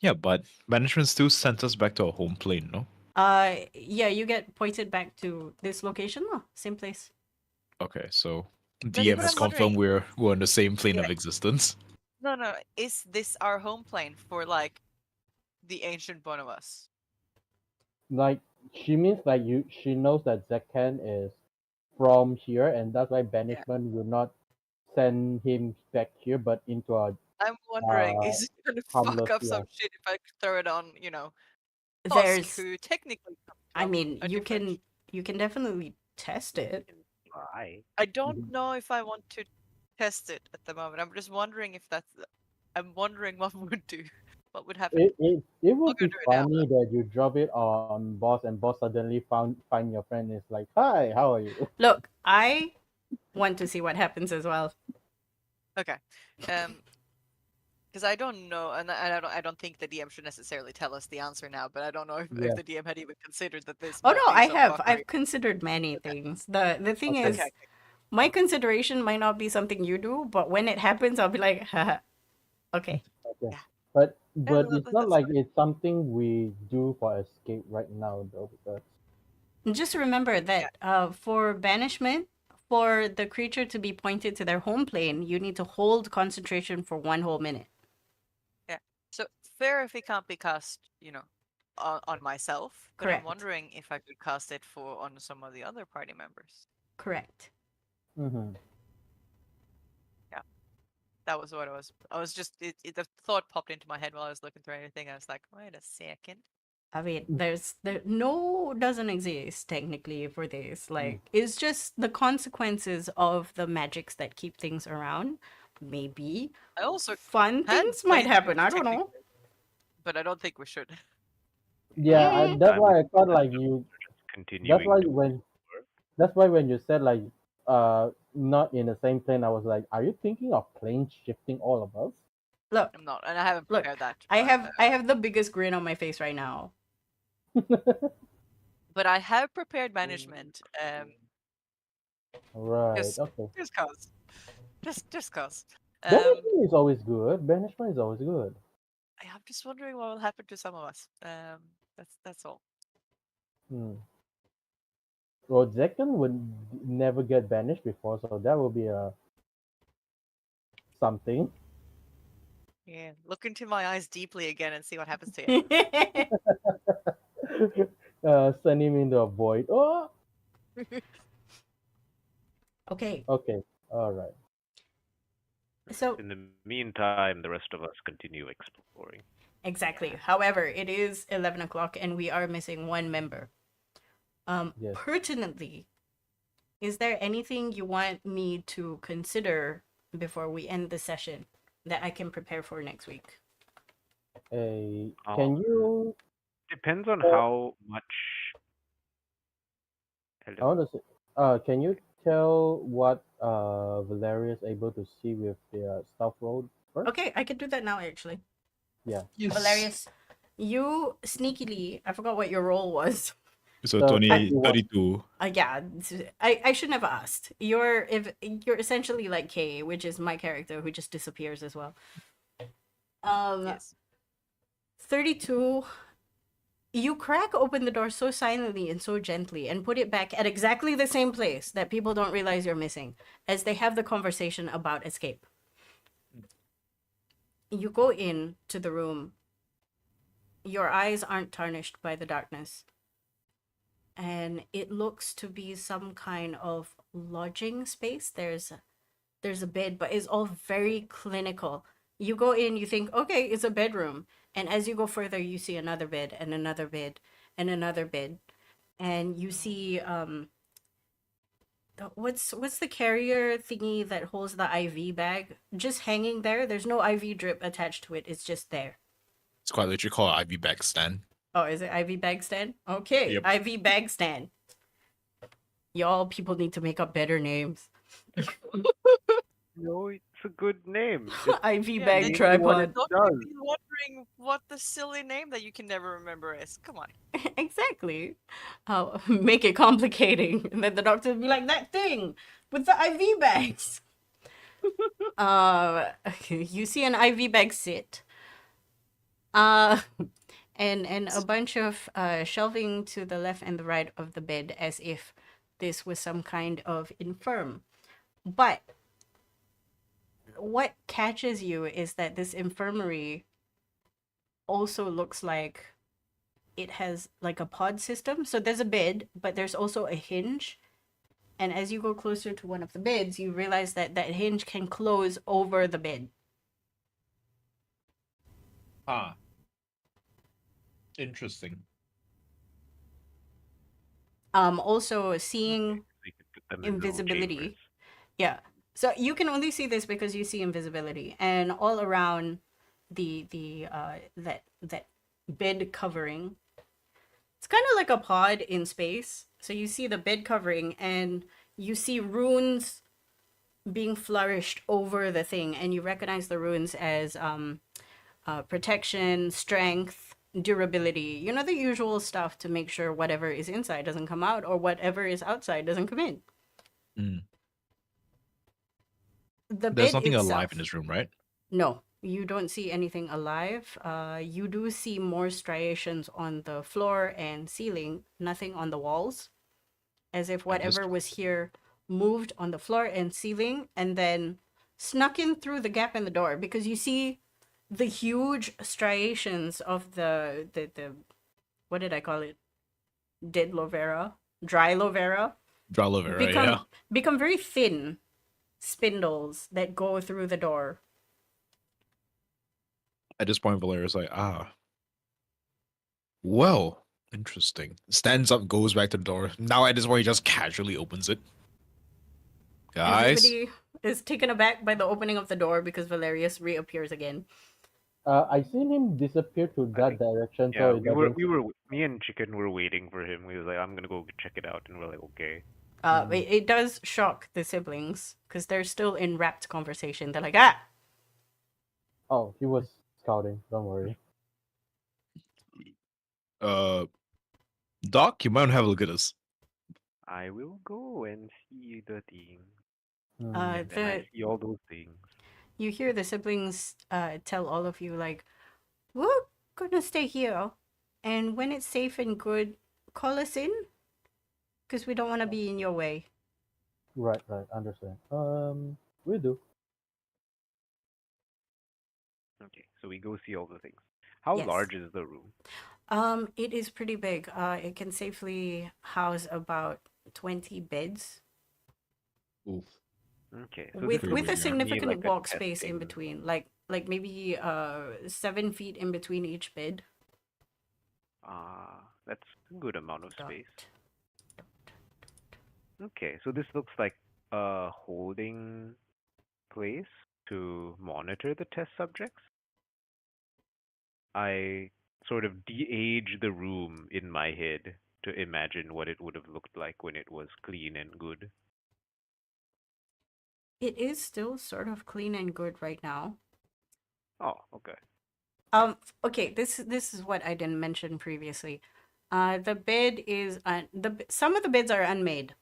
Yeah, but banishment still sends us back to our home plane, no? Yeah, you get pointed back to this location, same place. Okay, so That's DM what has I'm wondering. confirmed we're on the same plane Yeah. of existence. No. Is this our home plane for like the ancient one of us? Like she means like she knows that Zekan is from here, and that's why banishment will not send him back here, but into a I'm wondering, uh is it gonna harmless. fuck up Yeah. some shit if I throw it on, Tusk, There's, who technically comes I from mean, a you different. can definitely test it. Why? I don't Mhm. know if I want to test it at the moment. I'm just wondering if that's. I'm wondering what would do, what would happen. It I'll would go be do it now. funny that you drop it on boss, and boss suddenly find your friend and is like, "Hi, how are you?" Look, I want to see what happens as well. Okay. Because I don't know, and I don't think the DM should necessarily tell us the answer now. But I don't know if Yeah. the DM had even considered that this Oh might no, be I some have. fuckery. I've considered many things. The thing Okay. is, Okay. my consideration might not be something you do, but when it happens, I'll be like, haha, okay. Okay. Yeah. But Yeah, it's not that's like it's something we do for escape right now, though, because And just remember that for banishment, for the creature to be pointed to their home plane, you need to hold concentration for 1 whole minute. Yeah. So fair if it can't be cast, on myself. But I'm Correct. wondering if I could cast it on some of the other party members. Correct. Mhm. Yeah. That was what I was just the thought popped into my head while I was looking through everything. I was like, wait a second. I mean, there no doesn't exist technically for this. Like, it's just the consequences of the magics that keep things around. Maybe I also fun had things might played happen. I don't know. technically, but I don't think we should. Yeah, Mm. that's I'm why I thought just like you. That's continuing why to when you said like not in the same plane, I was like, are you thinking of plane shifting all of us? Look, I'm not, and I haven't look. prepared that. I But, have the biggest grin on my face right now. but I have prepared management. Right. Just Okay. just cause, just cause. Banishment is always good. Banishment is always good. I'm just wondering what will happen to some of us. That's all. Hmm. Well, Zekan would never get banished before, so that will be a something. Yeah, look into my eyes deeply again and see what happens to you. Send him into a void. Oh. Okay, Okay. All right. so In the meantime, the rest of us continue exploring. exactly. However, it is 11 o'clock and we are missing one member. Yes. Pertinently, is there anything you want me to consider before we end the session that I can prepare for next week? Can you? Depends on Uh, how much. I Hello. want to say. Can you tell what Valeria is able to see with the stealth roll first? Okay, I can do that now actually. Yeah. Yes. Valerius, you sneakily, I forgot what your role was. So So 32. Yeah, I should never asked. You're essentially like Kay, which is my character who just disappears as well. Yes. 32. You crack open the door so silently and so gently and put it back at exactly the same place that people don't realize you're missing as they have the conversation about escape. You go in to the room. Your eyes aren't tarnished by the darkness. And it looks to be some kind of lodging space. There's a bed, but it's all very clinical. You go in, you think, okay, it's a bedroom. And as you go further, you see another bed and another bed and another bed. And you see what's the carrier thingy that holds the IV bag just hanging there? There's no IV drip attached to it. It's just there. It's quite literally called an Ivy bag stand. Oh, is it IV bag stand? Okay, Yep. IV bag stand. Y'all people need to make up better names. No, it's a good name. IV Yeah, bag then tripod. Don't does. be wondering what the silly name that you can never remember is. Come on. Exactly. Make it complicating. And then the doctor would be like, that thing with the IV bags. You see an IV bag sit. and a bunch of shelving to the left and the right of the bed, as if this was some kind of infirm. But what catches you is that this infirmary also looks like it has like a pod system. So there's a bed, but there's also a hinge. And as you go closer to one of the beds, you realize that that hinge can close over the bed. Ah. Interesting. Also seeing So you could put them in little invisibility. chambers. Yeah. So you can only see this because you see invisibility, and all around the that bed covering. It's kind of like a pod in space. So you see the bed covering, and you see runes being flourished over the thing, and you recognize the runes as protection, strength, durability. You know, the usual stuff to make sure whatever is inside doesn't come out, or whatever is outside doesn't come in. Mm. The There's bed nothing itself, alive in this room, right? no, you don't see anything alive. You do see more striations on the floor and ceiling, nothing on the walls, as if whatever was here moved on the floor and ceiling and then snuck in through the gap in the door, because you see the huge striations of the what did I call it? Dead Lovera, dry Lovera, Dralovera, become yeah. become very thin spindles that go through the door. At this point, Valeria's like, well, interesting. Stands up, goes back to the door. Now at this point, he just casually opens it. Guys, Everybody is taken aback by the opening of the door because Valerius reappears again. I seen him disappear to I that think- direction, Yeah, so it doesn't. me and Chicken were waiting for him. He was like, I'm gonna go check it out, and we're like, okay. It does shock the siblings because they're still in rapt conversation. They're like, ah, Oh, he was scouting. Don't worry. Doc, you might have a look at us. I will go and see the thing. Hmm. And then I see all those things. you hear the siblings tell all of you, like, we're gonna stay here. And when it's safe and good, call us in. Because we don't want to be in your way. Right, understand. We do. Okay, so we go see all the things. How Yes. large is the room? It is pretty big. It can safely house about 20 beds. Oof. Okay, so with this with looks a to me significant like a walk space in testing- between, like maybe 7 feet in between each bed. That's a good amount of Dot. space. Okay, so this looks like a holding place to monitor the test subjects. I sort of de-age the room in my head to imagine what it would have looked like when it was clean and good. It is still sort of clean and good right now. Oh, okay. Okay, this is what I didn't mention previously. The bed is some of the beds are unmade.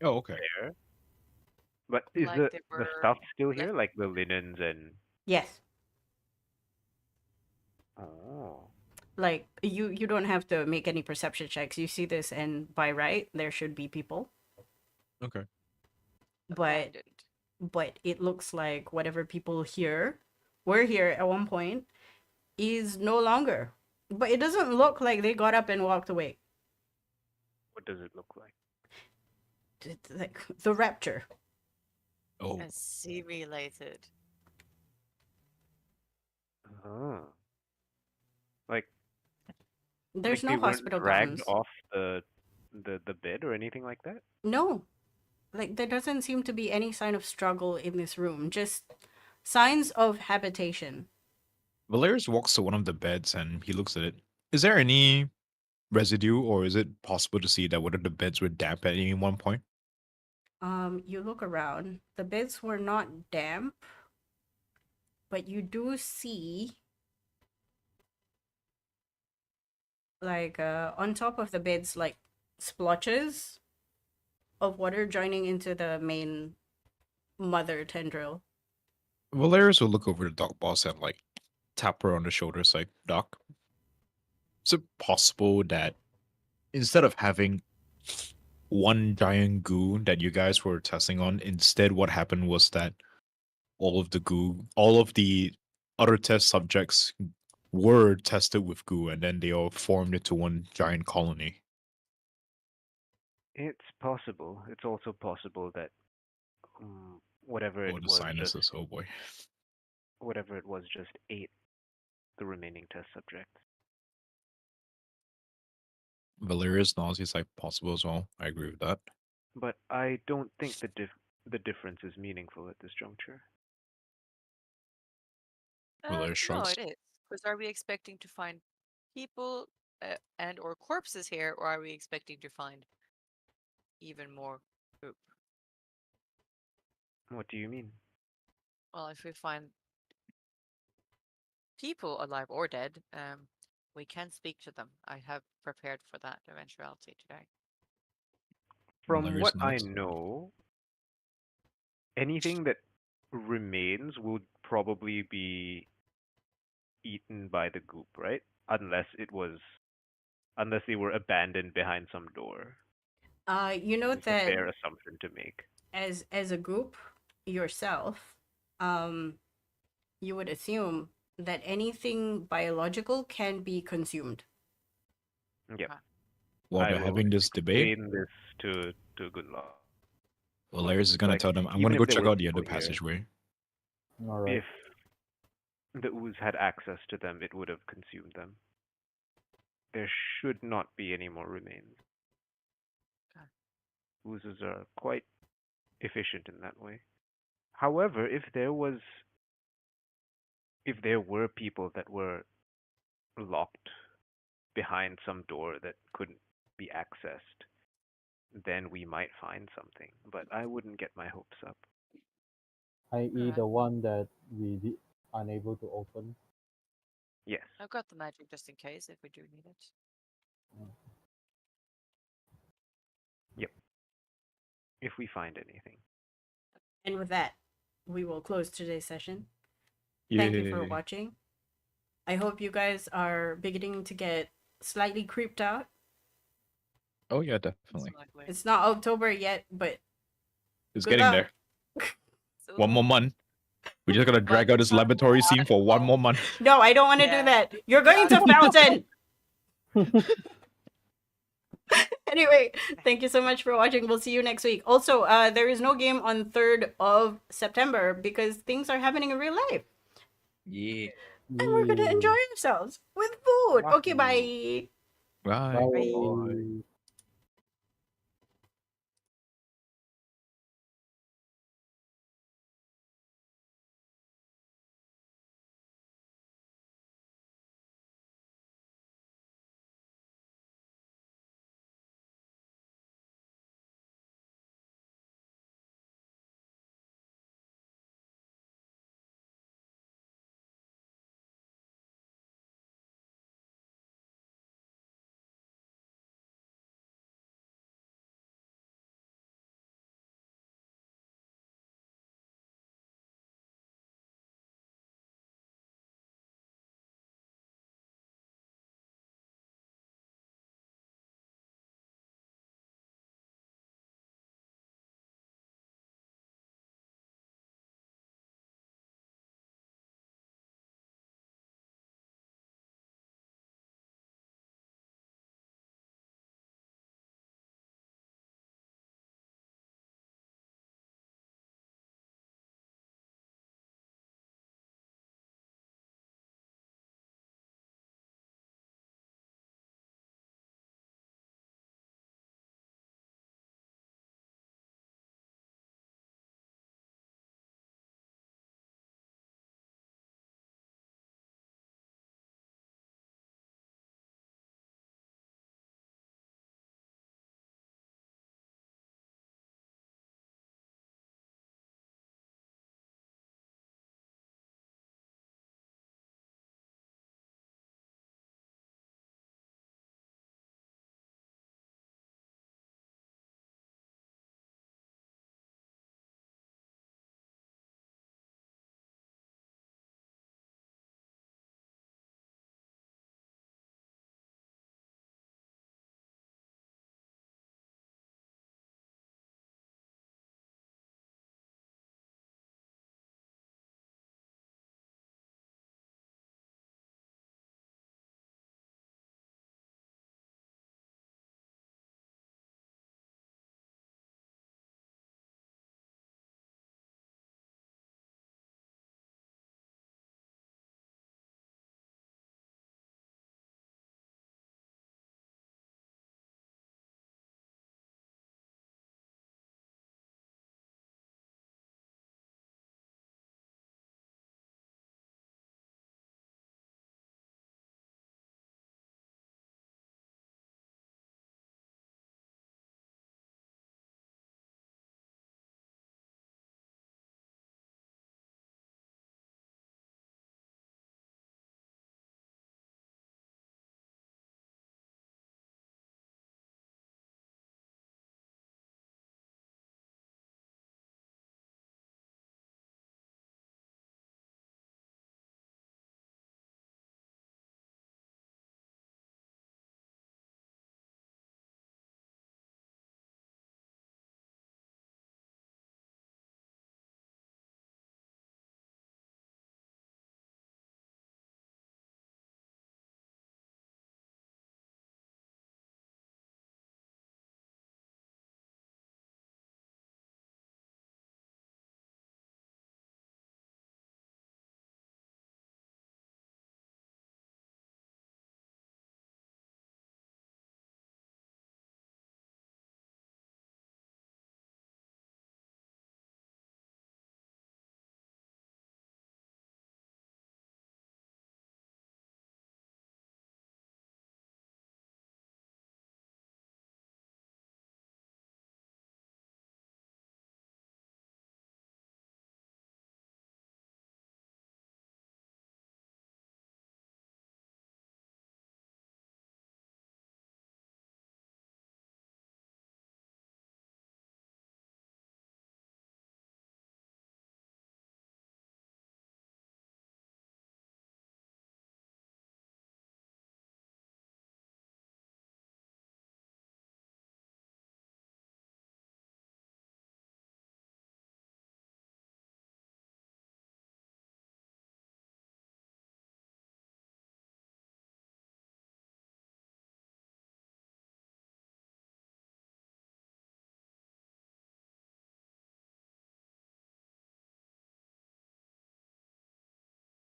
Oh, okay. There. But is Like the they the were stuff still left- here, like the linens and Yes. oh. Like you don't have to make any perception checks. You see this, and by right there should be people, Okay. but abandoned. it looks like whatever people here were here at one point is no longer. But it doesn't look like they got up and walked away. What does it look like? It's like the rapture. Oh, Assimilated. Oh. Like There's like no they weren't hospital dragged gowns. off the bed or anything like that? No. Like there doesn't seem to be any sign of struggle in this room. Just signs of habitation. Valerius walks to one of the beds and he looks at it. Is there any residue, or is it possible to see that one of the beds were damp at any one point? You look around. The beds were not damp, but you do see like on top of the beds like splotches of water joining into the main mother tendril. Valerius will look over the dog boss and like, tap her on the shoulder, it's like, Doc, is it possible that instead of having one giant goo that you guys were testing on, instead what happened was that all of the other test subjects were tested with goo, and then they all formed into one giant colony? It's possible. It's also possible that whatever Oh, it the was sinuses, oh boy. just ate the remaining test subjects. Valeria's nausea is like possible as well. I agree with that. But I don't think the difference is meaningful at this juncture. Valeria No, shrugs. it is. Because are we expecting to find people and or corpses here, or are we expecting to find even more poop? What do you mean? Well, if we find people alive or dead, we can speak to them. I have prepared for that eventuality today. From Valeria's what I nods. know, anything that remains would probably be eaten by the goop, right? Unless they were abandoned behind some door. You know It's a that fair assumption to make. as a group yourself, you would assume that anything biological can be consumed. Yep. While I they're will having this debate, explain this to good law. Valeria's is gonna Like, tell them, I'm even gonna go if there check were out the other people here, passageway. All right. if the ooze had access to them, it would have consumed them. There should not be any more remains. Okay. Oozes are quite efficient in that way. However, if there were people that were locked behind some door that couldn't be accessed, then we might find something. But I wouldn't get my hopes up. I.e. Alright. the one that we unable to open. Yes. I've got the magic just in case if we do need it. Yep. If we find anything. And with that, we will close today's session. Thank you for watching. I hope you guys are beginning to get slightly creeped out. Oh yeah, definitely. Exactly. It's not October yet, but It's good getting luck. there. So, One more month. We're just gonna drag out this One laboratory scene for one more month. No, I don't want to Yeah. do that. You're going to Fountain. Anyway, thank you so much for watching. We'll see you next week. Also, there is no game on 3rd of September because things are happening in real life. Yeah. And we're going to enjoy ourselves with food. Okay, bye. Bye. Bye. Bye. Bye.